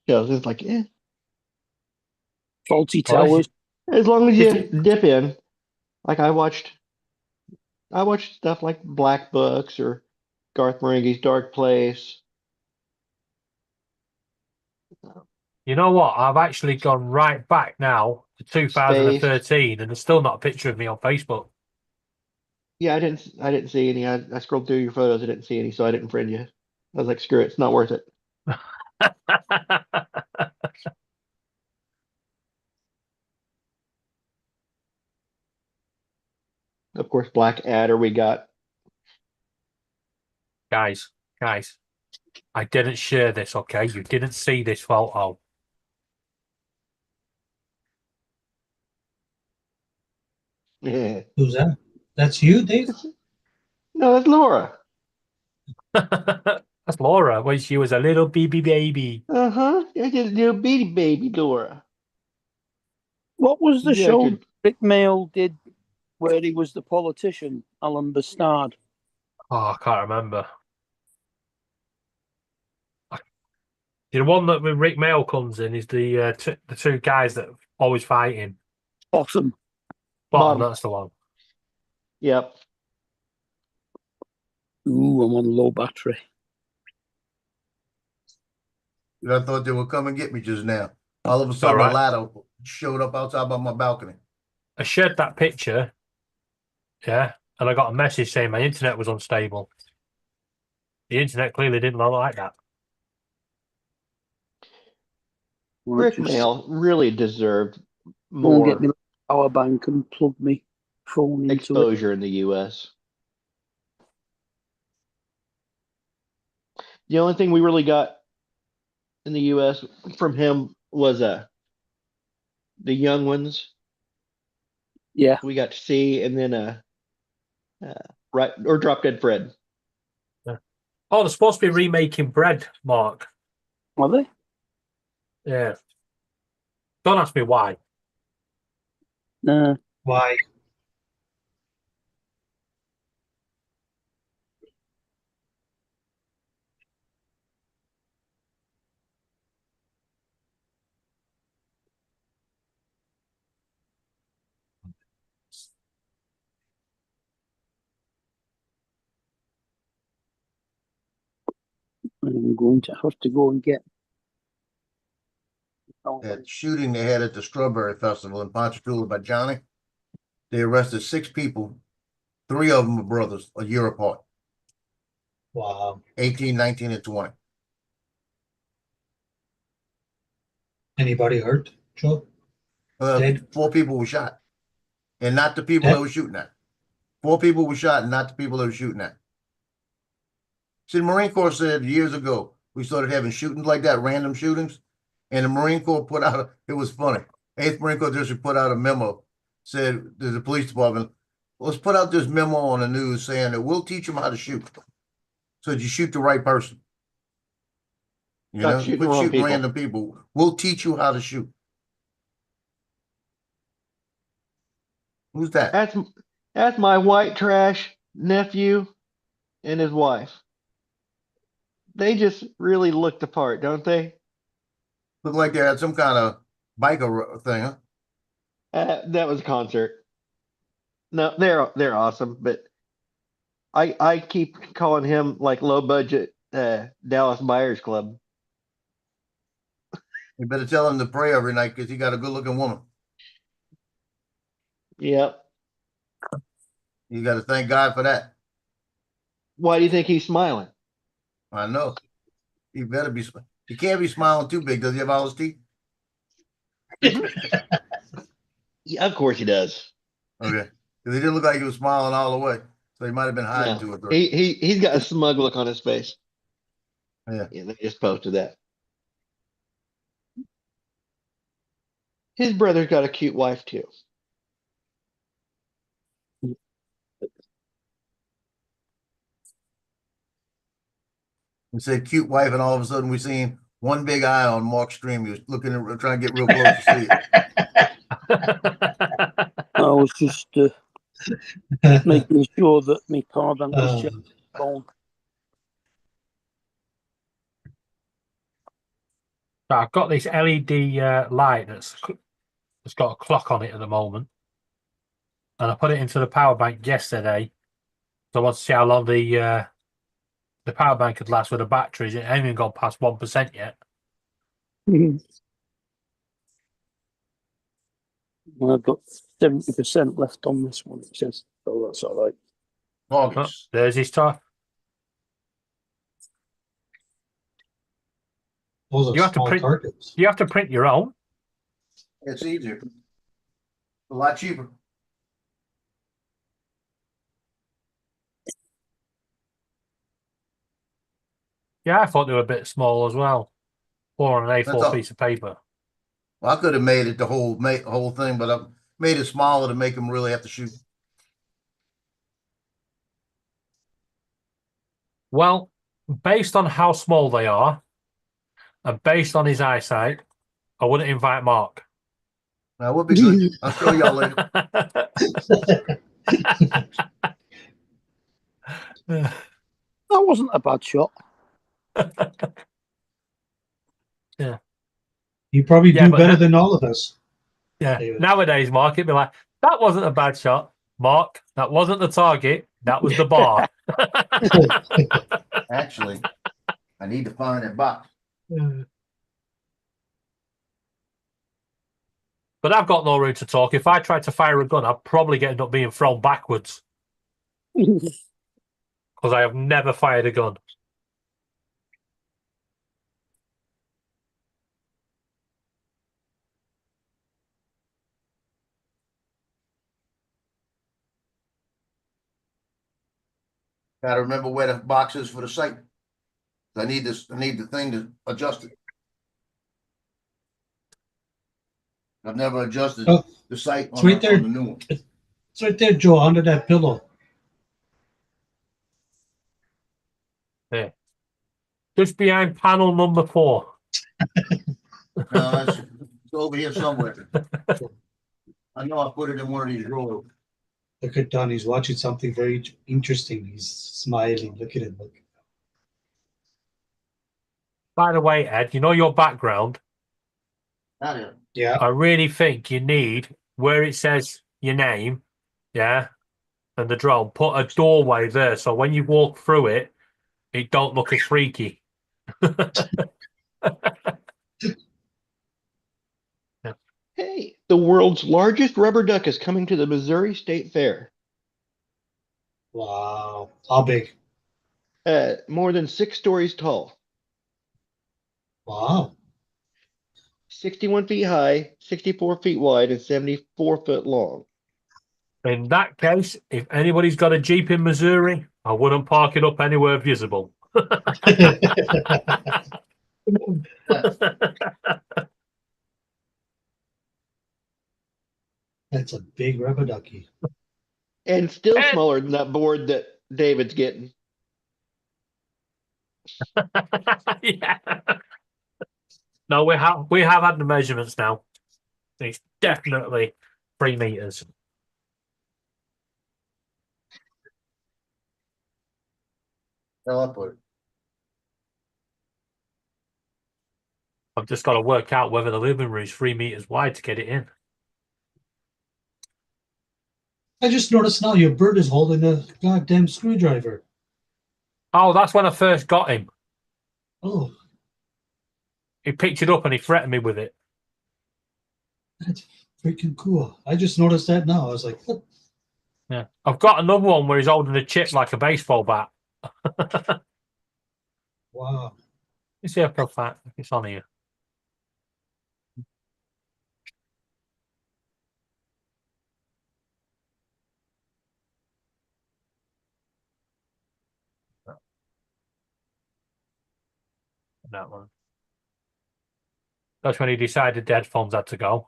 Yeah, it's like Faulty Towers. As long as you dip in, like I watched stuff like Black Books or Garth Marenghi's Dark Place. You know what? I've actually gone right back now to 2013, and there's still not a picture of me on Facebook. Yeah, I didn't see any. I scrolled through your photos. I didn't see any, so I didn't friend you. I was like, screw it, it's not worth it. Of course, Blackadder we got. Guys, I didn't share this, okay? You didn't see this photo. Yeah. Who's that? That's you, Dave? No, that's Laura. That's Laura when she was a little baby. Uh-huh. It's a little baby Laura. What was the Yeah, show good. Rick Mail did where he was the politician, Alan Bastard? Oh, I can't remember. The one that when Rick Mail comes in is the two guys that are always fighting. Bottom, that's the one. Yep. Ooh, I'm on low battery. I thought they would come and get me just now. All of a sudden, Alright. a ladder showed up outside by my balcony. I shared that picture, yeah, and I got a message saying my internet was unstable. The internet clearly didn't like that. Rick Mail really deserved Go and get more me a power bank and plug me phone into it. exposure in the U.S. The only thing we really got in the U.S. from him was the young ones. Yeah, we got to see, and then right or Drop Dead Fred. Oh, they're supposed to be remaking Bread, Mark. Are they? Yeah. Don't ask me why. No. Why? I'm going to have to go and get. That shooting they had at the Strawberry Festival in Ponchatoula by Johnny. They arrested 6 people. 3 of them were brothers, a year apart. Wow. 18, 19, and 20. Anybody hurt, Joe? Dead? 4 people were shot. And not the people that were shooting at. 4 people were shot and not the people that were shooting at. See, the Marine Corps said years ago, we started having shootings like that, random shootings. And the Marine Corps put out, it was funny. 8th Marine Corps District put out a memo, said to the police department, let's put out this memo on the news saying that we'll teach them how to shoot. So that you shoot the right person. You Not know, shooting quit the wrong shooting people. random people. We'll teach you how to shoot. Who's that? That's my white trash nephew and his wife. They just really look the part, don't they? Look like they had some kind of biker thing, huh? That was a concert. No, they're awesome, but I keep calling him like low budget Dallas Buyers Club. You better tell him to pray every night because he got a good looking woman. Yep. You got to thank God for that. Why do you think he's smiling? I know. He better be. He can't be smiling too big. Does he have all his teeth? Yeah, of course he does. Okay. Because he didn't look like he was smiling all the way. So he might have been hiding to it. He's got a smug look on his face. Yeah. They just posted that. His brother's got a cute wife too. We said cute wife, and all of a sudden we seen one big eye on Mark's stream. He was looking, trying to get real close to see it. I was just making sure that my power bank was checked. Phone. I've got this LED light that's got a clock on it at the moment, and I put it into the power bank yesterday. So I want to see how long the power bank could last with the batteries. It ain't even gone past 1% yet. Well, I've got 70% left on this one. It says, so that's all right. Oh, there's his top. Those are You have to small print. targets. You have to print your own. It's easier. A lot cheaper. Yeah, I thought they were a bit small as well. Or on an That's A4 all. piece of paper. Well, I could have made it the whole thing, but I made it smaller to make them really have to shoot. Well, based on how small they are, and based on his eyesight, I wouldn't invite Mark. That would be good. I'll show y'all later. That wasn't a bad shot. Yeah. You probably Yeah, do but better that- than all of us. Yeah. David. Nowadays, Mark, it'd be like, that wasn't a bad shot. Mark, that wasn't the target. That was the bar. Actually, I need to find that box. But I've got no room to talk. If I tried to fire a gun, I'd probably end up being thrown backwards. Because I have never fired a gun. Gotta remember where the box is for the sight. I need this, I need the thing to adjust it. I've never adjusted Oh, the sight It's on right the, there. on the new one. It's right there, Joe, under that pillow. Yeah. Just behind panel number 4. No, it's over here somewhere. I know I put it in one of these drawers. Look at Don. He's watching something very interesting. He's smiling. Look at him. Look. By the way, Ed, you know your background? Yeah. I really think you need, where it says your name, yeah, and the drone, put a doorway there so when you walk through it, it don't look as freaky. Hey, the world's largest rubber duck is coming to the Missouri State Fair. Wow. How big? More than 6 stories tall. Wow. 61 feet high, 64 feet wide, and 74 foot long. In that case, if anybody's got a Jeep in Missouri, I wouldn't park it up anywhere visible. That's a big rubber ducky. And still smaller than that board that David's getting. Yeah. No, we have had the measurements now. It's definitely 3 meters. I'll put it. I've just got to work out whether the living room is 3 meters wide to get it in. I just noticed now your bird is holding a goddamn screwdriver. Oh, that's when I first got him. Oh. He picked it up and he threatened me with it. That's freaking cool. I just noticed that now. I was like, what? Yeah. I've got another one where he's holding a chip like a baseball bat. Wow. You see how fat it's on here. That one. That's when he decided the headphones had to go.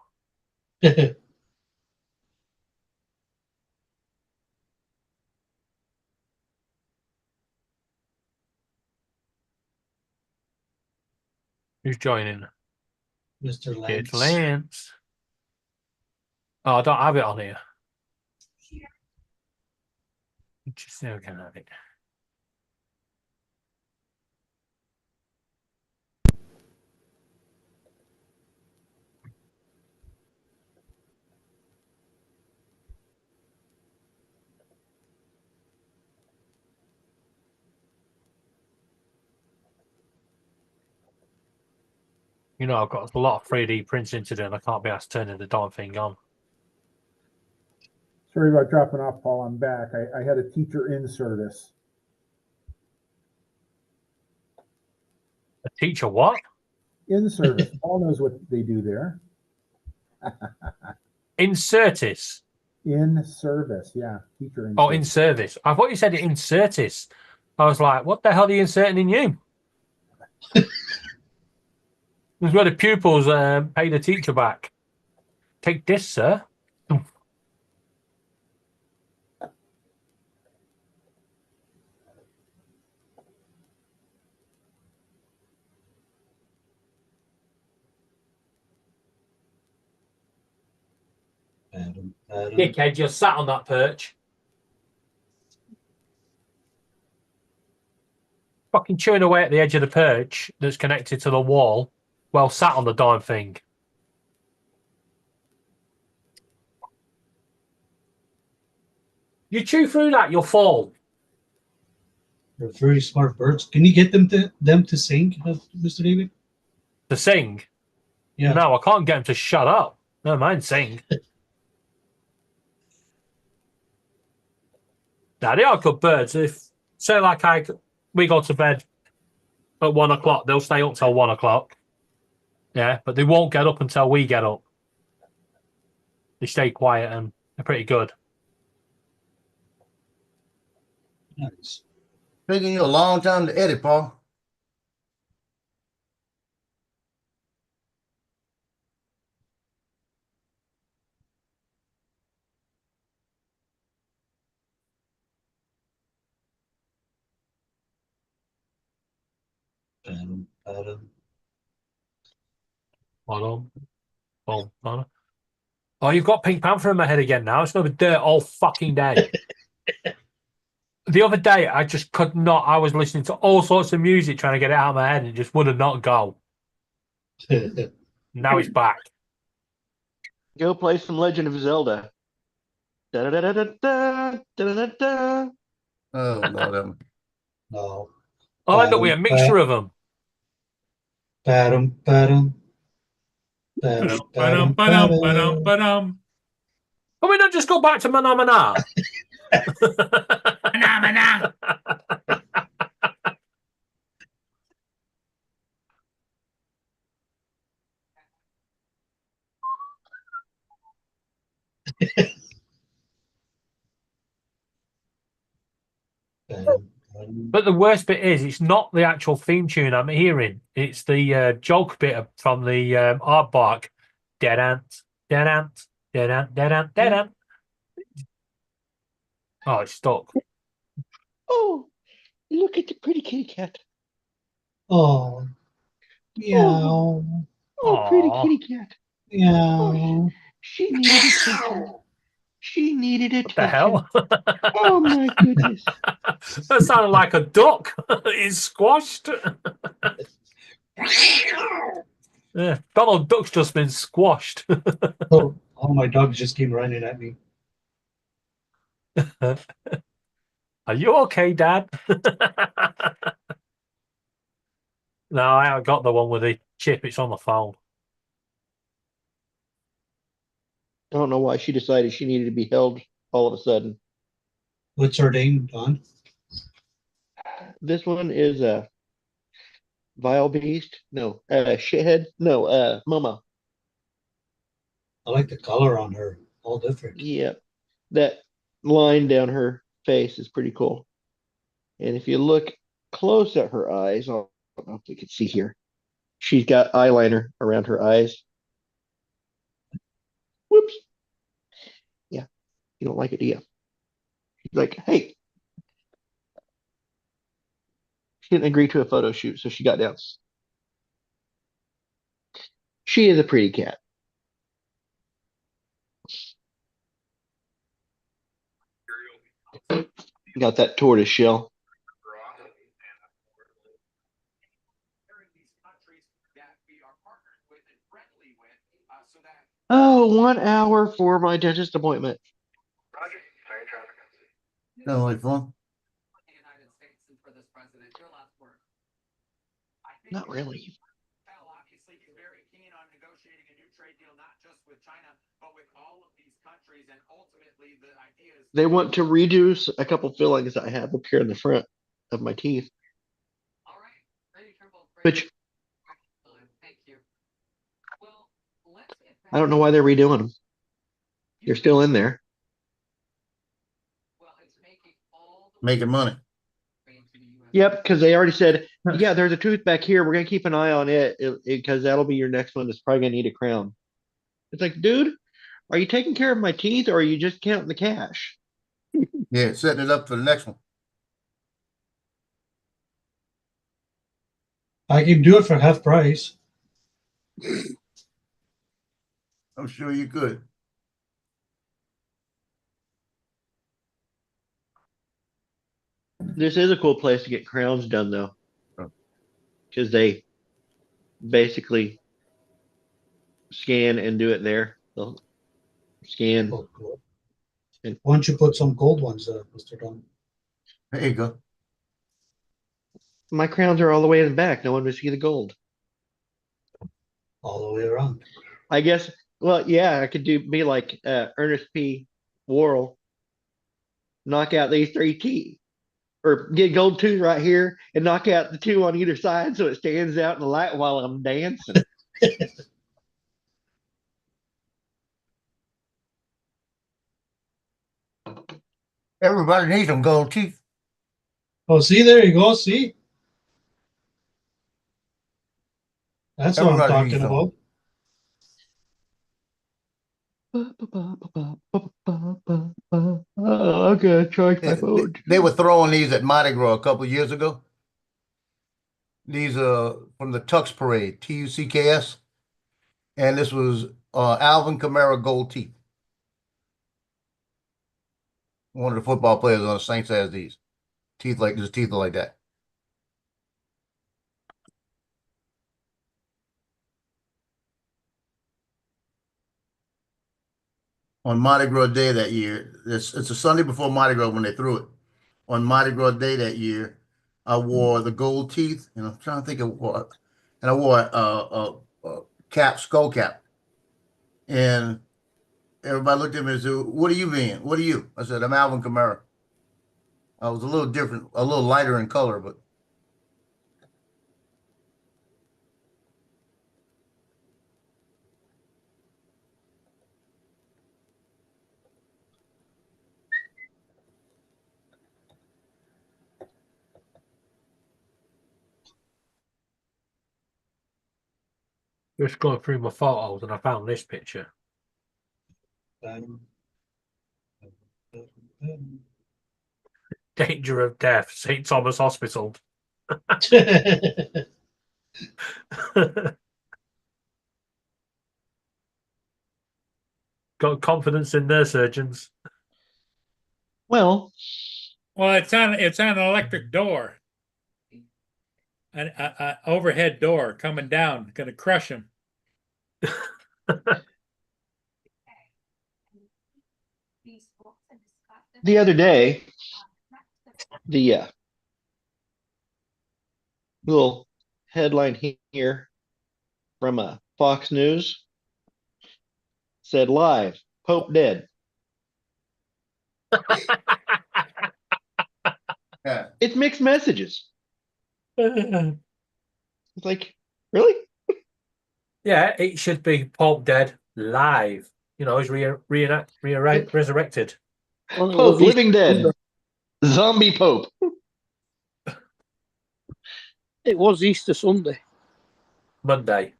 Who's joining? Mr. Lance. It's Lance. Oh, I don't have it on here. Just now can have it. You know, I've got a lot of 3D printing to do and I can't be asked turning the darn thing on. Sorry about dropping off, Paul. I'm back. I had a teacher in service. A teacher what? In service. Paul knows what they do there. Insertis. In service, yeah. Teacher in Oh, service. in service. I thought you said insertis. I was like, what the hell are you inserting in you? This is where the pupils pay the teacher back. Take this, sir. Dickhead, you're sat on that perch. Fucking chewing away at the edge of the perch that's connected to the wall. Well, sat on the darn thing. You chew through that, you'll fall. They're very smart birds. Can you get them to sing, Mr. David? To sing? Yeah. No, I can't get them to shut up. No, mine sing. Now they are good birds. If say like we go to bed at 1 o'clock, they'll stay up till 1 o'clock. Yeah, but they won't get up until we get up. They stay quiet and they're pretty good. Nice. Taking you a long time to edit, Paul. Oh, you've got Pink Panther in my head again now. It's going to be dirt all fucking day. The other day, I just could not. I was listening to all sorts of music trying to get it out of my head and it just would not go. Now it's back. Go play some Legend of Zelda. Da da da da da da da da. Oh, no. No. I'll end up with a mixture of them. Badum, badum. Can we not just go back to Mana Mana? Mana Mana. But the worst bit is, it's not the actual theme tune I'm hearing. It's the joke bit from the Aardvark. Dead ant, dead ant, dead ant, dead ant, dead ant. Oh, it's stuck. Oh, look at the pretty kitty cat. Oh. Meow. Oh, pretty kitty cat. Meow. Oh, she needed attention. She needed attention. What the hell? Oh my goodness. That sounded like a duck. It's squashed. Yeah, Donald Duck's just been squashed. Oh, all my dogs just came running at me. Are you okay, Dad? No, I haven't got the one with the chip. It's on the phone. I don't know why she decided she needed to be held all of a sudden. What's her name, Don? This one is Vile Beast. No, Shithead. No, Mama. I like the color on her. All different. Yeah, that line down her face is pretty cool. And if you look close at her eyes, I don't know if you can see here. She's got eyeliner around her eyes. Whoops. Yeah, you don't like it, do you? She's like, hey. She didn't agree to a photo shoot, so she got down. She is a pretty cat. Got that tortoise shell. Oh, 1 hour for my dentist appointment. Sounds like fun. Not really. Obviously, he's very keen on negotiating a new trade deal, not just with China, but with all of these countries. And ultimately, the idea is They want to reduce a couple fillings I have up here in the front of my teeth. Which I don't know why they're redoing them. They're still in there. Making money. Yep, because they already said, yeah, there's a tooth back here. We're gonna keep an eye on it because that'll be your next one that's probably gonna need a crown. It's like, dude, are you taking care of my teeth or are you just counting the cash? Yeah, setting it up for the next one. I can do it for half price. I'm sure you could. This is a cool place to get crowns done, though, because they basically scan and do it there. They'll scan. Oh, cool. And why don't you put some gold ones, Mr. Don? There you go. My crowns are all the way in the back. No one would see the gold. All the way around. I guess Well, yeah, I could be like Ernest P. Worrell. Knock out these 3 teeth, or get gold tooth right here and knock out the 2 on either side so it stands out in the light while I'm dancing. Everybody needs some gold teeth. Oh, see, there you go. See, that's what I'm Everybody needs talking about. Oh, I'm gonna charge my phone. They were throwing these at Mardi Gras a couple of years ago. These are from the Tux Parade, TUCKS. And this was Alvin Kamara gold teeth. One of the football players on the Saints has these. His teeth are like that. On Mardi Gras Day that year, it's a Sunday before Mardi Gras when they threw it. On Mardi Gras Day that year, I wore the gold teeth, and I'm trying to think of what. And I wore a cap, skull cap. And everybody looked at me and said, "What are you being? What are you?" I said, "I'm Alvin Kamara." I was a little different, a little lighter in color, but Just going through my photos and I found this picture. Danger of death, St. Thomas Hospital. Got confidence in their surgeons. Well, it's on an electric door, an overhead door coming down, going to crush him. the other day, the little headline here from Fox News said, "Live, Pope dead." yeah. It's mixed messages. It's like, really? Yeah, it should be Pope dead live. You know, he's resurrected. Pope living dead. Zombie Pope. It was Easter Sunday. Monday.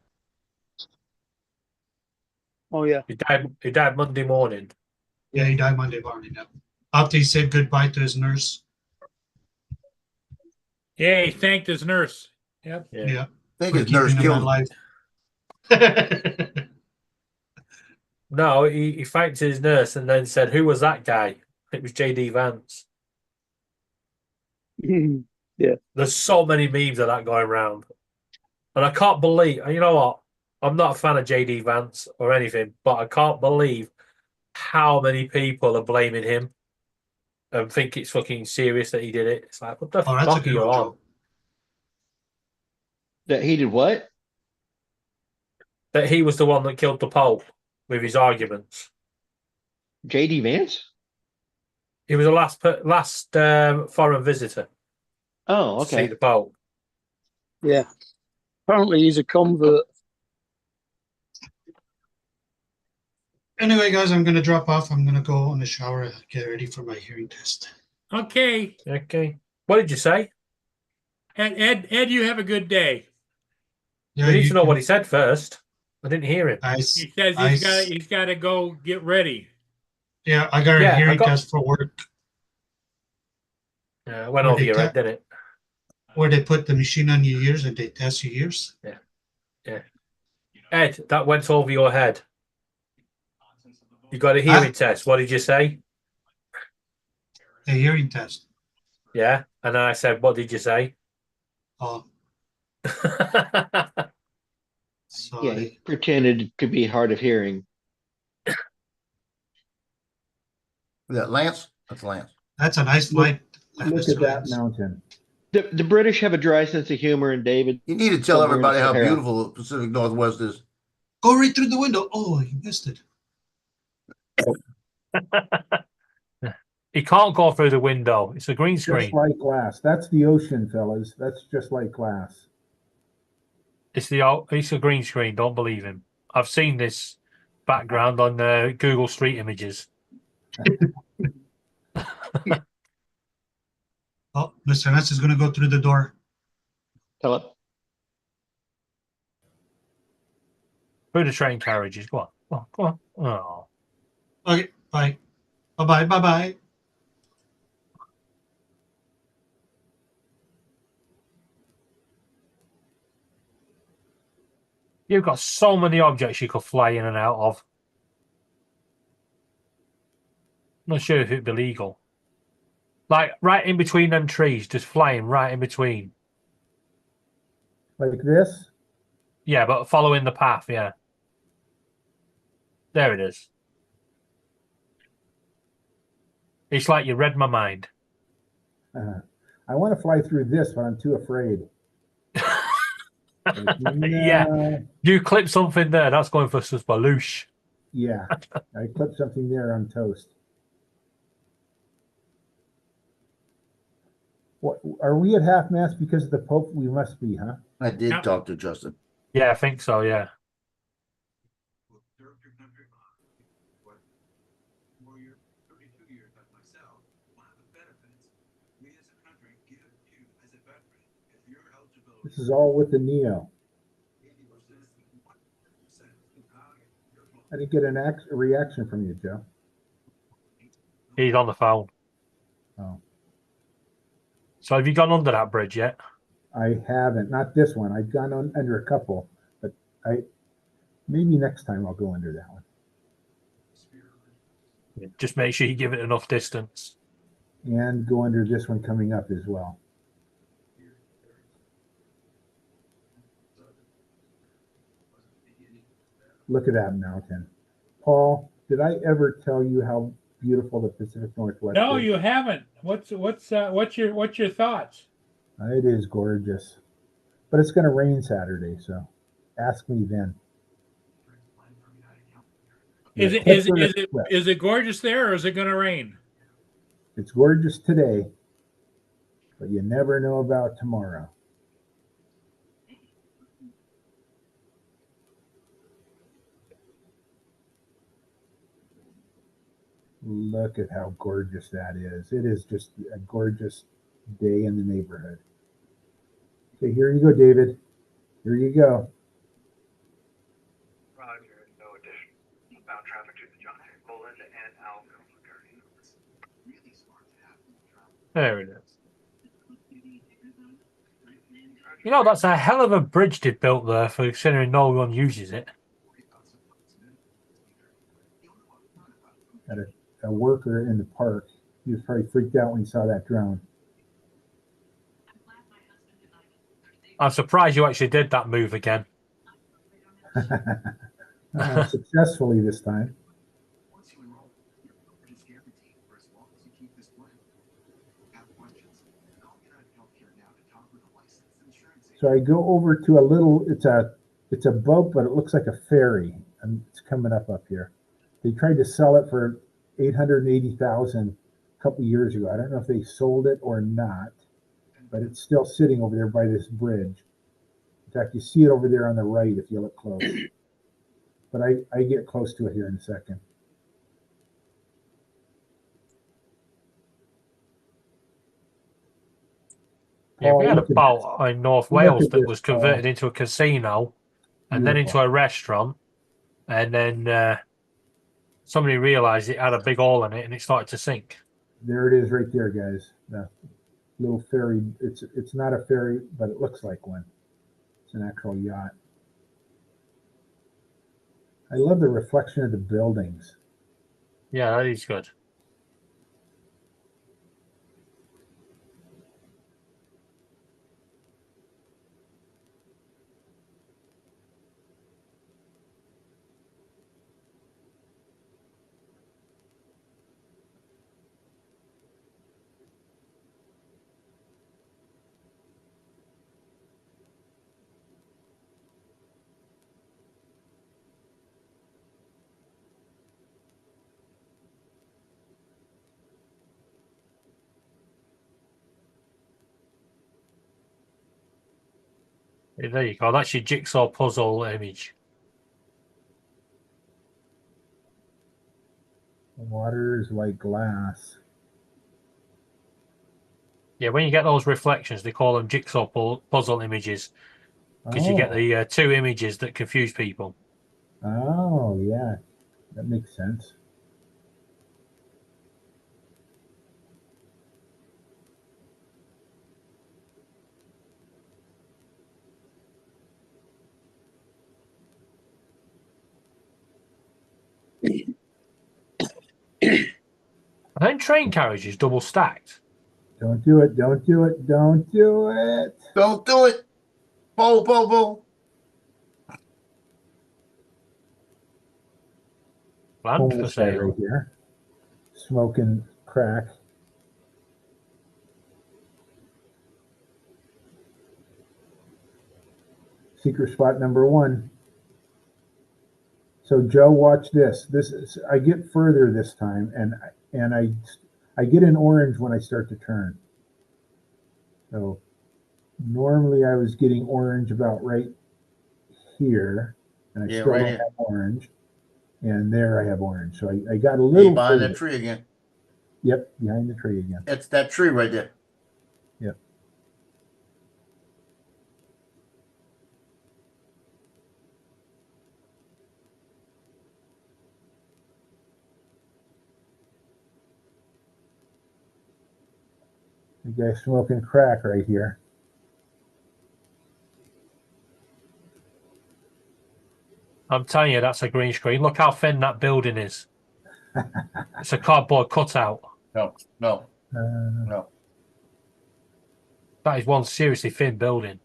Oh yeah. He died Monday morning. Yeah, he died Monday morning. Yeah. After he said goodbye to his nurse. Yeah, he thanked his nurse. Yep. Yeah. I think his nurse killed him. No, he thanked his nurse and then said, "Who was that guy?" It was JD Vance. Yeah. There's so many memes of that going around. And I can't believe, you know what? I'm not a fan of JD Vance or anything, but I can't believe how many people are blaming him and think it's fucking serious that he did it. It's like, what the fuck are you on? That he did what? That he was the one that killed the Pope with his arguments. JD Vance? He was the last foreign visitor. Oh, to okay. see the Pope. Yeah. Apparently he's a convert. Anyway, guys, I'm going to drop off. I'm going to go in the shower and get ready for my hearing test. Okay. What did you say? Ed, you have a good day. Yeah, we need to know what he said first. I didn't hear him. He says he's got to go get ready. Yeah, I got a hearing test for work. Yeah, went over your head, didn't it? Where they put the machine on your ears and they test your ears. Yeah. Ed, that went over your head. You got a hearing test. What did you say? A hearing test. Yeah. And then I said, what did you say? Oh. Yeah, he pretended to be hard of hearing. Is that Lance? That's Lance. That's a nice light. Look at that mountain. The British have a dry sense of humor, and David. You need to tell everybody how beautiful the Pacific Northwest is. Go right through the window. Oh, you missed it. He can't go through the window. It's a green Just screen. like glass. That's the ocean, fellas. That's just like glass. It's a green screen. Don't believe him. I've seen this background on Google Street Images. Oh, Mr. Ness is going to go through the door. Tell it. Through the train carriages. Go on. Go on. Go on. Oh. Okay, bye. Bye-bye, bye-bye. You've got so many objects you could fly in and out of. Not sure if it'd be legal. Like right in between them trees, just flying right in between. Like this? Yeah, but following the path, yeah. There it is. It's like you read my mind. I want to fly through this, but I'm too afraid. Yeah. You clip something there, that's going for baloosh. Yeah. I clipped something there on toast. What, are we at half mast because of the Pope? We must be, huh? I did talk to Justin. Yeah, I think so, yeah. This is all with the Neo. I didn't get a reaction from you, Joe. He's on the phone. Oh. So have you gone under that bridge yet? I haven't. Not this one. I've gone under a couple, but maybe next time I'll go under that one. Just make sure you give it enough distance. And go under this one coming up as well. Look at that mountain. Paul, did I ever tell you how beautiful the Pacific Northwest No, is? you haven't. What's your thoughts? It is gorgeous. But it's going to rain Saturday, so ask me then. Is it gorgeous there, or is it going to rain? It's gorgeous today, but you never know about tomorrow. Look at how gorgeous that is. It is just a gorgeous day in the neighborhood. Okay, here you go, David. Here you go. Roger, no addition. Bound traffic to the John Henry Poland and Alvin. There it is. You know, that's a hell of a bridge they built there for considering no one uses it. Had a worker in the park. He was probably freaked out when he saw that drone. I'm surprised you actually did that move again. Successfully this time. So I go over to a little, it's a boat, but it looks like a ferry, and it's coming up here. They tried to sell it for $880,000 a couple of years ago. I don't know if they sold it or not, but it's still sitting over there by this bridge. In fact, you see it over there on the right if you look close. But I get close to it here in a second. Yeah, we had a Paul, boat in North look Wales at that this, was Paul. converted into a casino and then into Beautiful. a restaurant. And then somebody realized it had a big hole in it and it started to sink. There it is right there, guys. The little ferry. It's not a ferry, but it looks like one. It's an actual yacht. I love the reflection of the buildings. Yeah, that is good. There you go. That's your jigsaw puzzle image. Water is like glass. Yeah, when you get those reflections, they call them jigsaw puzzle images because you get the two images that confuse people. Oh, yeah. That makes sense. And then train carriages double stacked. Don't do it. Don't do it. Don't do it. Don't do it. Bo. Land for Homeless guy sale. right here. Smoking crack. Secret spot number 1. So Joe, watch this. This is, I get further this time, and I get an orange when I start to turn. So normally I was getting orange about right here, and I still right don't here. have orange. And there I have orange. So I got a little behind further. that tree again. Yep, behind the tree again. That's that tree right there. Yep. The guy smoking crack right here. I'm telling you, that's a green screen. Look how thin that building is. It's a cardboard cutout. No. That is one seriously thin building.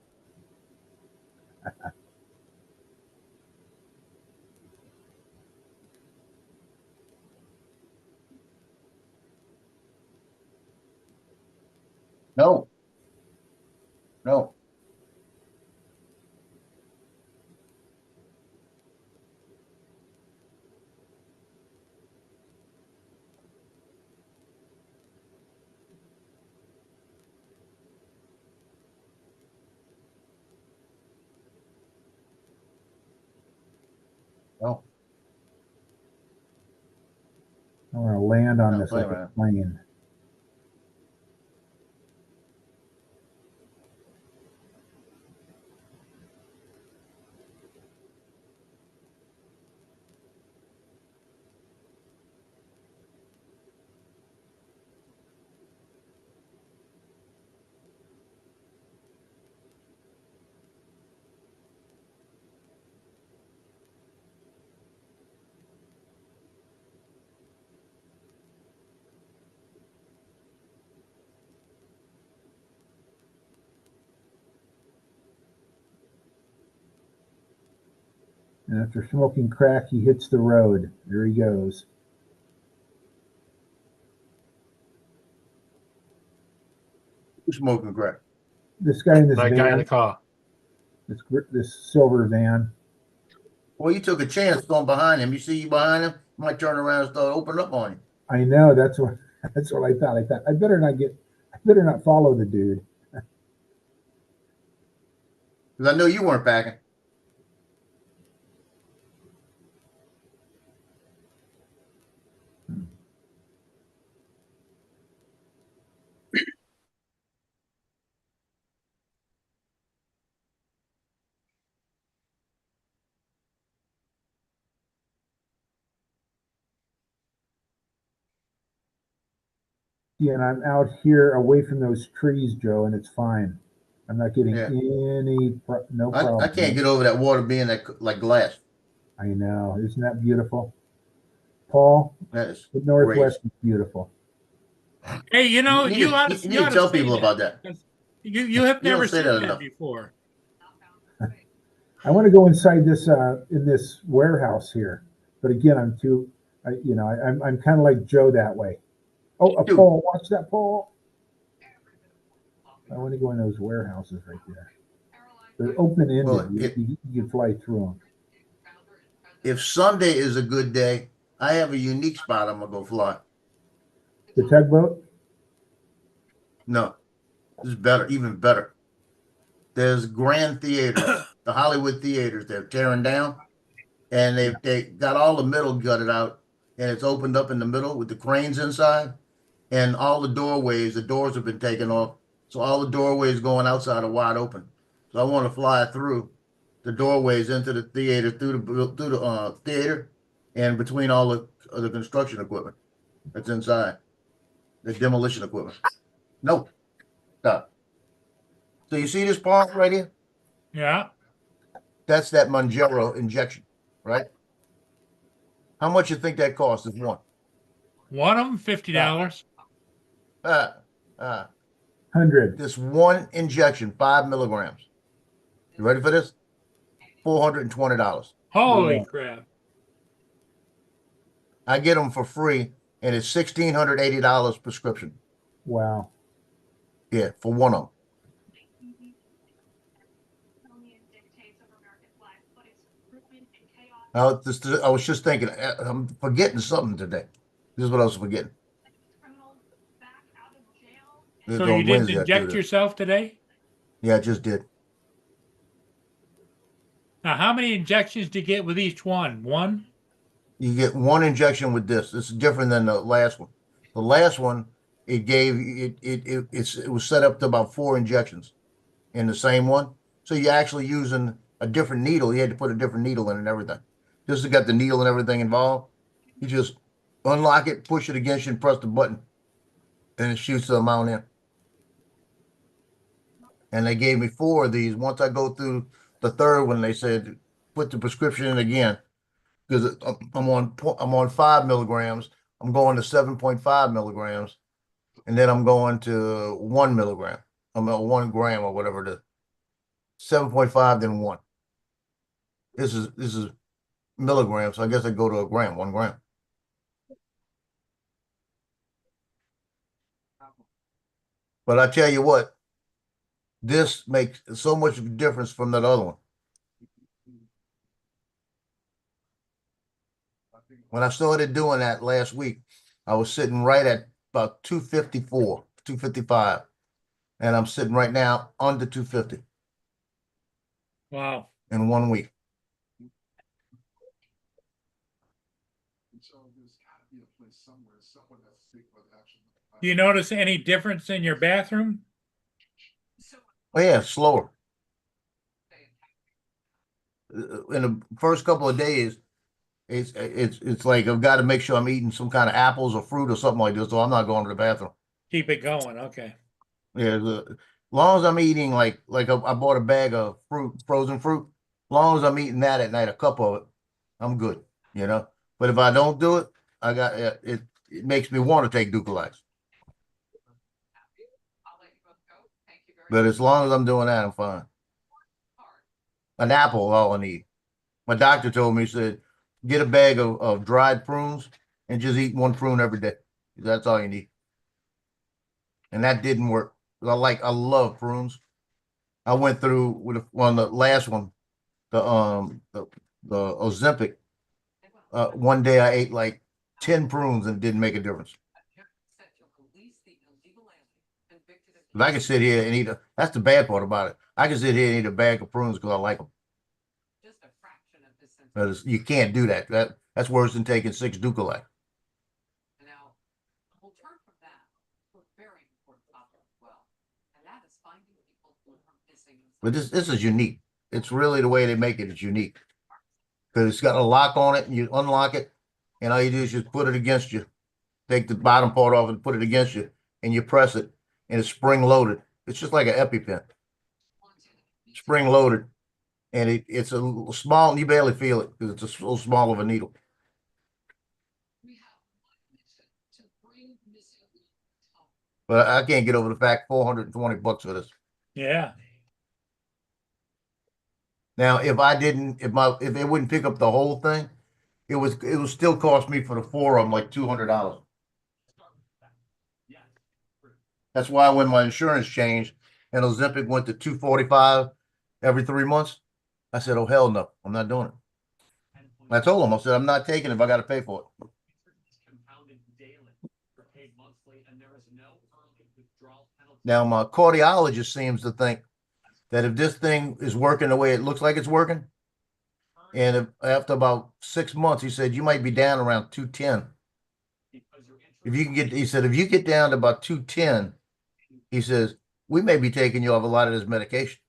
No. No. I want to land on this play like a around. plane. And after smoking crack, he hits the road. There he goes. Who's smoking crack? This guy in this That van. guy in the car. This silver van. Well, you took a chance going behind him. You see you behind him, you might turn around and start opening up on you. I know. That's what I thought. I thought I better not follow the dude. Because I know you weren't packing. Yeah, and I'm out here away from those trees, Joe, and it's fine. I'm not getting no problem. I can't get over that water being like glass. I know. Isn't that beautiful? Paul, That is the Northwest is beautiful. Hey, you know, you need to tell people about that. You have You don't never say said that that enough. before. I want to go inside this in this warehouse here, but again, I'm too. I'm kind of like Joe that way. Oh, a Paul, watch that, Paul. I want to go in those warehouses right there. They're open ended. Well, you can fly through them. If Sunday is a good day, I have a unique spot I'm gonna go fly. The tugboat? No, this is better, even better. there's Grand Theaters, the Hollywood theaters they're tearing down, and they got all the metal gutted out, and it's opened up in the middle with the cranes inside, and all the doors have been taken off, so all the doorways going outside are wide open. So I want to fly through the doorways into the theater, through the theater, and between all the construction equipment that's inside, the demolition equipment. No, stop. So you see this part right here? Yeah. That's that Mounjaro injection, right? How much you think that costs? Is one? One of them, $50. 100. This one injection, 5 milligrams. You ready for this? $420. Holy crap. I get them for free, and it's $1,680 prescription. Wow. Yeah, for one of them. I was just thinking, I'm forgetting something today. This is what I was forgetting. So you didn't inject yourself today? Yeah, I just did. Now, how many injections do you get with each one? One? You get one injection with this. It's different than the last one. The last one, it was set up to about 4 injections in the same one. So you're actually using a different needle. You had to put a different needle in and everything. This has got the needle and everything involved. You just unlock it, push it against you, and press the button, and it shoots the amount in. And they gave me 4 of these. Once I go through the third one, they said put the prescription in again, because I'm on 5 milligrams. I'm going to 7.5 milligrams, and then I'm going to 1 milligram. I'm at 1 gram or whatever it is. 7.5, then 1. This is milligrams, so I guess I go to a gram, 1 gram. But I tell you what, this makes so much difference from that other one. When I started doing that last week, I was sitting right at about 254, 255. And I'm sitting right now under 250. Wow. In 1 week. Do you notice any difference in your bathroom? Oh yeah, slower. In the first couple of days, it's like I've got to make sure I'm eating some kind of apples or fruit or something like this, so I'm not going to the bathroom. Keep it going. Okay. Yeah, as long as I'm eating like I bought a bag of fruit, frozen fruit. As long as I'm eating that at night, a cup of it, I'm good. You know. But if I don't do it, it makes me want to take Ducalax. But as long as I'm doing that, I'm fine. An apple, all I need. My doctor told me, he said, get a bag of dried prunes and just eat 1 prune every day. That's all you need. And that didn't work. I love prunes. I went through with the last one, the Ozempic. One day I ate like 10 prunes and it didn't make a difference. If I can sit here and that's the bad part about it. I can sit here and eat a bag of prunes because I like them. But you can't do that. That's worse than taking 6 Ducalac. But this is unique. It's really the way they make it. It's unique because it's got a lock on it, and you unlock it, and all you do is just put it against you. Take the bottom part off and put it against you, and you press it, and it's spring loaded. It's just like an EpiPen, spring loaded, and it's a little small, and you barely feel it because it's a little small of a needle. But I can't get over the fact $420 for this. Yeah. Now, if it wouldn't pick up the whole thing, it would still cost me for the 4 of them like $200. That's why when my insurance changed and Ozempic went to $245 every 3 months, I said, "Oh hell no, I'm not doing it." I told them, I said, "I'm not taking it if I got to pay for it." Now, my cardiologist seems to think that if this thing is working the way it looks like it's working, and after about 6 months, he said, you might be down around 210. If you can get, he said, if you get down to about 210, he says, we may be taking you off a lot of this medication.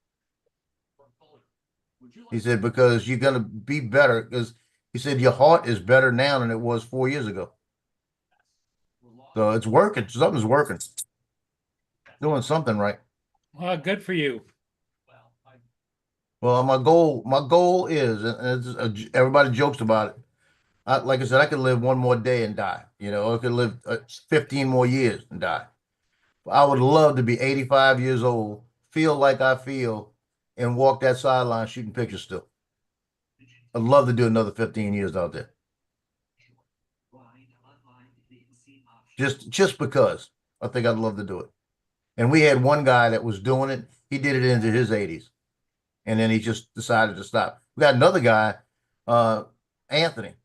He said, because you're going to be better, because he said, your heart is better now than it was 4 years ago. So it's working. Something's working. Doing something right. Well, good for you. Well, my goal is, and it's, everybody jokes about it. Like I said, I could live one more day and die. You know, I could live 15 more years and die. I would love to be 85 years old, feel like I feel, and walk that sideline shooting pictures still. I'd love to do another 15 years out there. Just because I think I'd love to do it. And we had one guy that was doing it. He did it into his 80s. And then he just decided to stop. We got another guy, Anthony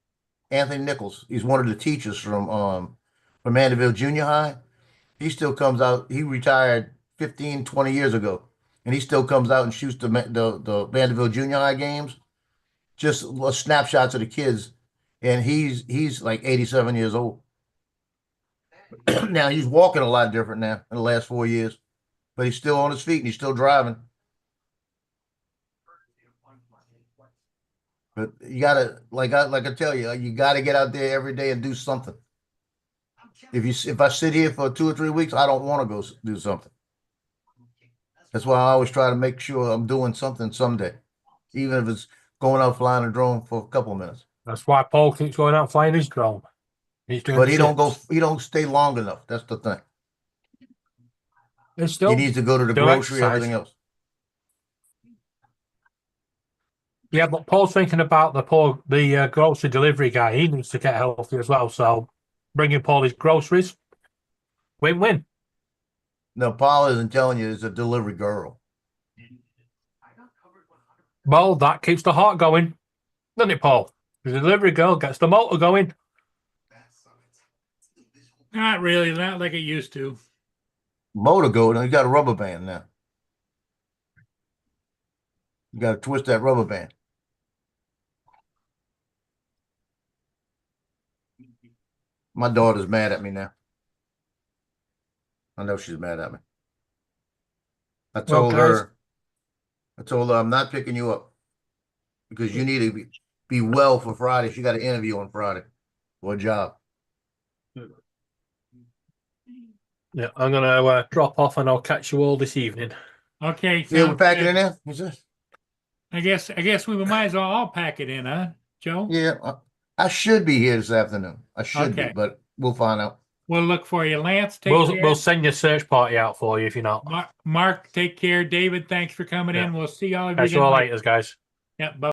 Nichols. He's one of the teachers from Mandeville Junior High. He still comes out. He retired 15, 20 years ago. And he still comes out and shoots the Mandeville Junior High games. Just snapshots of the kids. And he's like 87 years old. Now he's walking a lot different now in the last 4 years. But he's still on his feet and he's still driving. But you gotta, like I tell you, you gotta get out there every day and do something. If I sit here for 2 or 3 weeks, I don't want to go do something. That's why I always try to make sure I'm doing something someday, even if it's going out flying a drone for a couple of minutes. That's why Paul keeps going out flying his drone. He's doing but he don't stay long enough. That's the thing. He needs to go to the grocery, everything else. Yeah, but Paul's thinking about the grocery delivery guy. He needs to get healthy as well. So bringing Paul his groceries, win-win. No, Paul isn't telling you it's a delivery girl. Well, that keeps the heart going, doesn't it, Paul? The delivery girl gets the motor going. Not really, not like it used to. Motor going, and you got a rubber band now. You got to twist that rubber band. My daughter's mad at me now. I know she's mad at me. I told her I'm not picking you up because you need to be well for Friday. She got an interview on Friday for a job. Yeah, I'm gonna drop off and I'll catch you all this evening. Okay. Yeah, we're packing in there. I guess we might as well all pack it in, huh, Joe? Yeah, I should be here this afternoon. I should be, but we'll find out. We'll look for you, Lance. Take care. We'll send your search party out for you if you're not. Mark, take care. David, thanks for coming in. We'll see all of you. Catch you all later, guys. Yeah, bye.